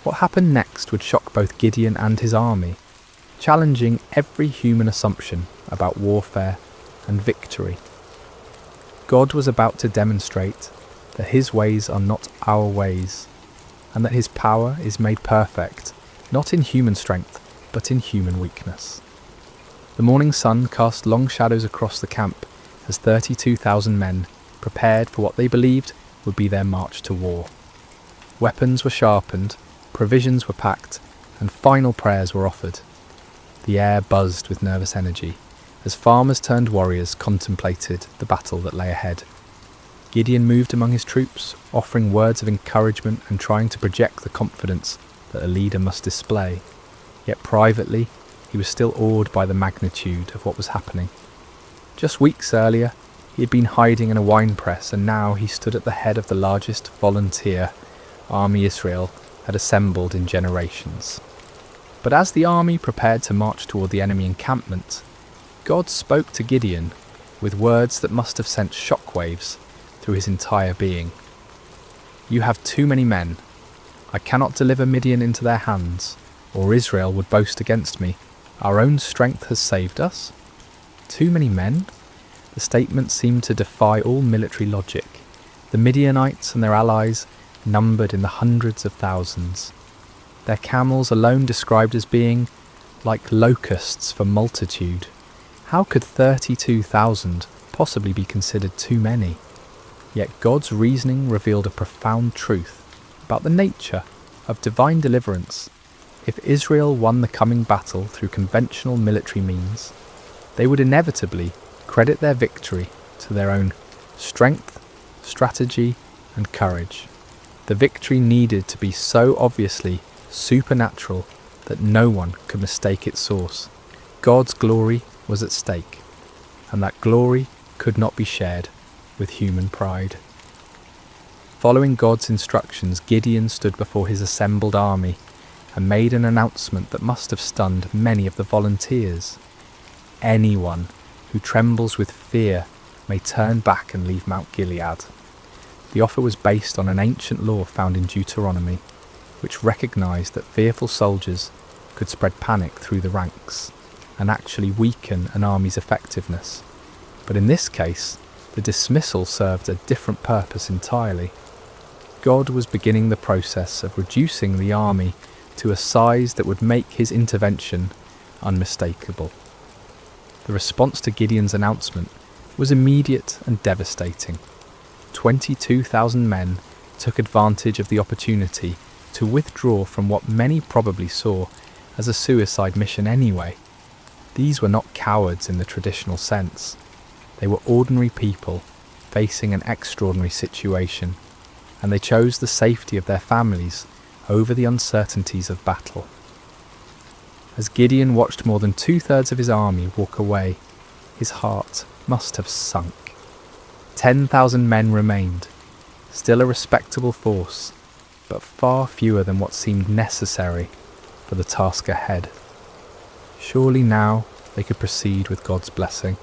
What happened next would shock both Gideon and his army, challenging every human assumption about warfare and victory. God was about to demonstrate that his ways are not our ways, and that his power is made perfect, not in human strength, but in human weakness. The morning sun cast long shadows across the camp as 32,000 men prepared for what they believed would be their march to war. Weapons were sharpened, provisions were packed, and final prayers were offered. The air buzzed with nervous energy as farmers turned warriors contemplated the battle that lay ahead. Gideon moved among his troops, offering words of encouragement and trying to project the confidence that a leader must display. Yet privately, he was still awed by the magnitude of what was happening. Just weeks earlier, he had been hiding in a wine press, and now he stood at the head of the largest volunteer army Israel had assembled in generations. But as the army prepared to march toward the enemy encampment, God spoke to Gideon with words that must have sent shockwaves through his entire being. "You have too many men. I cannot deliver Midian into their hands, or Israel would boast against me. Our own strength has saved us." Too many men? The statement seemed to defy all military logic. The Midianites and their allies numbered in the hundreds of thousands. Their camels alone described as being like locusts for multitude. How could 32,000 possibly be considered too many? Yet God's reasoning revealed a profound truth about the nature of divine deliverance. If Israel won the coming battle through conventional military means, they would inevitably credit their victory to their own strength, strategy, and courage. The victory needed to be so obviously supernatural, that no one could mistake its source. God's glory was at stake, and that glory could not be shared with human pride. Following God's instructions, Gideon stood before his assembled army and made an announcement that must have stunned many of the volunteers. Anyone who trembles with fear may turn back and leave Mount Gilead. The offer was based on an ancient law found in Deuteronomy, which recognised that fearful soldiers could spread panic through the ranks and actually weaken an army's effectiveness. But in this case, the dismissal served a different purpose entirely. God was beginning the process of reducing the army to a size that would make his intervention unmistakable. The response to Gideon's announcement was immediate and devastating. 22,000 men took advantage of the opportunity to withdraw from what many probably saw as a suicide mission anyway. These were not cowards in the traditional sense. They were ordinary people facing an extraordinary situation, and they chose the safety of their families over the uncertainties of battle. As Gideon watched more than 2/3 of his army walk away, his heart must have sunk. 10,000 men remained, still a respectable force, but far fewer than what seemed necessary for the task ahead. Surely now they could proceed with God's blessing.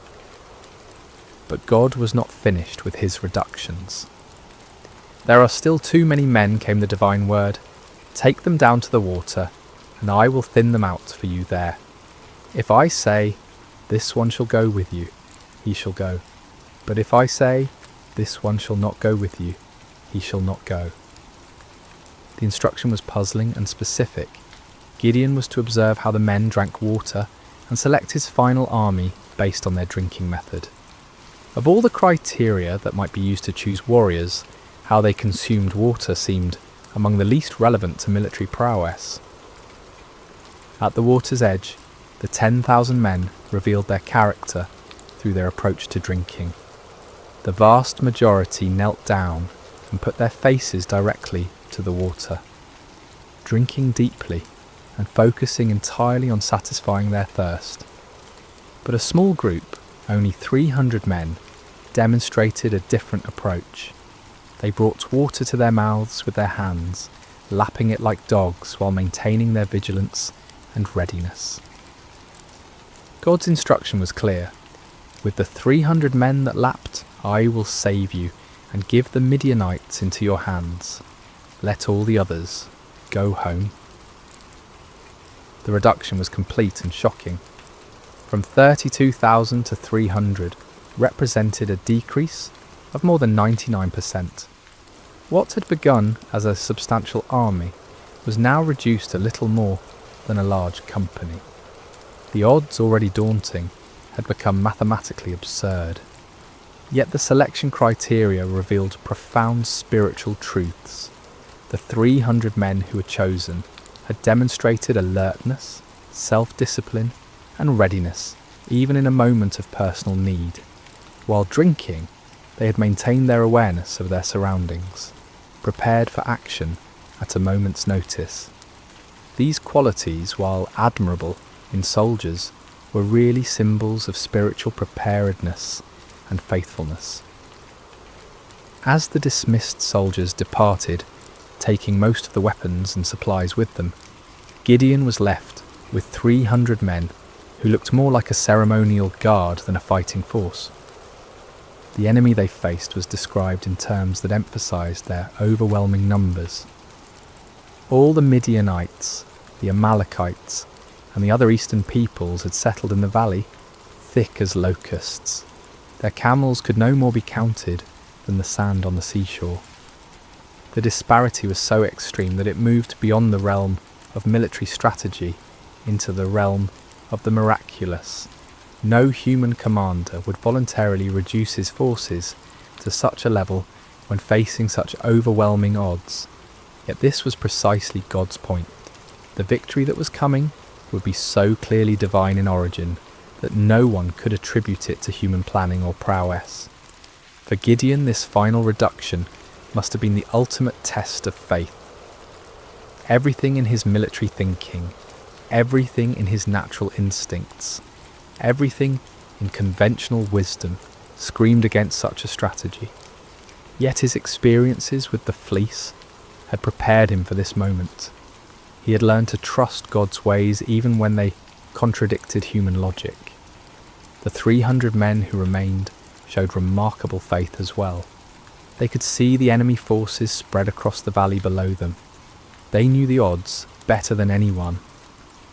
But God was not finished with his reductions. "There are still too many men," came the divine word. "Take them down to the water, and I will thin them out for you there. If I say, 'This one shall go with you,' he shall go. But if I say, 'This one shall not go with you,' he shall not go." The instruction was puzzling and specific. Gideon was to observe how the men drank water and select his final army based on their drinking method. Of all the criteria that might be used to choose warriors, how they consumed water seemed among the least relevant to military prowess. At the water's edge, the 10,000 men revealed their character through their approach to drinking. The vast majority knelt down and put their faces directly to the water, drinking deeply and focusing entirely on satisfying their thirst. But a small group, only 300 men, demonstrated a different approach. They brought water to their mouths with their hands, lapping it like dogs while maintaining their vigilance and readiness. God's instruction was clear. "With the 300 men that lapped, I will save you and give the Midianites into your hands. Let all the others go home." The reduction was complete and shocking. From 32,000 to 300 represented a decrease of more than 99%. What had begun as a substantial army was now reduced to little more than a large company. The odds, already daunting, had become mathematically absurd. Yet the selection criteria revealed profound spiritual truths. The 300 men who were chosen had demonstrated alertness, self-discipline, and readiness, even in a moment of personal need. While drinking, they had maintained their awareness of their surroundings, prepared for action at a moment's notice. These qualities, while admirable in soldiers, were really symbols of spiritual preparedness and faithfulness. As the dismissed soldiers departed, taking most of the weapons and supplies with them, Gideon was left with 300 men who looked more like a ceremonial guard than a fighting force. The enemy they faced was described in terms that emphasized their overwhelming numbers. All the Midianites, the Amalekites, and the other eastern peoples had settled in the valley, thick as locusts. Their camels could no more be counted than the sand on the seashore. The disparity was so extreme that it moved beyond the realm of military strategy into the realm of the miraculous. No human commander would voluntarily reduce his forces to such a level when facing such overwhelming odds. Yet this was precisely God's point. The victory that was coming would be so clearly divine in origin that no one could attribute it to human planning or prowess. For Gideon, this final reduction must have been the ultimate test of faith. Everything in his military thinking, everything in his natural instincts, everything in conventional wisdom screamed against such a strategy. Yet his experiences with the fleece had prepared him for this moment. He had learned to trust God's ways even when they contradicted human logic. The 300 men who remained showed remarkable faith as well. They could see the enemy forces spread across the valley below them. They knew the odds better than anyone,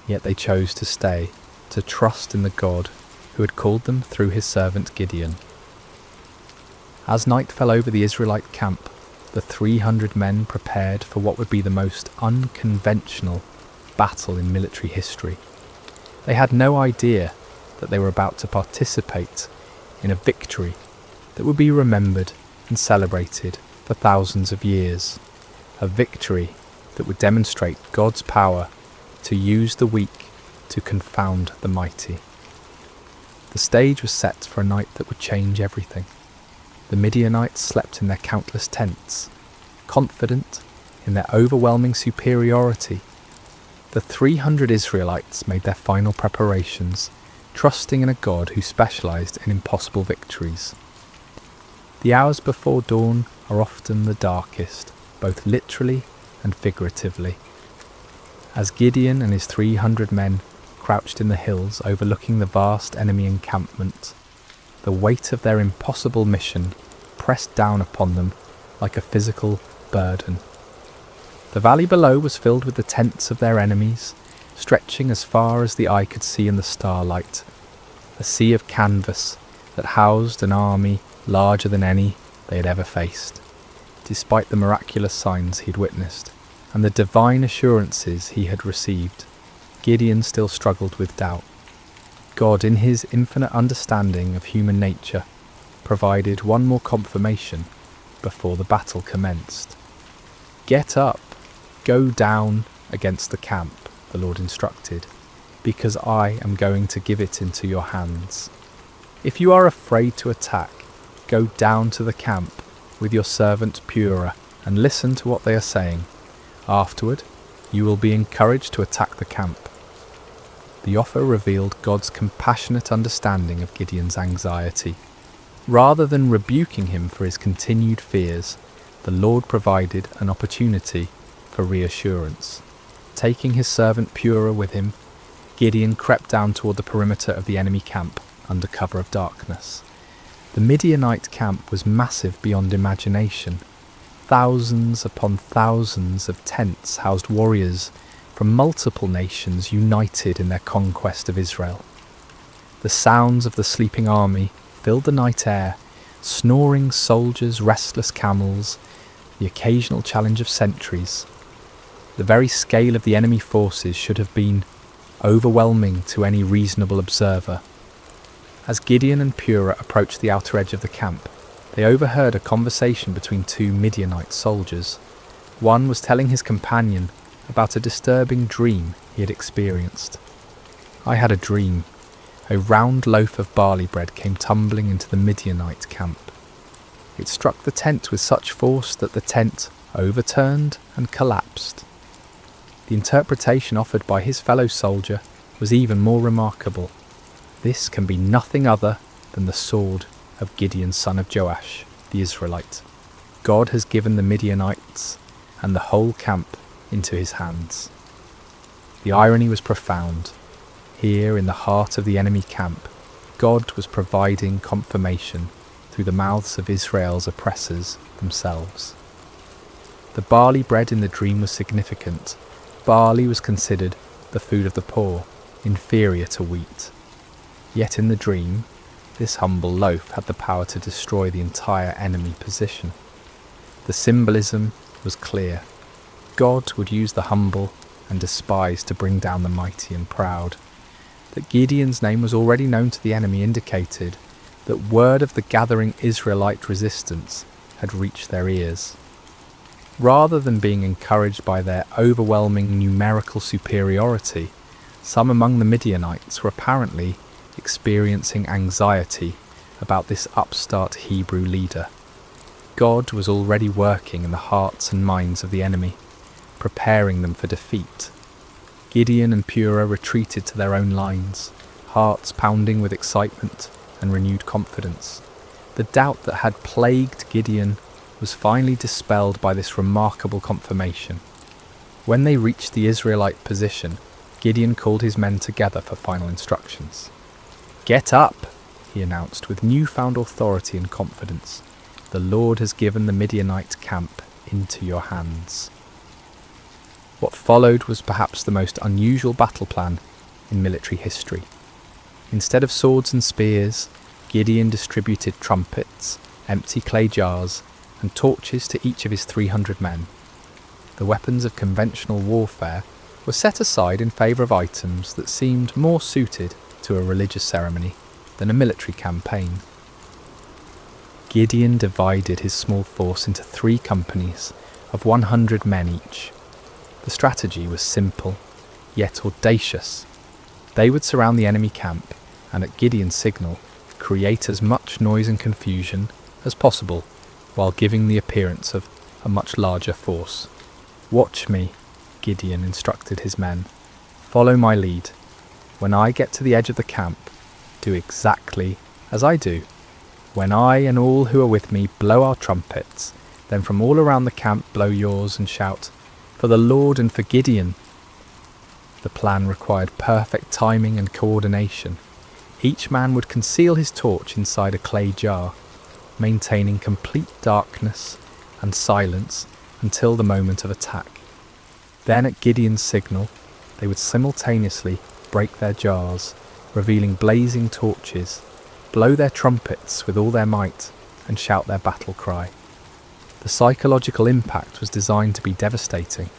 yet they chose to stay, to trust in the God who had called them through his servant Gideon. As night fell over the Israelite camp, the 300 men prepared for what would be the most unconventional battle in military history. They had no idea that they were about to participate in a victory that would be remembered and celebrated for thousands of years. A victory that would demonstrate God's power to use the weak to confound the mighty. The stage was set for a night that would change everything. The Midianites slept in their countless tents, confident in their overwhelming superiority. The 300 Israelites made their final preparations, trusting in a God who specialized in impossible victories. The hours before dawn are often the darkest, both literally and figuratively. As Gideon and his 300 men crouched in the hills overlooking the vast enemy encampment, the weight of their impossible mission pressed down upon them like a physical burden. The valley below was filled with the tents of their enemies, stretching as far as the eye could see in the starlight, a sea of canvas that housed an army larger than any they had ever faced. Despite the miraculous signs he had witnessed and the divine assurances he had received, Gideon still struggled with doubt. God, in his infinite understanding of human nature, provided one more confirmation before the battle commenced. "Get up, go down against the camp," the Lord instructed, "because I am going to give it into your hands. If you are afraid to attack, go down to the camp with your servant Purah and listen to what they are saying. Afterward, you will be encouraged to attack the camp." The offer revealed God's compassionate understanding of Gideon's anxiety. Rather than rebuking him for his continued fears, the Lord provided an opportunity for reassurance. Taking his servant Purah with him, Gideon crept down toward the perimeter of the enemy camp under cover of darkness. The Midianite camp was massive beyond imagination. Thousands upon thousands of tents housed warriors from multiple nations united in their conquest of Israel. The sounds of the sleeping army filled the night air, snoring soldiers, restless camels, the occasional challenge of sentries. The very scale of the enemy forces should have been overwhelming to any reasonable observer. As Gideon and Purah approached the outer edge of the camp, they overheard a conversation between two Midianite soldiers. One was telling his companion about a disturbing dream he had experienced. "I had a dream. A round loaf of barley bread came tumbling into the Midianite camp. It struck the tent with such force that the tent overturned and collapsed." The interpretation offered by his fellow soldier was even more remarkable. "This can be nothing other than the sword of Gideon son of Joash, the Israelite. God has given the Midianites and the whole camp into his hands." The irony was profound. Here in the heart of the enemy camp, God was providing confirmation through the mouths of Israel's oppressors themselves. The barley bread in the dream was significant. Barley was considered the food of the poor, inferior to wheat. Yet in the dream, this humble loaf had the power to destroy the entire enemy position. The symbolism was clear. God would use the humble and despised to bring down the mighty and proud. That Gideon's name was already known to the enemy indicated that word of the gathering Israelite resistance had reached their ears. Rather than being encouraged by their overwhelming numerical superiority, some among the Midianites were apparently experiencing anxiety about this upstart Hebrew leader. God was already working in the hearts and minds of the enemy, preparing them for defeat. Gideon and Purah retreated to their own lines, hearts pounding with excitement and renewed confidence. The doubt that had plagued Gideon was finally dispelled by this remarkable confirmation. When they reached the Israelite position, Gideon called his men together for final instructions. "Get up," he announced with newfound authority and confidence. "The Lord has given the Midianite camp into your hands." What followed was perhaps the most unusual battle plan in military history. Instead of swords and spears, Gideon distributed trumpets, empty clay jars, and torches to each of his 300 men. The weapons of conventional warfare were set aside in favour of items that seemed more suited to a religious ceremony than a military campaign. Gideon divided his small force into 3 companies of 100 men each. The strategy was simple, yet audacious. They would surround the enemy camp and, at Gideon's signal, create as much noise and confusion as possible while giving the appearance of a much larger force. "Watch me," Gideon instructed his men. "Follow my lead. When I get to the edge of the camp, do exactly as I do. When I and all who are with me blow our trumpets, then from all around the camp blow yours and shout, 'For the Lord and for Gideon.'" The plan required perfect timing and coordination. Each man would conceal his torch inside a clay jar, maintaining complete darkness and silence until the moment of attack. Then at Gideon's signal, they would simultaneously break their jars, revealing blazing torches, blow their trumpets with all their might, and shout their battle cry. The psychological impact was designed to be devastating.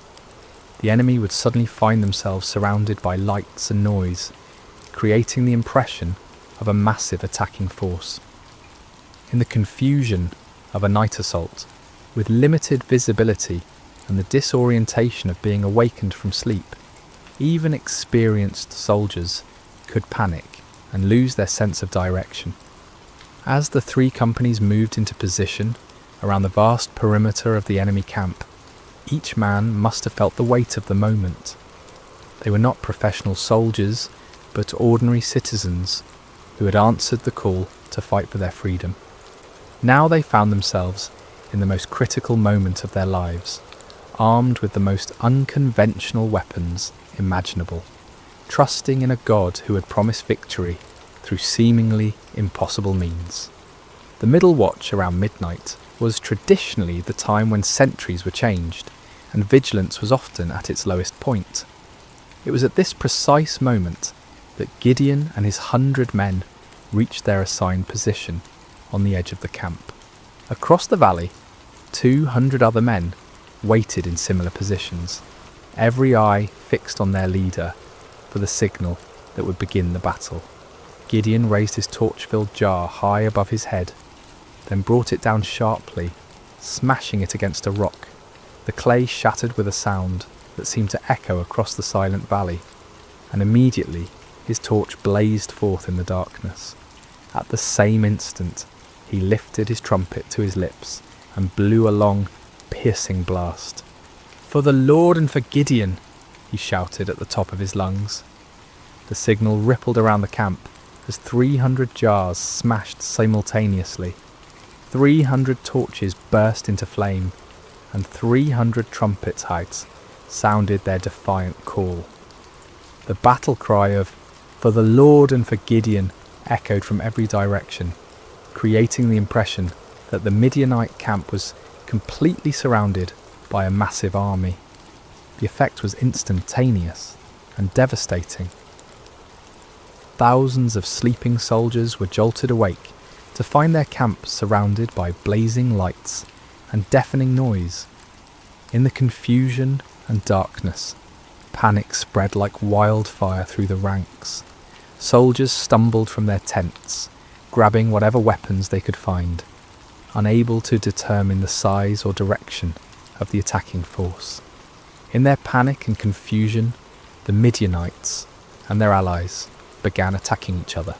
The enemy would suddenly find themselves surrounded by lights and noise, creating the impression of a massive attacking force. In the confusion of a night assault, with limited visibility and the disorientation of being awakened from sleep, even experienced soldiers could panic and lose their sense of direction. As the 3 companies moved into position around the vast perimeter of the enemy camp, each man must have felt the weight of the moment. They were not professional soldiers, but ordinary citizens who had answered the call to fight for their freedom. Now they found themselves in the most critical moment of their lives, armed with the most unconventional weapons imaginable, trusting in a God who had promised victory through seemingly impossible means. The middle watch around midnight was traditionally the time when sentries were changed, and vigilance was often at its lowest point. It was at this precise moment that Gideon and his 100 men reached their assigned position on the edge of the camp. Across the valley, 200 other men waited in similar positions, every eye fixed on their leader for the signal that would begin the battle. Gideon raised his torch-filled jar high above his head, then brought it down sharply, smashing it against a rock. The clay shattered with a sound that seemed to echo across the silent valley, and immediately his torch blazed forth in the darkness. At the same instant, he lifted his trumpet to his lips and blew a long, piercing blast. "For the Lord and for Gideon," he shouted at the top of his lungs. The signal rippled around the camp as 300 jars smashed simultaneously. 300 torches burst into flame, and 300 trumpet heights sounded their defiant call. The battle cry of "For the Lord and for Gideon" echoed from every direction, creating the impression that the Midianite camp was completely surrounded by a massive army. The effect was instantaneous and devastating. Thousands of sleeping soldiers were jolted awake to find their camp surrounded by blazing lights and deafening noise. In the confusion and darkness, panic spread like wildfire through the ranks. Soldiers stumbled from their tents, grabbing whatever weapons they could find, unable to determine the size or direction of the attacking force. In their panic and confusion, the Midianites and their allies began attacking each other.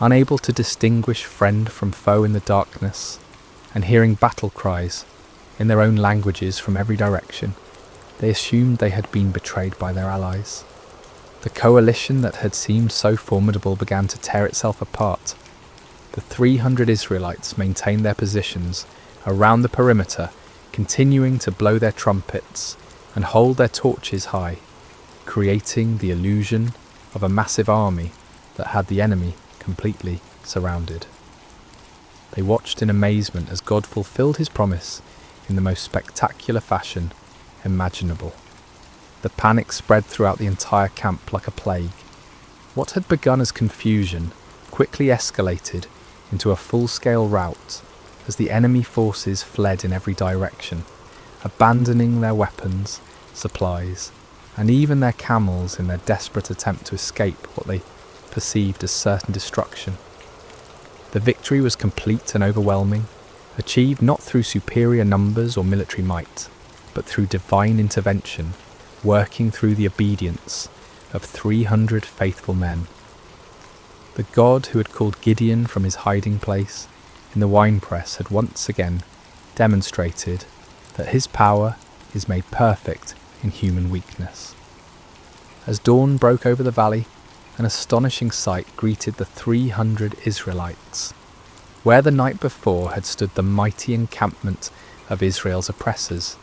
Unable to distinguish friend from foe in the darkness, and hearing battle cries in their own languages from every direction, They assumed they had been betrayed by their allies. The coalition that had seemed so formidable began to tear itself apart. The 300 Israelites maintained their positions around the perimeter, continuing to blow their trumpets and hold their torches high, creating the illusion of a massive army that had the enemy completely surrounded. They watched in amazement as God fulfilled his promise in the most spectacular fashion imaginable. The panic spread throughout the entire camp like a plague. What had begun as confusion quickly escalated into a full-scale rout as the enemy forces fled in every direction, abandoning their weapons, supplies, and even their camels in their desperate attempt to escape what they perceived as certain destruction. The victory was complete and overwhelming, achieved not through superior numbers or military might, but through divine intervention, working through the obedience of 300 faithful men. The God who had called Gideon from his hiding place in the winepress had once again demonstrated that his power is made perfect in human weakness. As dawn broke over the valley, an astonishing sight greeted the 300 Israelites. Where the night before had stood the mighty encampment of Israel's oppressors,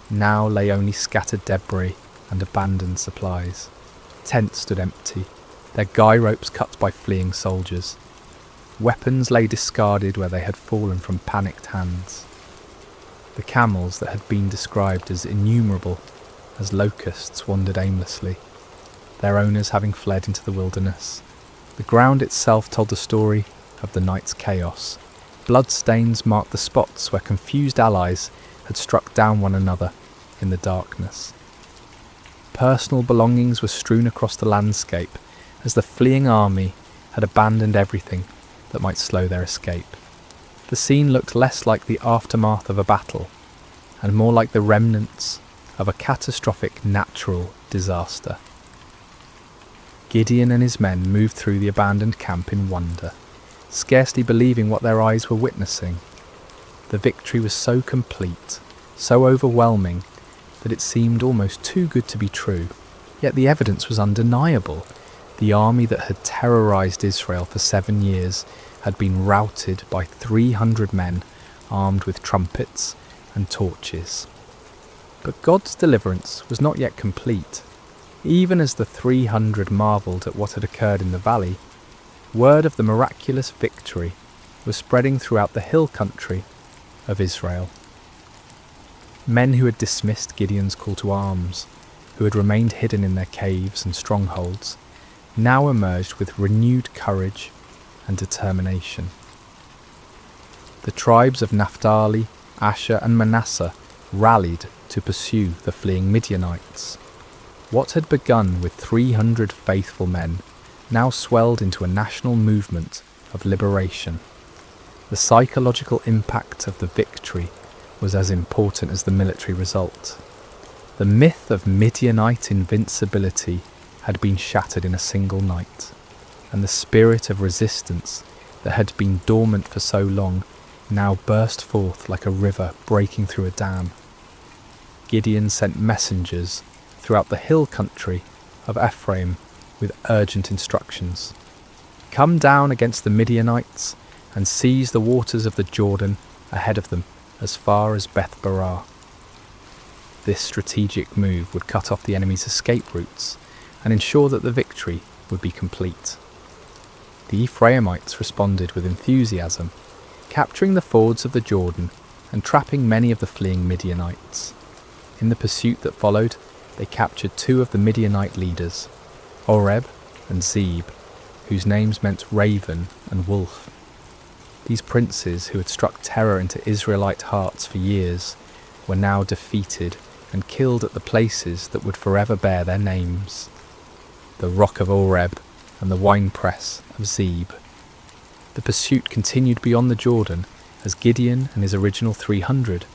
now lay only scattered debris and abandoned supplies. Tents stood empty, their guy ropes cut by fleeing soldiers. Weapons lay discarded where they had fallen from panicked hands. The camels that had been described as innumerable as locusts wandered aimlessly, their owners having fled into the wilderness. The ground itself told the story of the night's chaos. Bloodstains marked the spots where confused allies had struck down one another in the darkness. Personal belongings were strewn across the landscape as the fleeing army had abandoned everything that might slow their escape. The scene looked less like the aftermath of a battle and more like the remnants of a catastrophic natural disaster. Gideon and his men moved through the abandoned camp in wonder, scarcely believing what their eyes were witnessing. The victory was so complete, so overwhelming, that it seemed almost too good to be true. Yet the evidence was undeniable. The army that had terrorized Israel for 7 years had been routed by 300 men armed with trumpets and torches. But God's deliverance was not yet complete. Even as the 300 marvelled at what had occurred in the valley, word of the miraculous victory was spreading throughout the hill country of Israel. Men who had dismissed Gideon's call to arms, who had remained hidden in their caves and strongholds, now emerged with renewed courage and determination. The tribes of Naphtali, Asher and Manasseh rallied to pursue the fleeing Midianites. What had begun with 300 faithful men now swelled into a national movement of liberation. The psychological impact of the victory was as important as the military result. The myth of Midianite invincibility had been shattered in a single night, and the spirit of resistance that had been dormant for so long now burst forth like a river breaking through a dam. Gideon sent messengers throughout the hill country of Ephraim with urgent instructions. Come down against the Midianites and seize the waters of the Jordan ahead of them as far as Beth-barah. This strategic move would cut off the enemy's escape routes and ensure that the victory would be complete. The Ephraimites responded with enthusiasm, capturing the fords of the Jordan and trapping many of the fleeing Midianites. In the pursuit that followed, they captured 2 of the Midianite leaders, Oreb and Zeb, whose names meant raven and wolf. These princes, who had struck terror into Israelite hearts for years, were now defeated and killed at the places that would forever bear their names: the rock of Oreb and the winepress of Zeb. The pursuit continued beyond the Jordan as Gideon and his original 300,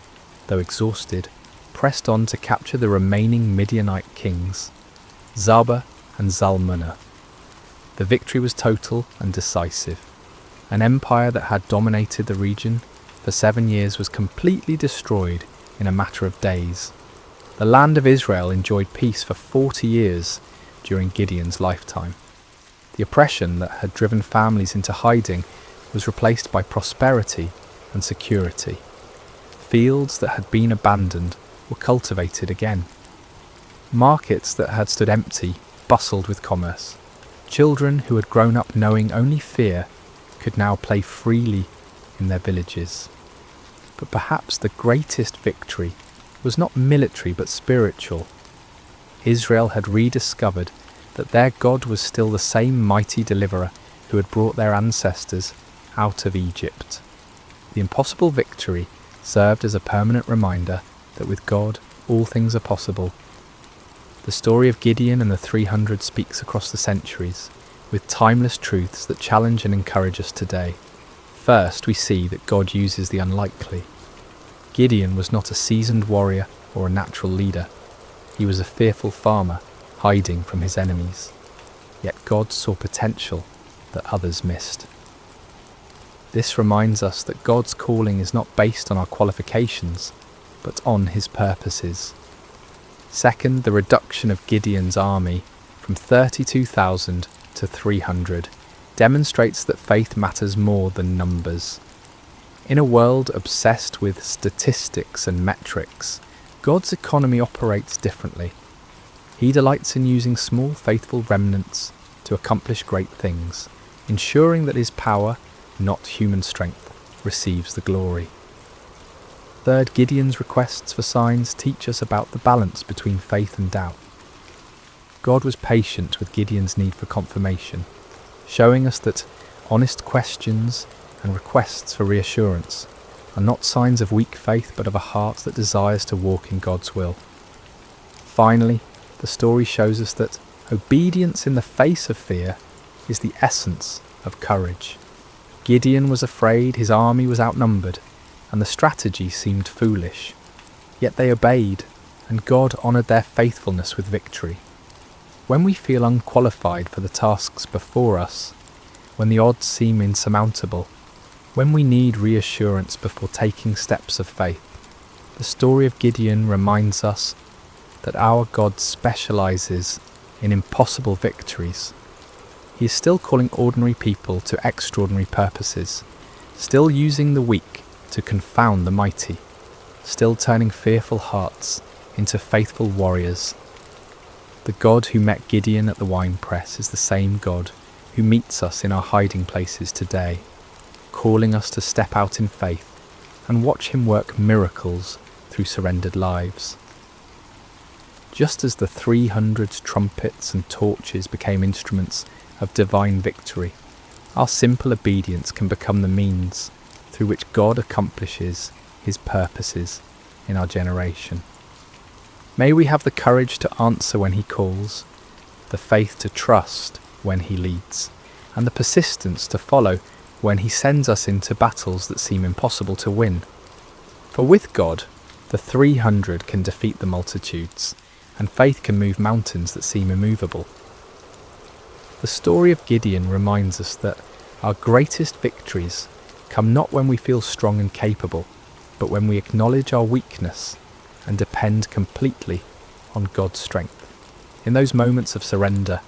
though exhausted, pressed on to capture the remaining Midianite kings, Zaba and Zalmunna. The victory was total and decisive. An empire that had dominated the region for 7 years was completely destroyed in a matter of days. The land of Israel enjoyed peace for 40 years during Gideon's lifetime. The oppression that had driven families into hiding was replaced by prosperity and security. Fields that had been abandoned were cultivated again. Markets that had stood empty bustled with commerce. Children who had grown up knowing only fear could now play freely in their villages. But perhaps the greatest victory was not military but spiritual. Israel had rediscovered that their God was still the same mighty deliverer who had brought their ancestors out of Egypt. The impossible victory served as a permanent reminder that with God all things are possible. The story of Gideon and the 300 speaks across the centuries, with timeless truths that challenge and encourage us today. First, we see that God uses the unlikely. Gideon was not a seasoned warrior or a natural leader. He was a fearful farmer, hiding from his enemies. Yet God saw potential that others missed. This reminds us that God's calling is not based on our qualifications, but on his purposes. Second, the reduction of Gideon's army from 32,000 to 300 demonstrates that faith matters more than numbers. In a world obsessed with statistics and metrics, God's economy operates differently. He delights in using small faithful remnants to accomplish great things, ensuring that his power, not human strength, receives the glory. Third, Gideon's requests for signs teach us about the balance between faith and doubt. God was patient with Gideon's need for confirmation, showing us that honest questions and requests for reassurance are not signs of weak faith but of a heart that desires to walk in God's will. Finally, the story shows us that obedience in the face of fear is the essence of courage. Gideon was afraid, his army was outnumbered, and the strategy seemed foolish. Yet they obeyed, and God honoured their faithfulness with victory. When we feel unqualified for the tasks before us, when the odds seem insurmountable, when we need reassurance before taking steps of faith, the story of Gideon reminds us that our God specialises in impossible victories. He is still calling ordinary people to extraordinary purposes, still using the weak to confound the mighty, still turning fearful hearts into faithful warriors. The God who met Gideon at the winepress is the same God who meets us in our hiding places today, calling us to step out in faith and watch him work miracles through surrendered lives. Just as the 300 trumpets and torches became instruments of divine victory, our simple obedience can become the means through which God accomplishes his purposes in our generation. May we have the courage to answer when he calls, the faith to trust when he leads, and the persistence to follow when he sends us into battles that seem impossible to win. For with God, the 300 can defeat the multitudes, and faith can move mountains that seem immovable. The story of Gideon reminds us that our greatest victories come not when we feel strong and capable, but when we acknowledge our weakness and depend completely on God's strength. In those moments of surrender,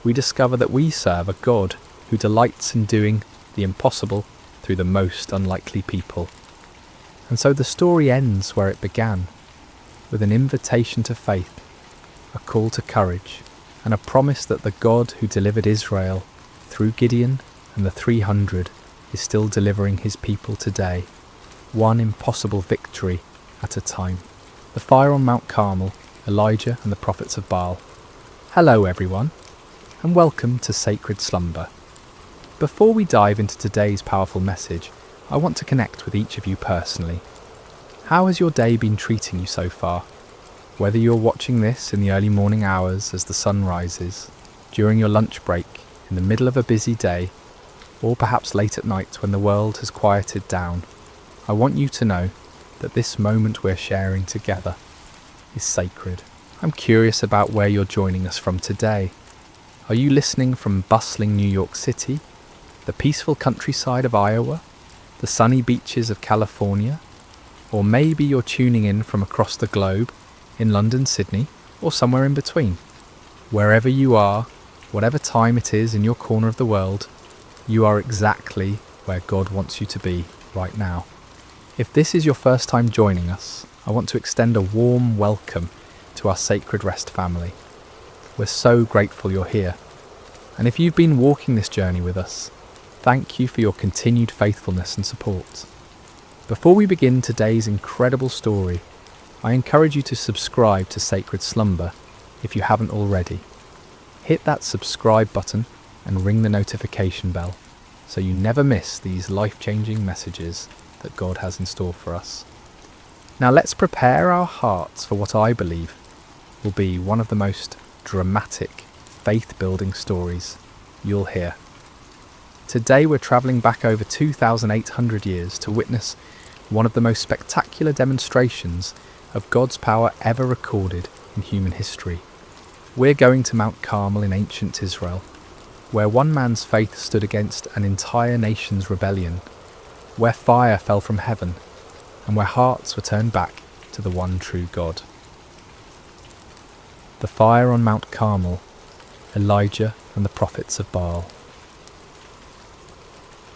we discover that we serve a God who delights in doing the impossible through the most unlikely people. And so the story ends where it began, with an invitation to faith, a call to courage, and a promise that the God who delivered Israel through Gideon and the 300 is still delivering his people today, one impossible victory at a time. The fire on Mount Carmel, Elijah and the prophets of Baal. Hello everyone, and welcome to Sacred Slumber. Before we dive into today's powerful message, I want to connect with each of you personally. How has your day been treating you so far? Whether you're watching this in the early morning hours as the sun rises, during your lunch break, in the middle of a busy day, or perhaps late at night when the world has quieted down, I want you to know that this moment we're sharing together is sacred. I'm curious about where you're joining us from today. Are you listening from bustling New York City, the peaceful countryside of Iowa, the sunny beaches of California, or maybe you're tuning in from across the globe in London, Sydney, or somewhere in between. Wherever you are, whatever time it is in your corner of the world, you are exactly where God wants you to be right now. If this is your first time joining us, I want to extend a warm welcome to our Sacred Rest family. We're so grateful you're here. And if you've been walking this journey with us, thank you for your continued faithfulness and support. Before we begin today's incredible story, I encourage you to subscribe to Sacred Slumber if you haven't already. Hit that subscribe button and ring the notification bell so you never miss these life-changing messages that God has in store for us. Now let's prepare our hearts for what I believe will be one of the most dramatic, faith-building stories you'll hear. Today we're travelling back over 2,800 years to witness one of the most spectacular demonstrations of God's power ever recorded in human history. We're going to Mount Carmel in ancient Israel, where one man's faith stood against an entire nation's rebellion, where fire fell from heaven, and where hearts were turned back to the one true God. The fire on Mount Carmel, Elijah and the prophets of Baal.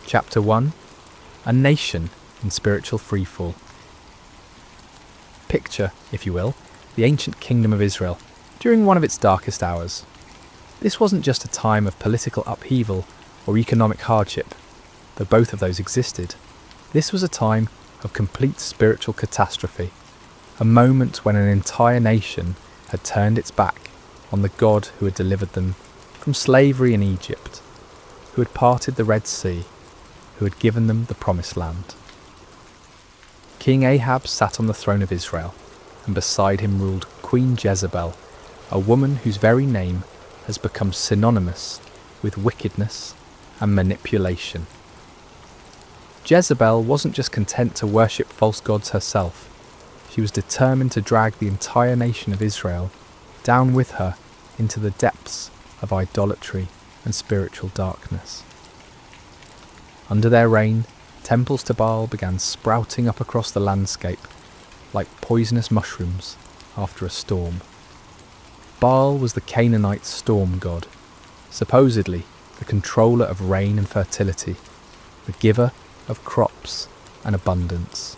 Chapter 1. A nation in spiritual freefall. Picture, if you will, the ancient kingdom of Israel during one of its darkest hours. This wasn't just a time of political upheaval or economic hardship, though both of those existed. This was a time of complete spiritual catastrophe, a moment when an entire nation had turned its back on the God who had delivered them from slavery in Egypt, who had parted the Red Sea, who had given them the Promised Land. King Ahab sat on the throne of Israel, and beside him ruled Queen Jezebel, a woman whose very name has become synonymous with wickedness and manipulation. Jezebel wasn't just content to worship false gods herself. She was determined to drag the entire nation of Israel down with her into the depths of idolatry and spiritual darkness. Under their reign, temples to Baal began sprouting up across the landscape like poisonous mushrooms after a storm. Baal was the Canaanite storm god, supposedly the controller of rain and fertility, the giver of crops and abundance.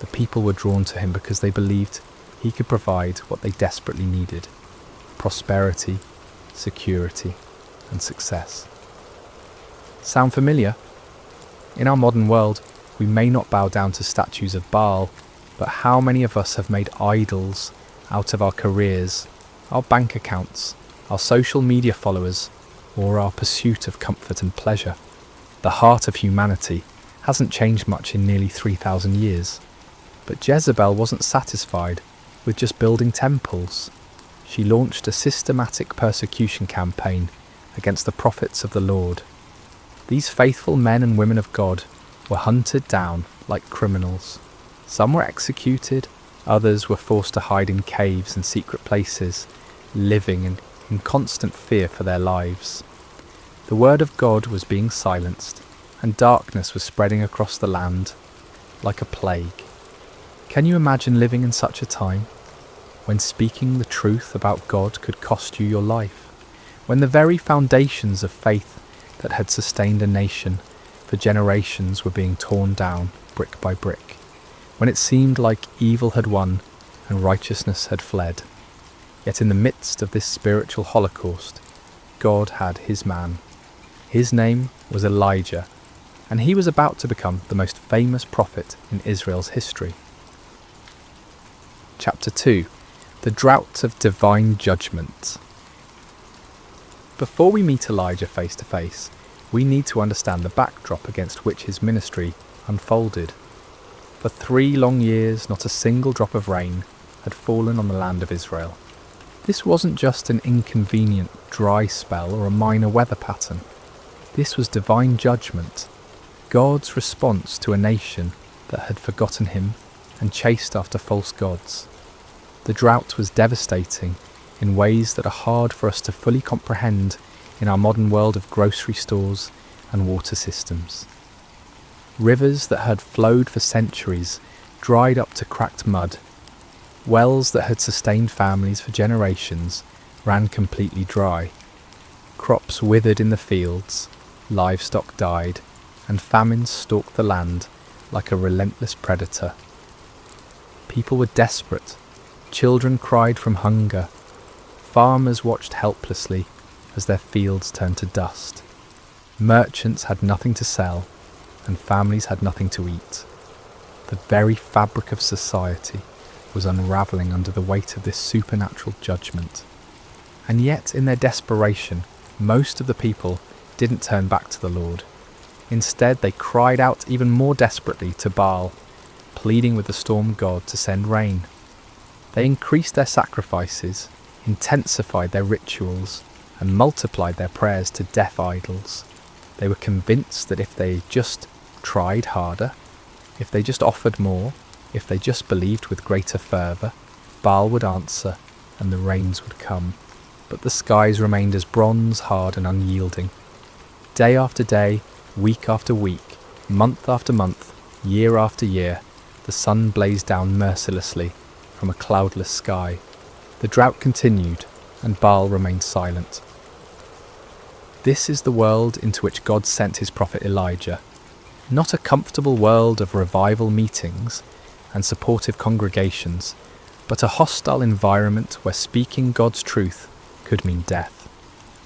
The people were drawn to him because they believed he could provide what they desperately needed: prosperity, security, and success. Sound familiar? In our modern world, we may not bow down to statues of Baal, but how many of us have made idols out of our careers, our bank accounts, our social media followers, or our pursuit of comfort and pleasure? The heart of humanity hasn't changed much in nearly 3,000 years. But Jezebel wasn't satisfied with just building temples. She launched a systematic persecution campaign against the prophets of the Lord. These faithful men and women of God were hunted down like criminals. Some were executed, others were forced to hide in caves and secret places, living in constant fear for their lives. The word of God was being silenced, and darkness was spreading across the land like a plague. Can you imagine living in such a time, when speaking the truth about God could cost you your life, when the very foundations of faith that had sustained a nation for generations were being torn down brick by brick, when it seemed like evil had won and righteousness had fled? Yet in the midst of this spiritual holocaust, God had his man. His name was Elijah, and he was about to become the most famous prophet in Israel's history. Chapter 2. The Drought of Divine Judgment. Before we meet Elijah face to face, we need to understand the backdrop against which his ministry unfolded. For 3 long years, not a single drop of rain had fallen on the land of Israel. This wasn't just an inconvenient dry spell or a minor weather pattern. This was divine judgment, God's response to a nation that had forgotten him and chased after false gods. The drought was devastating in ways that are hard for us to fully comprehend in our modern world of grocery stores and water systems. Rivers that had flowed for centuries dried up to cracked mud. Wells that had sustained families for generations ran completely dry. Crops withered in the fields, livestock died, and famine stalked the land like a relentless predator. People were desperate. Children cried from hunger. Farmers watched helplessly as their fields turned to dust. Merchants had nothing to sell, and families had nothing to eat. The very fabric of society was unravelling under the weight of this supernatural judgment. And yet, in their desperation, most of the people didn't turn back to the Lord. Instead, they cried out even more desperately to Baal, pleading with the storm god to send rain. They increased their sacrifices, intensified their rituals, and multiplied their prayers to deaf idols. They were convinced that if they just tried harder, if they just offered more, if they just believed with greater fervour, Baal would answer and the rains would come. But the skies remained as bronze, hard and unyielding. Day after day, week after week, month after month, year after year, the sun blazed down mercilessly from a cloudless sky. The drought continued, and Baal remained silent. This is the world into which God sent his prophet Elijah. Not a comfortable world of revival meetings and supportive congregations, but a hostile environment where speaking God's truth could mean death,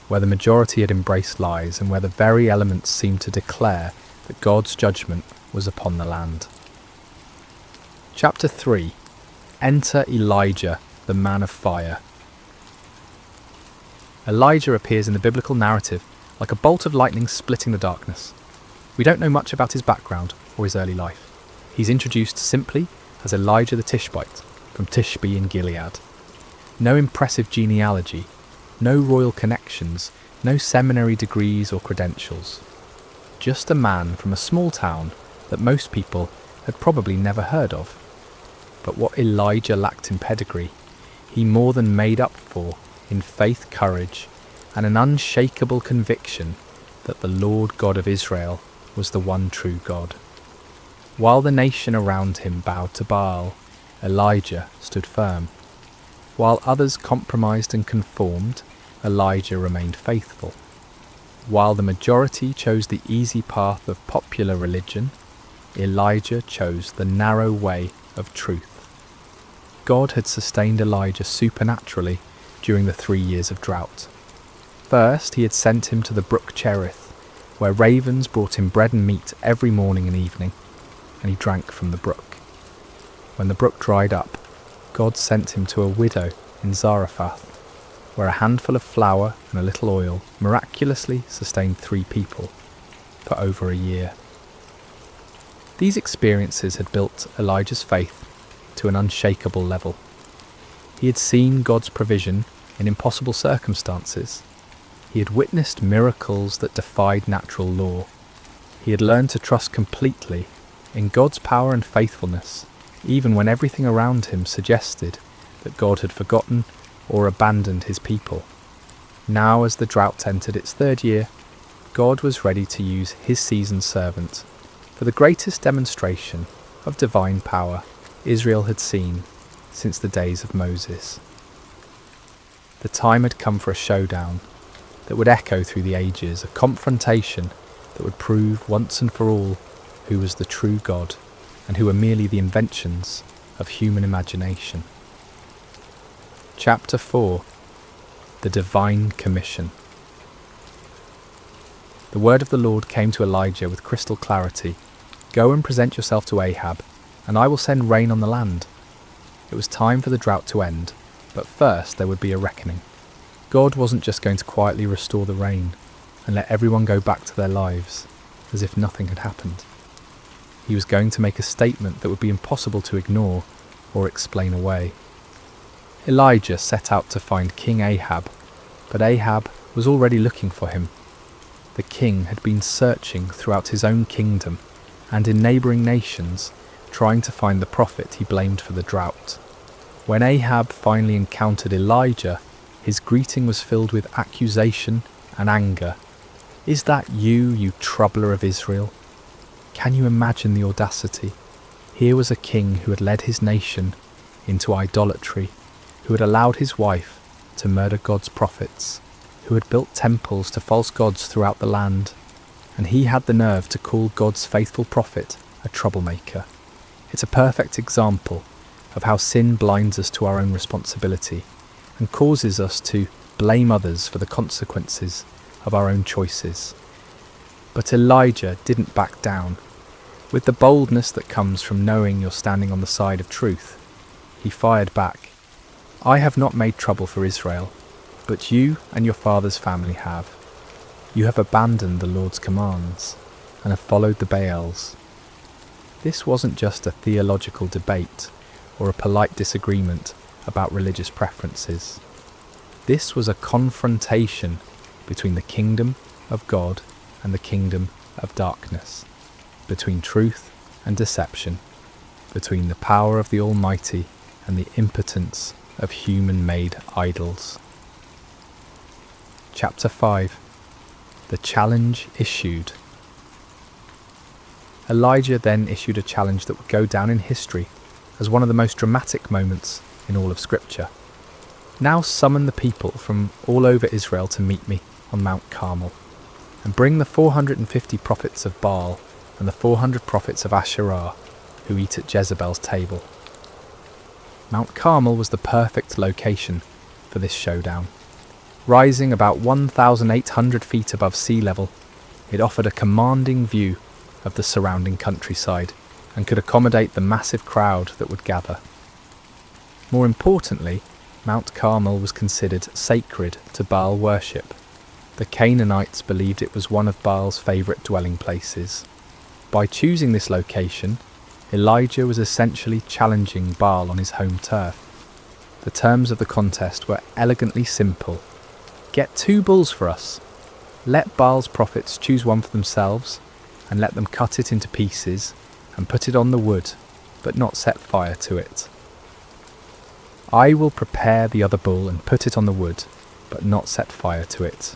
where the majority had embraced lies and where the very elements seemed to declare that God's judgment was upon the land. Chapter 3. Enter Elijah, the man of fire. Elijah appears in the biblical narrative like a bolt of lightning splitting the darkness. We don't know much about his background or his early life. He's introduced simply as Elijah the Tishbite, from Tishbe in Gilead. No impressive genealogy, no royal connections, no seminary degrees or credentials. Just a man from a small town that most people had probably never heard of. But what Elijah lacked in pedigree, he more than made up for in faith, courage, and an unshakable conviction that the Lord God of Israel was the one true God. While the nation around him bowed to Baal, Elijah stood firm. While others compromised and conformed, Elijah remained faithful. While the majority chose the easy path of popular religion, Elijah chose the narrow way of truth. God had sustained Elijah supernaturally during the 3 years of drought. First, he had sent him to the brook Cherith, where ravens brought him bread and meat every morning and evening, and he drank from the brook. When the brook dried up, God sent him to a widow in Zarephath, where a handful of flour and a little oil miraculously sustained 3 people for over a year. These experiences had built Elijah's faith to an unshakable level. He had seen God's provision in impossible circumstances. He had witnessed miracles that defied natural law. He had learned to trust completely in God's power and faithfulness, even when everything around him suggested that God had forgotten or abandoned his people. Now, as the drought entered its 3rd year, God was ready to use his seasoned servant for the greatest demonstration of divine power Israel had seen since the days of Moses. The time had come for a showdown that would echo through the ages, a confrontation that would prove once and for all who was the true God and who were merely the inventions of human imagination. Chapter 4. The Divine Commission. The word of the Lord came to Elijah with crystal clarity. Go and present yourself to Ahab, and I will send rain on the land. It was time for the drought to end, but first there would be a reckoning. God wasn't just going to quietly restore the rain and let everyone go back to their lives as if nothing had happened. He was going to make a statement that would be impossible to ignore or explain away. Elijah set out to find King Ahab, but Ahab was already looking for him. The king had been searching throughout his own kingdom and in neighbouring nations, trying to find the prophet he blamed for the drought. When Ahab finally encountered Elijah, his greeting was filled with accusation and anger. Is that you troubler of Israel? Can you imagine the audacity? Here was a king who had led his nation into idolatry, who had allowed his wife to murder God's prophets, who had built temples to false gods throughout the land, and he had the nerve to call God's faithful prophet a troublemaker. It's a perfect example of how sin blinds us to our own responsibility and causes us to blame others for the consequences of our own choices. But Elijah didn't back down. With the boldness that comes from knowing you're standing on the side of truth, he fired back. I have not made trouble for Israel, but you and your father's family have. You have abandoned the Lord's commands and have followed the Baals. This wasn't just a theological debate or a polite disagreement about religious preferences. This was a confrontation between the kingdom of God and the kingdom of darkness, between truth and deception, between the power of the Almighty and the impotence of human-made idols. Chapter 5. The challenge issued. Elijah then issued a challenge that would go down in history as one of the most dramatic moments in all of Scripture. Now summon the people from all over Israel to meet me on Mount Carmel, and bring the 450 prophets of Baal and the 400 prophets of Asherah who eat at Jezebel's table. Mount Carmel was the perfect location for this showdown. Rising about 1,800 feet above sea level, it offered a commanding view of the surrounding countryside and could accommodate the massive crowd that would gather. More importantly, Mount Carmel was considered sacred to Baal worship. The Canaanites believed it was one of Baal's favourite dwelling places. By choosing this location, Elijah was essentially challenging Baal on his home turf. The terms of the contest were elegantly simple. Get 2 bulls for us. Let Baal's prophets choose one for themselves, and let them cut it into pieces and put it on the wood, but not set fire to it. I will prepare the other bull and put it on the wood, but not set fire to it.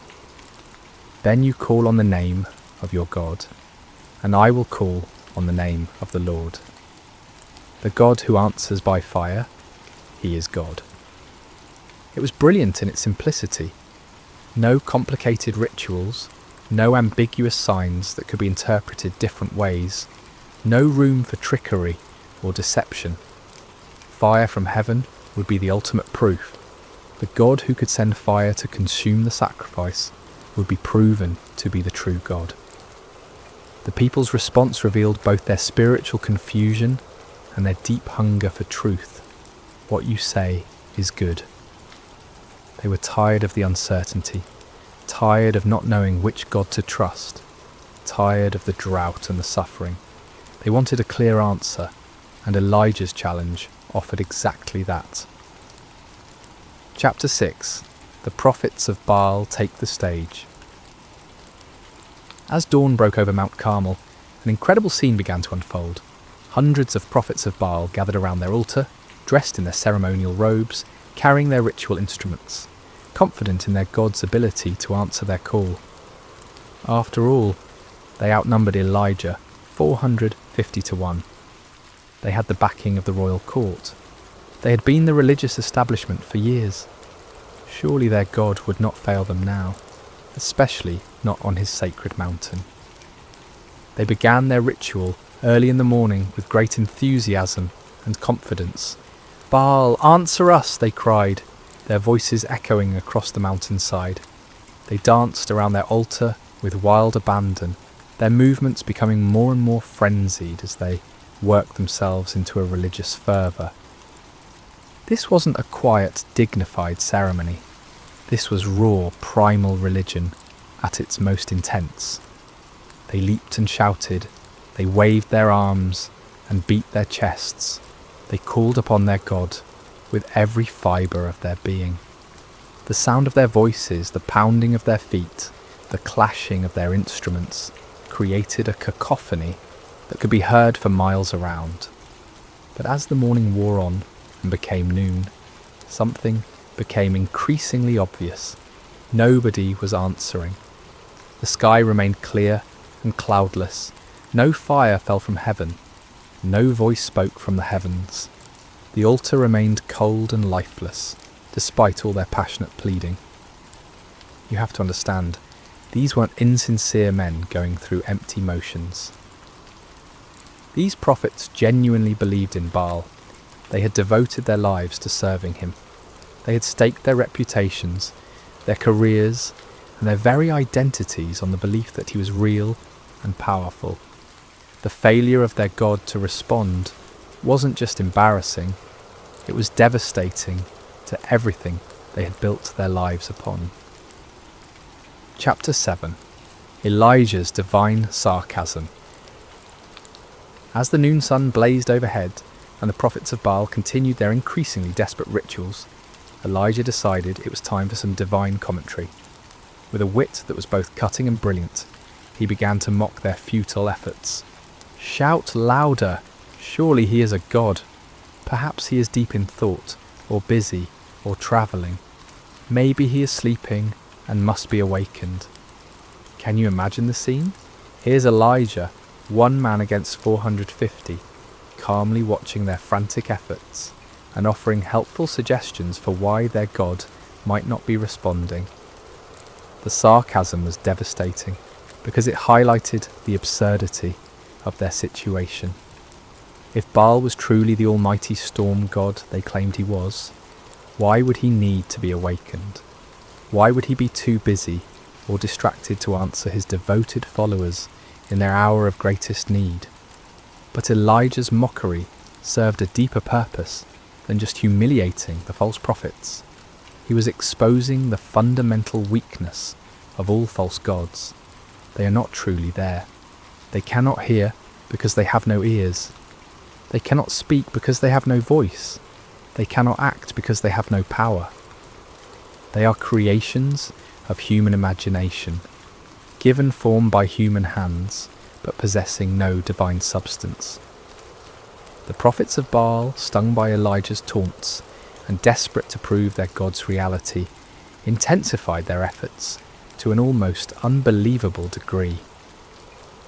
Then you call on the name of your God, and I will call on the name of the Lord. The God who answers by fire, he is God. It was brilliant in its simplicity. No complicated rituals, no ambiguous signs that could be interpreted different ways, no room for trickery or deception. Fire from heaven would be the ultimate proof. The God who could send fire to consume the sacrifice would be proven to be the true God. The people's response revealed both their spiritual confusion and their deep hunger for truth. What you say is good. They were tired of the uncertainty, tired of not knowing which God to trust, tired of the drought and the suffering. They wanted a clear answer, and Elijah's challenge offered exactly that. Chapter 6. The prophets of Baal take the stage. As dawn broke over Mount Carmel, an incredible scene began to unfold. Hundreds of prophets of Baal gathered around their altar, dressed in their ceremonial robes, carrying their ritual instruments, confident in their God's ability to answer their call. After all, they outnumbered Elijah 450 to 1. They had the backing of the royal court. They had been the religious establishment for years. Surely their God would not fail them now, especially not on his sacred mountain. They began their ritual early in the morning with great enthusiasm and confidence. "Baal, answer us," they cried, their voices echoing across the mountainside. They danced around their altar with wild abandon, their movements becoming more and more frenzied as they worked themselves into a religious fervour. This wasn't a quiet, dignified ceremony. This was raw, primal religion at its most intense. They leaped and shouted, they waved their arms and beat their chests. They called upon their God with every fibre of their being. The sound of their voices, the pounding of their feet, the clashing of their instruments created a cacophony that could be heard for miles around. But as the morning wore on and became noon, something became increasingly obvious. Nobody was answering. The sky remained clear and cloudless. No fire fell from heaven. No voice spoke from the heavens. The The altar remained cold and lifeless, despite all their passionate pleading. You have to understand, these weren't insincere men going through empty motions. These prophets genuinely believed in Baal. They had devoted their lives to serving him. They had staked their reputations, their careers, and their very identities on the belief that he was real and powerful. The failure of their God to respond wasn't just embarrassing, it was devastating to everything they had built their lives upon. Chapter 7. Elijah's Divine Sarcasm. As the noon sun blazed overhead and the prophets of Baal continued their increasingly desperate rituals, Elijah decided it was time for some divine commentary. With a wit that was both cutting and brilliant, he began to mock their futile efforts. "Shout louder! Surely he is a god. Perhaps he is deep in thought, or busy, or travelling. Maybe he is sleeping and must be awakened." Can you imagine the scene? Here's Elijah, one man against 450, calmly watching their frantic efforts and offering helpful suggestions for why their God might not be responding. The sarcasm was devastating because it highlighted the absurdity of their situation. If Baal was truly the almighty storm god they claimed he was, why would he need to be awakened? Why would he be too busy or distracted to answer his devoted followers in their hour of greatest need? But Elijah's mockery served a deeper purpose than just humiliating the false prophets. He was exposing the fundamental weakness of all false gods. They are not truly there. They cannot hear because they have no ears. They cannot speak because they have no voice. They cannot act because they have no power. They are creations of human imagination, given form by human hands, but possessing no divine substance. The prophets of Baal, stung by Elijah's taunts and desperate to prove their God's reality, intensified their efforts to an almost unbelievable degree.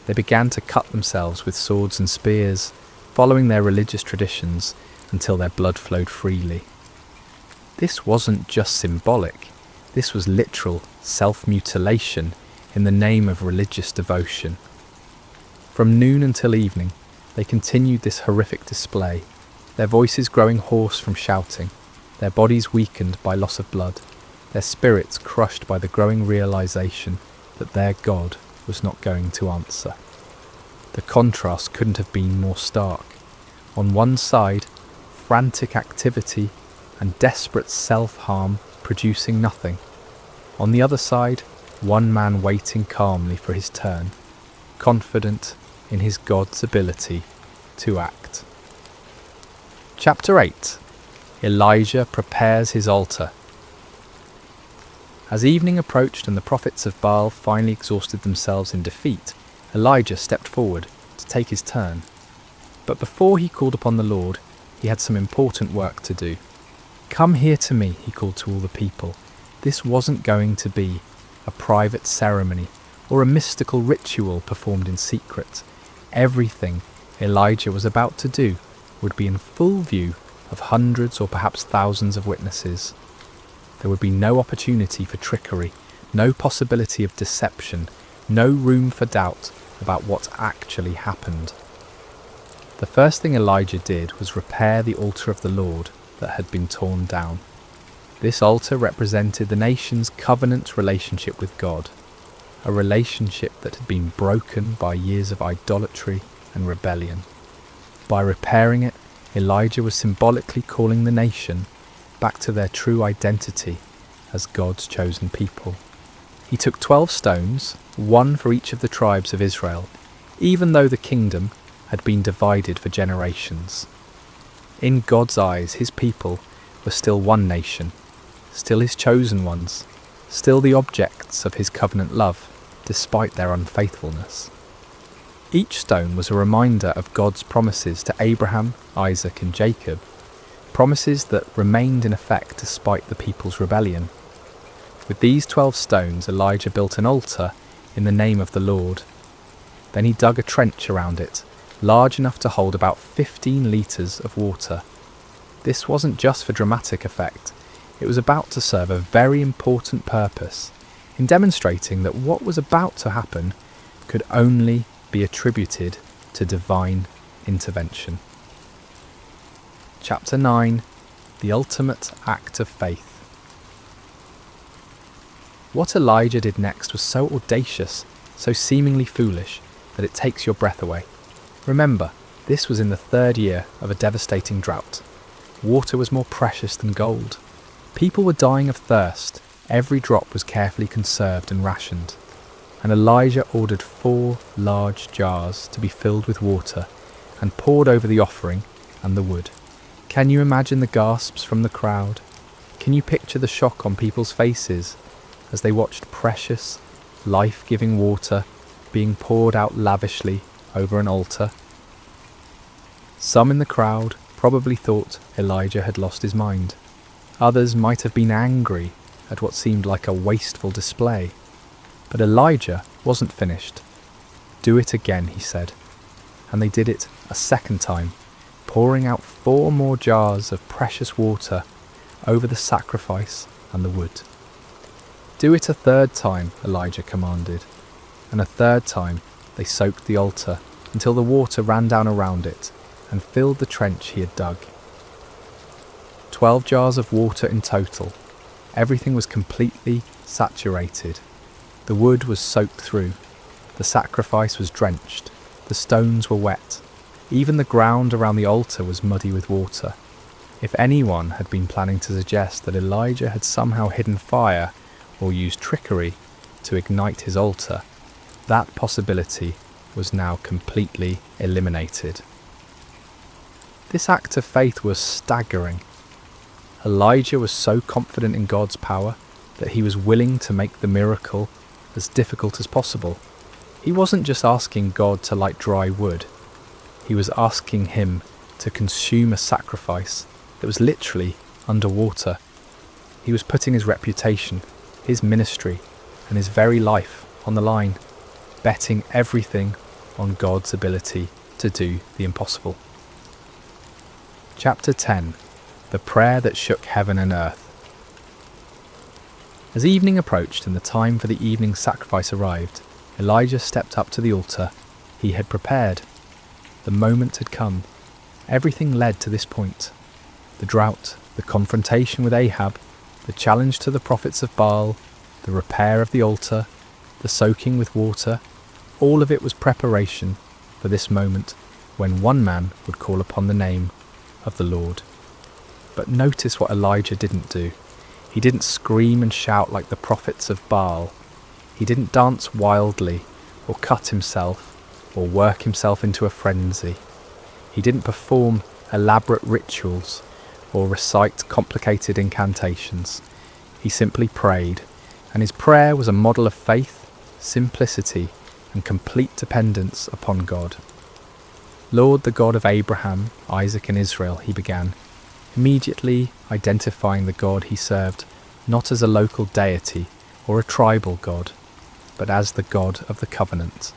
They began to cut themselves with swords and spears, following their religious traditions until their blood flowed freely. This wasn't just symbolic, this was literal self-mutilation in the name of religious devotion. From noon until evening, they continued this horrific display, their voices growing hoarse from shouting, their bodies weakened by loss of blood, their spirits crushed by the growing realization that their God was not going to answer. The contrast couldn't have been more stark. On one side, frantic activity and desperate self-harm producing nothing. On the other side, one man waiting calmly for his turn, confident in his God's ability to act. Chapter 8. Elijah prepares his altar. As evening approached and the prophets of Baal finally exhausted themselves in defeat, Elijah stepped forward to take his turn. But before he called upon the Lord, he had some important work to do. "Come here to me," he called to all the people. This wasn't going to be a private ceremony or a mystical ritual performed in secret. Everything Elijah was about to do would be in full view of hundreds or perhaps thousands of witnesses. There would be no opportunity for trickery, no possibility of deception, no room for doubt about what actually happened. The first thing Elijah did was repair the altar of the Lord that had been torn down. This altar represented the nation's covenant relationship with God, a relationship that had been broken by years of idolatry and rebellion. By repairing it, Elijah was symbolically calling the nation back to their true identity as God's chosen people. He took 12 stones, one for each of the tribes of Israel, even though the kingdom had been divided for generations. In God's eyes, his people were still one nation, still his chosen ones, still the objects of his covenant love, despite their unfaithfulness. Each stone was a reminder of God's promises to Abraham, Isaac and Jacob, promises that remained in effect despite the people's rebellion. With these 12 stones, Elijah built an altar in the name of the Lord. Then he dug a trench around it, large enough to hold about 15 litres of water. This wasn't just for dramatic effect. It was about to serve a very important purpose in demonstrating that what was about to happen could only be attributed to divine intervention. Chapter 9. The Ultimate Act of Faith. What Elijah did next was so audacious, so seemingly foolish, that it takes your breath away. Remember, this was in the 3rd year of a devastating drought. Water was more precious than gold. People were dying of thirst. Every drop was carefully conserved and rationed. And Elijah ordered 4 large jars to be filled with water and poured over the offering and the wood. Can you imagine the gasps from the crowd? Can you picture the shock on people's faces as they watched precious, life-giving water being poured out lavishly over an altar? Some in the crowd probably thought Elijah had lost his mind. Others might have been angry at what seemed like a wasteful display. But Elijah wasn't finished. "Do it again," he said. And they did it a second time, pouring out 4 more jars of precious water over the sacrifice and the wood. "Do it a 3rd time," Elijah commanded. And a 3rd time they soaked the altar until the water ran down around it and filled the trench he had dug. 12 jars of water in total. Everything was completely saturated. The wood was soaked through. The sacrifice was drenched. The stones were wet. Even the ground around the altar was muddy with water. If anyone had been planning to suggest that Elijah had somehow hidden fire or used trickery to ignite his altar, that possibility was now completely eliminated. This act of faith was staggering. Elijah was so confident in God's power that he was willing to make the miracle as difficult as possible. He wasn't just asking God to light dry wood. He was asking him to consume a sacrifice that was literally underwater. He was putting his reputation, his ministry, and his very life on the line, betting everything on God's ability to do the impossible. Chapter 10. The Prayer that Shook Heaven and Earth. As evening approached and the time for the evening sacrifice arrived, Elijah stepped up to the altar he had prepared. The moment had come. Everything led to this point. The drought, the confrontation with Ahab, the challenge to the prophets of Baal, the repair of the altar, the soaking with water, all of it was preparation for this moment when one man would call upon the name of the Lord. But notice what Elijah didn't do. He didn't scream and shout like the prophets of Baal. He didn't dance wildly, or cut himself, or work himself into a frenzy. He didn't perform elaborate rituals, or recite complicated incantations. He simply prayed, and his prayer was a model of faith, simplicity, and complete dependence upon God. "Lord, the God of Abraham, Isaac, and Israel," he began, immediately identifying the God he served not as a local deity or a tribal God, but as the God of the covenant,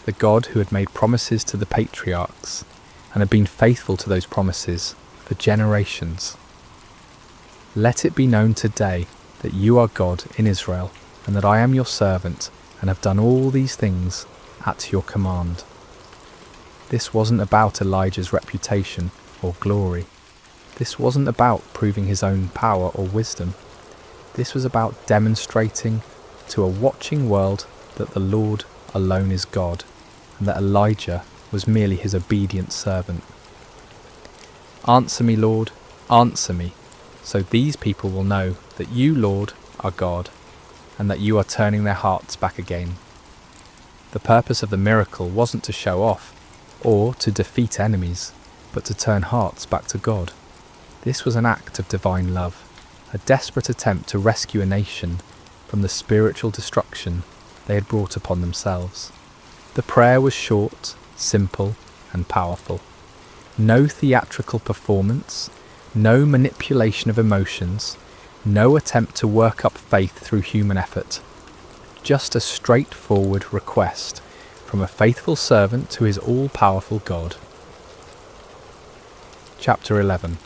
the God who had made promises to the patriarchs and had been faithful to those promises for generations. "Let it be known today that you are God in Israel, and that I am your servant and have done all these things at your command." This wasn't about Elijah's reputation or glory. This wasn't about proving his own power or wisdom. This was about demonstrating to a watching world that the Lord alone is God, and that Elijah was merely his obedient servant. "Answer me, Lord, answer me, so these people will know that you, Lord, are God, and that you are turning their hearts back again." The purpose of the miracle wasn't to show off, or to defeat enemies, but to turn hearts back to God. This was an act of divine love, a desperate attempt to rescue a nation from the spiritual destruction they had brought upon themselves. The prayer was short, simple, and powerful. No theatrical performance, no manipulation of emotions, no attempt to work up faith through human effort. Just a straightforward request from a faithful servant to his all-powerful God. Chapter 11.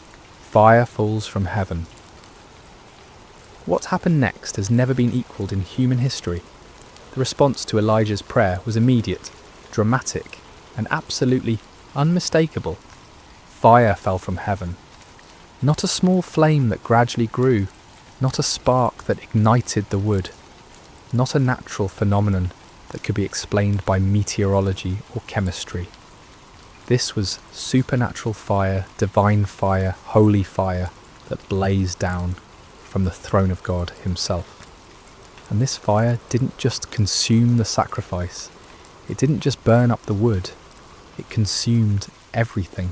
fire falls from heaven. What happened next has never been equalled in human history. The response to Elijah's prayer was immediate, dramatic, and absolutely unmistakable. Fire fell from heaven. Not a small flame that gradually grew, not a spark that ignited the wood, not a natural phenomenon that could be explained by meteorology or chemistry. This was supernatural fire, divine fire, holy fire that blazed down from the throne of God himself. And this fire didn't just consume the sacrifice, it didn't just burn up the wood, it consumed everything.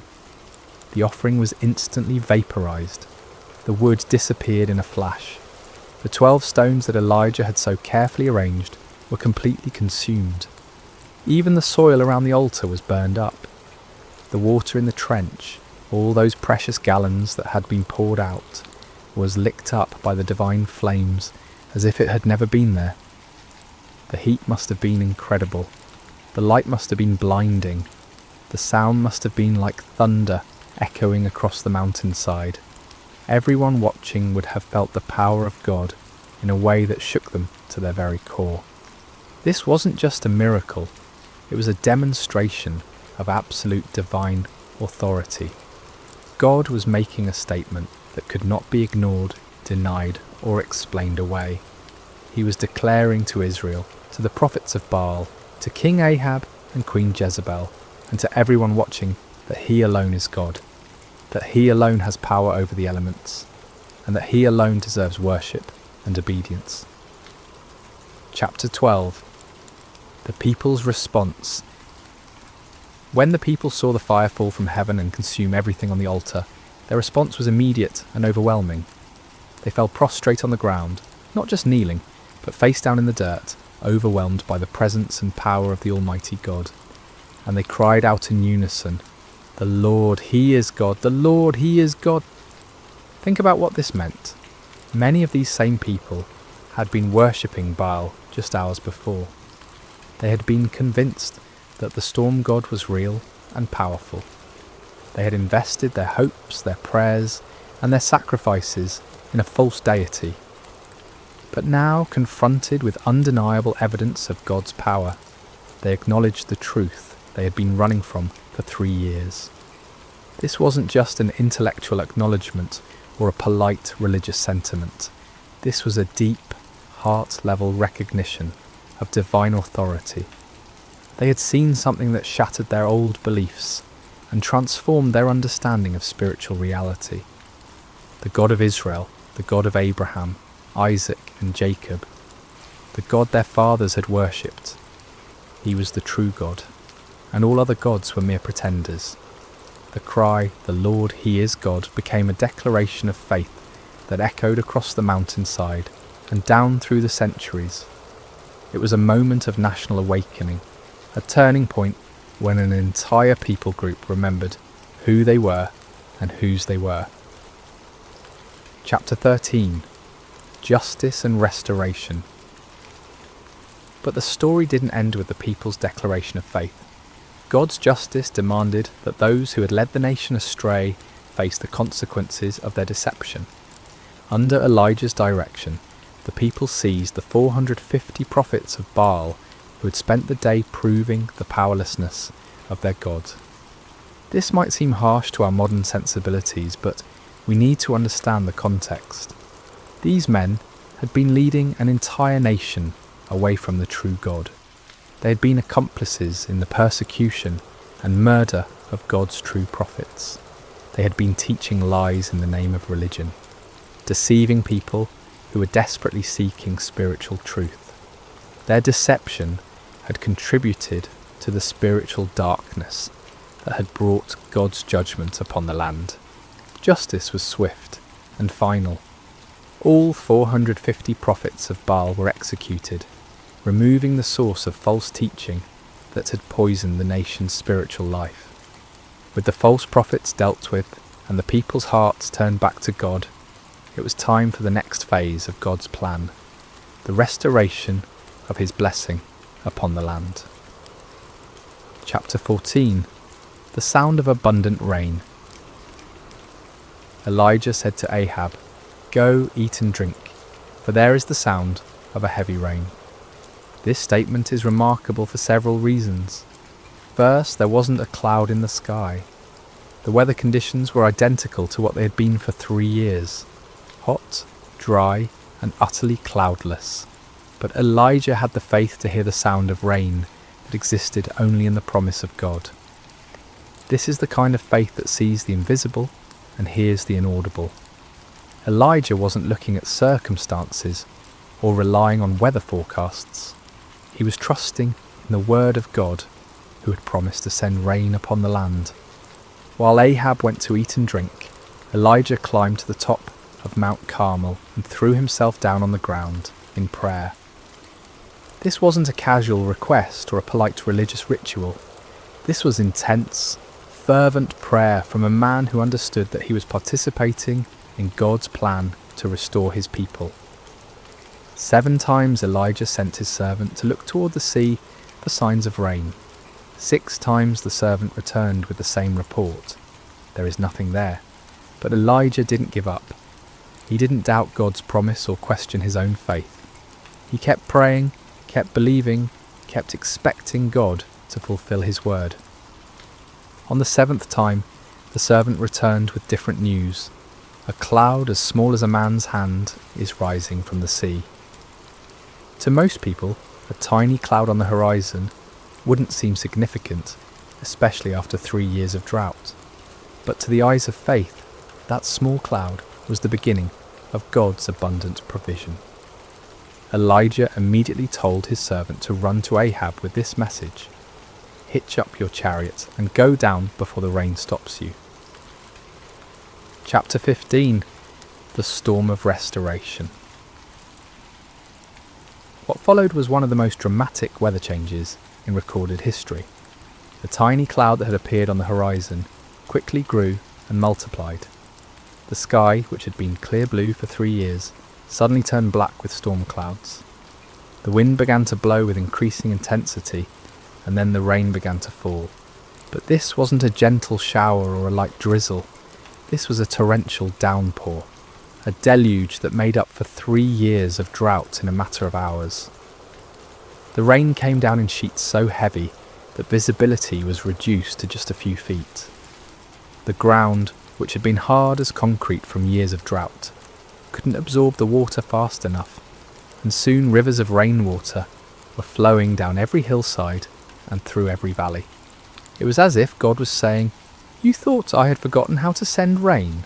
The offering was instantly vaporized. The wood disappeared in a flash. The 12 stones that Elijah had so carefully arranged were completely consumed. Even the soil around the altar was burned up. The water in the trench, all those precious gallons that had been poured out, was licked up by the divine flames as if it had never been there. The heat must have been incredible. The light must have been blinding. The sound must have been like thunder echoing across the mountainside. Everyone watching would have felt the power of God in a way that shook them to their very core. This wasn't just a miracle, it was a demonstration of absolute divine authority. God was making a statement that could not be ignored, denied, or explained away. He was declaring to Israel, to the prophets of Baal, to King Ahab and Queen Jezebel, and to everyone watching, that he alone is God, that he alone has power over the elements, and that he alone deserves worship and obedience. Chapter 12. The people's response. When the people saw the fire fall from heaven and consume everything on the altar, their response was immediate and overwhelming. They fell prostrate on the ground, not just kneeling, but face down in the dirt, overwhelmed by the presence and power of the Almighty God. And they cried out in unison, "The Lord, He is God! The Lord, He is God!" Think about what this meant. Many of these same people had been worshipping Baal just hours before. They had been convinced that the storm god was real and powerful. They had invested their hopes, their prayers, and their sacrifices in a false deity. But now, confronted with undeniable evidence of God's power, they acknowledged the truth they had been running from for 3 years. This wasn't just an intellectual acknowledgement or a polite religious sentiment. This was a deep, heart-level recognition of divine authority. They had seen something that shattered their old beliefs and transformed their understanding of spiritual reality. The God of Israel, the God of Abraham, Isaac and Jacob, the God their fathers had worshipped. He was the true God, and all other gods were mere pretenders. The cry, "The Lord, He is God," became a declaration of faith that echoed across the mountainside and down through the centuries. It was a moment of national awakening, a turning point when an entire people group remembered who they were and whose they were. Chapter 13. Justice and Restoration. But the story didn't end with the people's declaration of faith. God's justice demanded that those who had led the nation astray face the consequences of their deception. Under Elijah's direction, the people seized the 450 prophets of Baal who had spent the day proving the powerlessness of their God. This might seem harsh to our modern sensibilities, but we need to understand the context. These men had been leading an entire nation away from the true God. They had been accomplices in the persecution and murder of God's true prophets. They had been teaching lies in the name of religion, deceiving people who were desperately seeking spiritual truth. Their deception had contributed to the spiritual darkness that had brought God's judgment upon the land. Justice was swift and final. All 450 prophets of Baal were executed, removing the source of false teaching that had poisoned the nation's spiritual life. With the false prophets dealt with and the people's hearts turned back to God, it was time for the next phase of God's plan, the restoration of His blessing upon the land. Chapter 14. The sound of abundant rain. Elijah said to Ahab, "Go, eat and drink, for there is the sound of a heavy rain." This statement is remarkable for several reasons. First, there wasn't a cloud in the sky. The weather conditions were identical to what they had been for 3 years. Hot, dry, and utterly cloudless. But Elijah had the faith to hear the sound of rain that existed only in the promise of God. This is the kind of faith that sees the invisible and hears the inaudible. Elijah wasn't looking at circumstances or relying on weather forecasts. He was trusting in the word of God, who had promised to send rain upon the land. While Ahab went to eat and drink, Elijah climbed to the top of Mount Carmel and threw himself down on the ground in prayer. This wasn't a casual request or a polite religious ritual. This was intense, fervent prayer from a man who understood that he was participating in God's plan to restore his people. 7 times Elijah sent his servant to look toward the sea for signs of rain. 6 times the servant returned with the same report. There is nothing there. But Elijah didn't give up. He didn't doubt God's promise or question his own faith. He kept praying, kept believing, kept expecting God to fulfill his word. On the 7th time, the servant returned with different news. A cloud as small as a man's hand is rising from the sea. To most people, a tiny cloud on the horizon wouldn't seem significant, especially after 3 years of drought. But to the eyes of faith, that small cloud was the beginning of God's abundant provision. Elijah immediately told his servant to run to Ahab with this message: "Hitch up your chariot and go down before the rain stops you." Chapter 15. The Storm of Restoration. What followed was one of the most dramatic weather changes in recorded history. The tiny cloud that had appeared on the horizon quickly grew and multiplied. The sky, which had been clear blue for 3 years, suddenly turned black with storm clouds. The wind began to blow with increasing intensity, and then the rain began to fall. But this wasn't a gentle shower or a light drizzle. This was a torrential downpour, a deluge that made up for 3 years of drought in a matter of hours. The rain came down in sheets so heavy that visibility was reduced to just a few feet. The ground, which had been hard as concrete from years of drought, couldn't absorb the water fast enough, and soon rivers of rainwater were flowing down every hillside and through every valley. It was as if God was saying, "You thought I had forgotten how to send rain?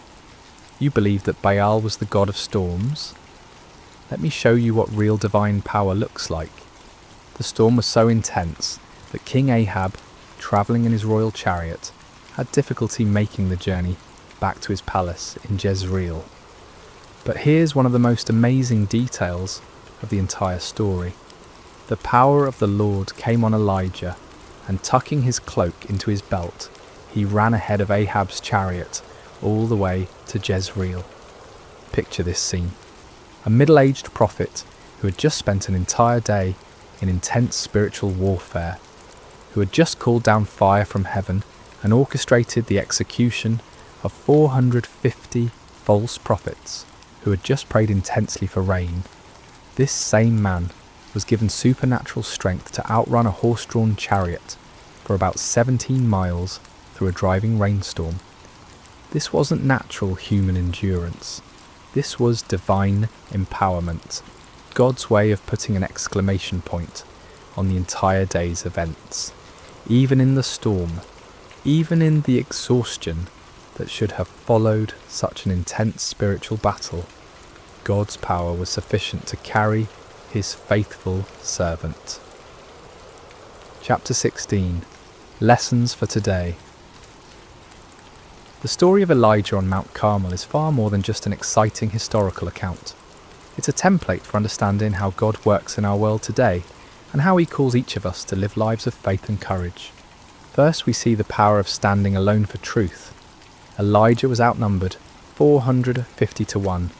You believed that Baal was the god of storms? Let me show you what real divine power looks like." The storm was so intense that King Ahab, travelling in his royal chariot, had difficulty making the journey back to his palace in Jezreel. But here's one of the most amazing details of the entire story. The power of the Lord came on Elijah, and tucking his cloak into his belt, he ran ahead of Ahab's chariot all the way to Jezreel. Picture this scene. A middle-aged prophet who had just spent an entire day in intense spiritual warfare, who had just called down fire from heaven and orchestrated the execution of 450 false prophets who had just prayed intensely for rain. This same man was given supernatural strength to outrun a horse-drawn chariot for about 17 miles through a driving rainstorm. This wasn't natural human endurance. This was divine empowerment, God's way of putting an exclamation point on the entire day's events. Even in the storm, even in the exhaustion that should have followed such an intense spiritual battle, God's power was sufficient to carry his faithful servant. Chapter 16. Lessons for today. The story of Elijah on Mount Carmel is far more than just an exciting historical account. It's a template for understanding how God works in our world today and how he calls each of us to live lives of faith and courage. First, we see the power of standing alone for truth. Elijah was outnumbered 450 to 1,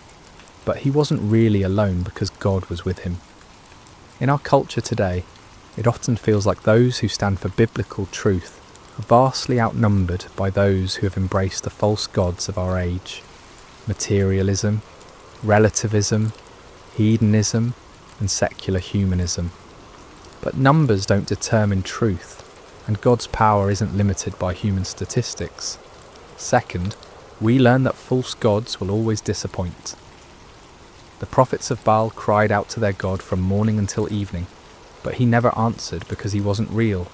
but he wasn't really alone because God was with him. In our culture today, it often feels like those who stand for biblical truth are vastly outnumbered by those who have embraced the false gods of our age. materialism, relativism, hedonism, and secular humanism. But numbers don't determine truth, and God's power isn't limited by human statistics. Second, we learn that false gods will always disappoint. The prophets of Baal cried out to their God from morning until evening, but he never answered because he wasn't real.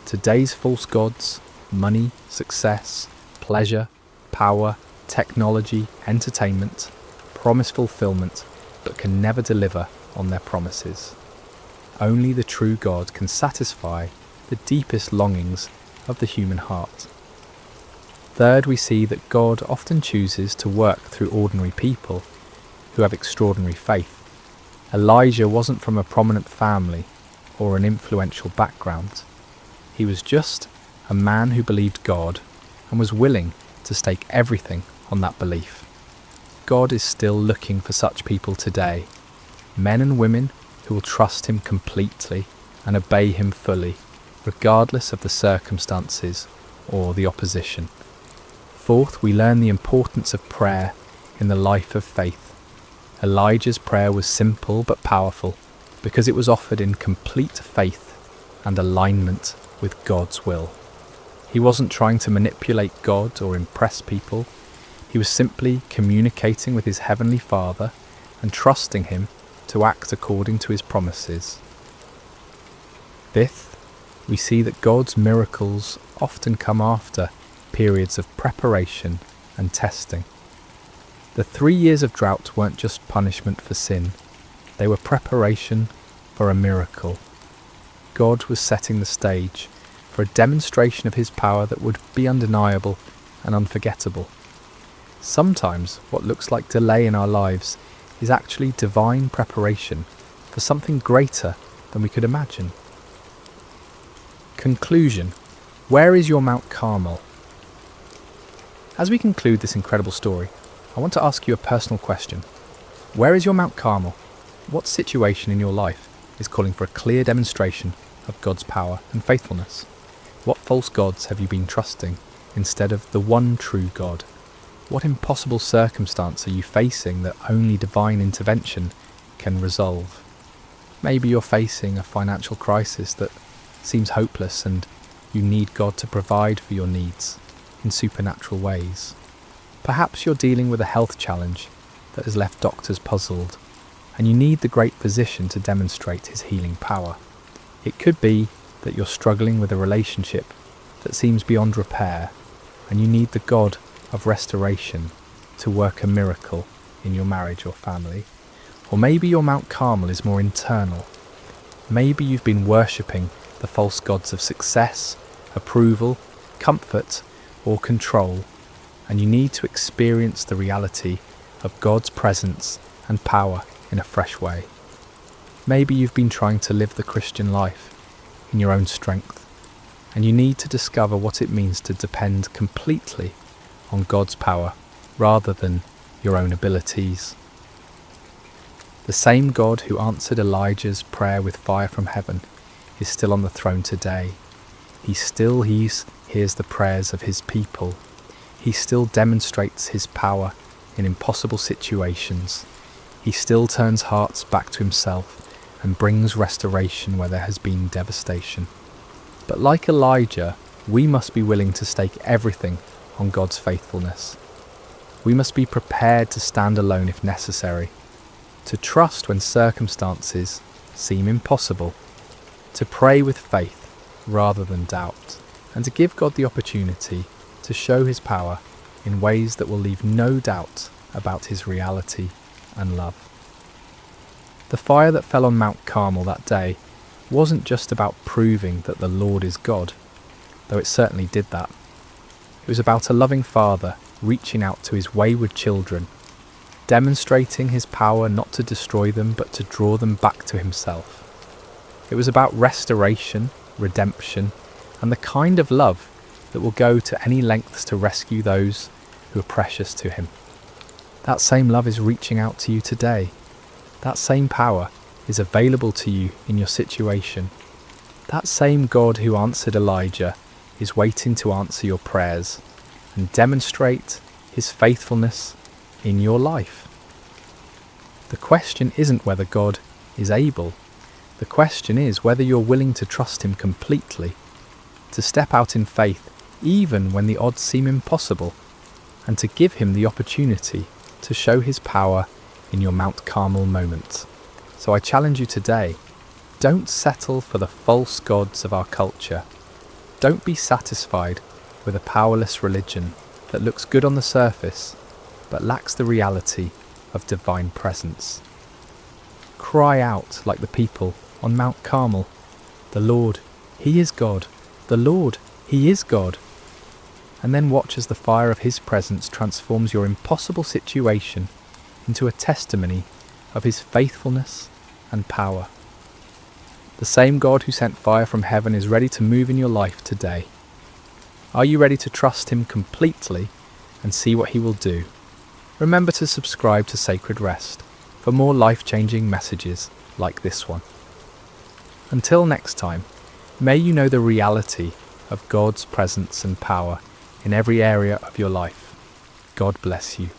Today's false gods, money, success, pleasure, power, technology, entertainment, promise fulfillment, but can never deliver on their promises. Only the true God can satisfy the deepest longings of the human heart. Third, we see that God often chooses to work through ordinary people who have extraordinary faith. Elijah wasn't from a prominent family or an influential background. He was just a man who believed God and was willing to stake everything on that belief. God is still looking for such people today, men and women who will trust him completely and obey him fully, regardless of the circumstances or the opposition. Fourth, we learn the importance of prayer in the life of faith. Elijah's prayer was simple but powerful because it was offered in complete faith and alignment with God's will. He wasn't trying to manipulate God or impress people. He was simply communicating with his heavenly Father and trusting him to act according to his promises. Fifth, we see that God's miracles often come after periods of preparation and testing. The 3 years of drought weren't just punishment for sin, they were preparation for a miracle. God was setting the stage for a demonstration of his power that would be undeniable and unforgettable. Sometimes what looks like delay in our lives is actually divine preparation for something greater than we could imagine. Conclusion. Where is your Mount Carmel? As we conclude this incredible story, I want to ask you a personal question. Where is your Mount Carmel? What situation in your life is calling for a clear demonstration of God's power and faithfulness? What false gods have you been trusting instead of the one true God? What impossible circumstance are you facing that only divine intervention can resolve? Maybe you're facing a financial crisis that seems hopeless and you need God to provide for your needs in supernatural ways. Perhaps you're dealing with a health challenge that has left doctors puzzled, and you need the great physician to demonstrate his healing power. It could be that you're struggling with a relationship that seems beyond repair, and you need the God of restoration to work a miracle in your marriage or family. Or maybe your Mount Carmel is more internal. Maybe you've been worshipping the false gods of success, approval, comfort, or control, and you need to experience the reality of God's presence and power in a fresh way. Maybe you've been trying to live the Christian life in your own strength, and you need to discover what it means to depend completely on God's power rather than your own abilities. The same God who answered Elijah's prayer with fire from heaven is still on the throne today. He still hears the prayers of his people. He still demonstrates his power in impossible situations. He still turns hearts back to himself and brings restoration where there has been devastation. But like Elijah, we must be willing to stake everything on God's faithfulness. We must be prepared to stand alone if necessary, to trust when circumstances seem impossible, to pray with faith rather than doubt, and to give God the opportunity to show his power in ways that will leave no doubt about his reality and love. The fire that fell on Mount Carmel that day wasn't just about proving that the Lord is God, though it certainly did that. It was about a loving father reaching out to his wayward children, demonstrating his power not to destroy them but to draw them back to himself. It was about restoration, redemption, and the kind of love that will go to any lengths to rescue those who are precious to him. That same love is reaching out to you today. That same power is available to you in your situation. That same God who answered Elijah is waiting to answer your prayers and demonstrate His faithfulness in your life. The question isn't whether God is able. The question is whether you're willing to trust Him completely, to step out in faith even when the odds seem impossible, and to give Him the opportunity to show His power in your Mount Carmel moment. So I challenge you today, don't settle for the false gods of our culture. Don't be satisfied with a powerless religion that looks good on the surface, but lacks the reality of divine presence. Cry out like the people on Mount Carmel, "The Lord, He is God. The Lord, He is God." And then watch as the fire of His presence transforms your impossible situation into a testimony of His faithfulness and power. The same God who sent fire from heaven is ready to move in your life today. Are you ready to trust Him completely and see what He will do? Remember to subscribe to Sacred Rest for more life-changing messages like this one. Until next time, may you know the reality of God's presence and power in every area of your life. God bless you.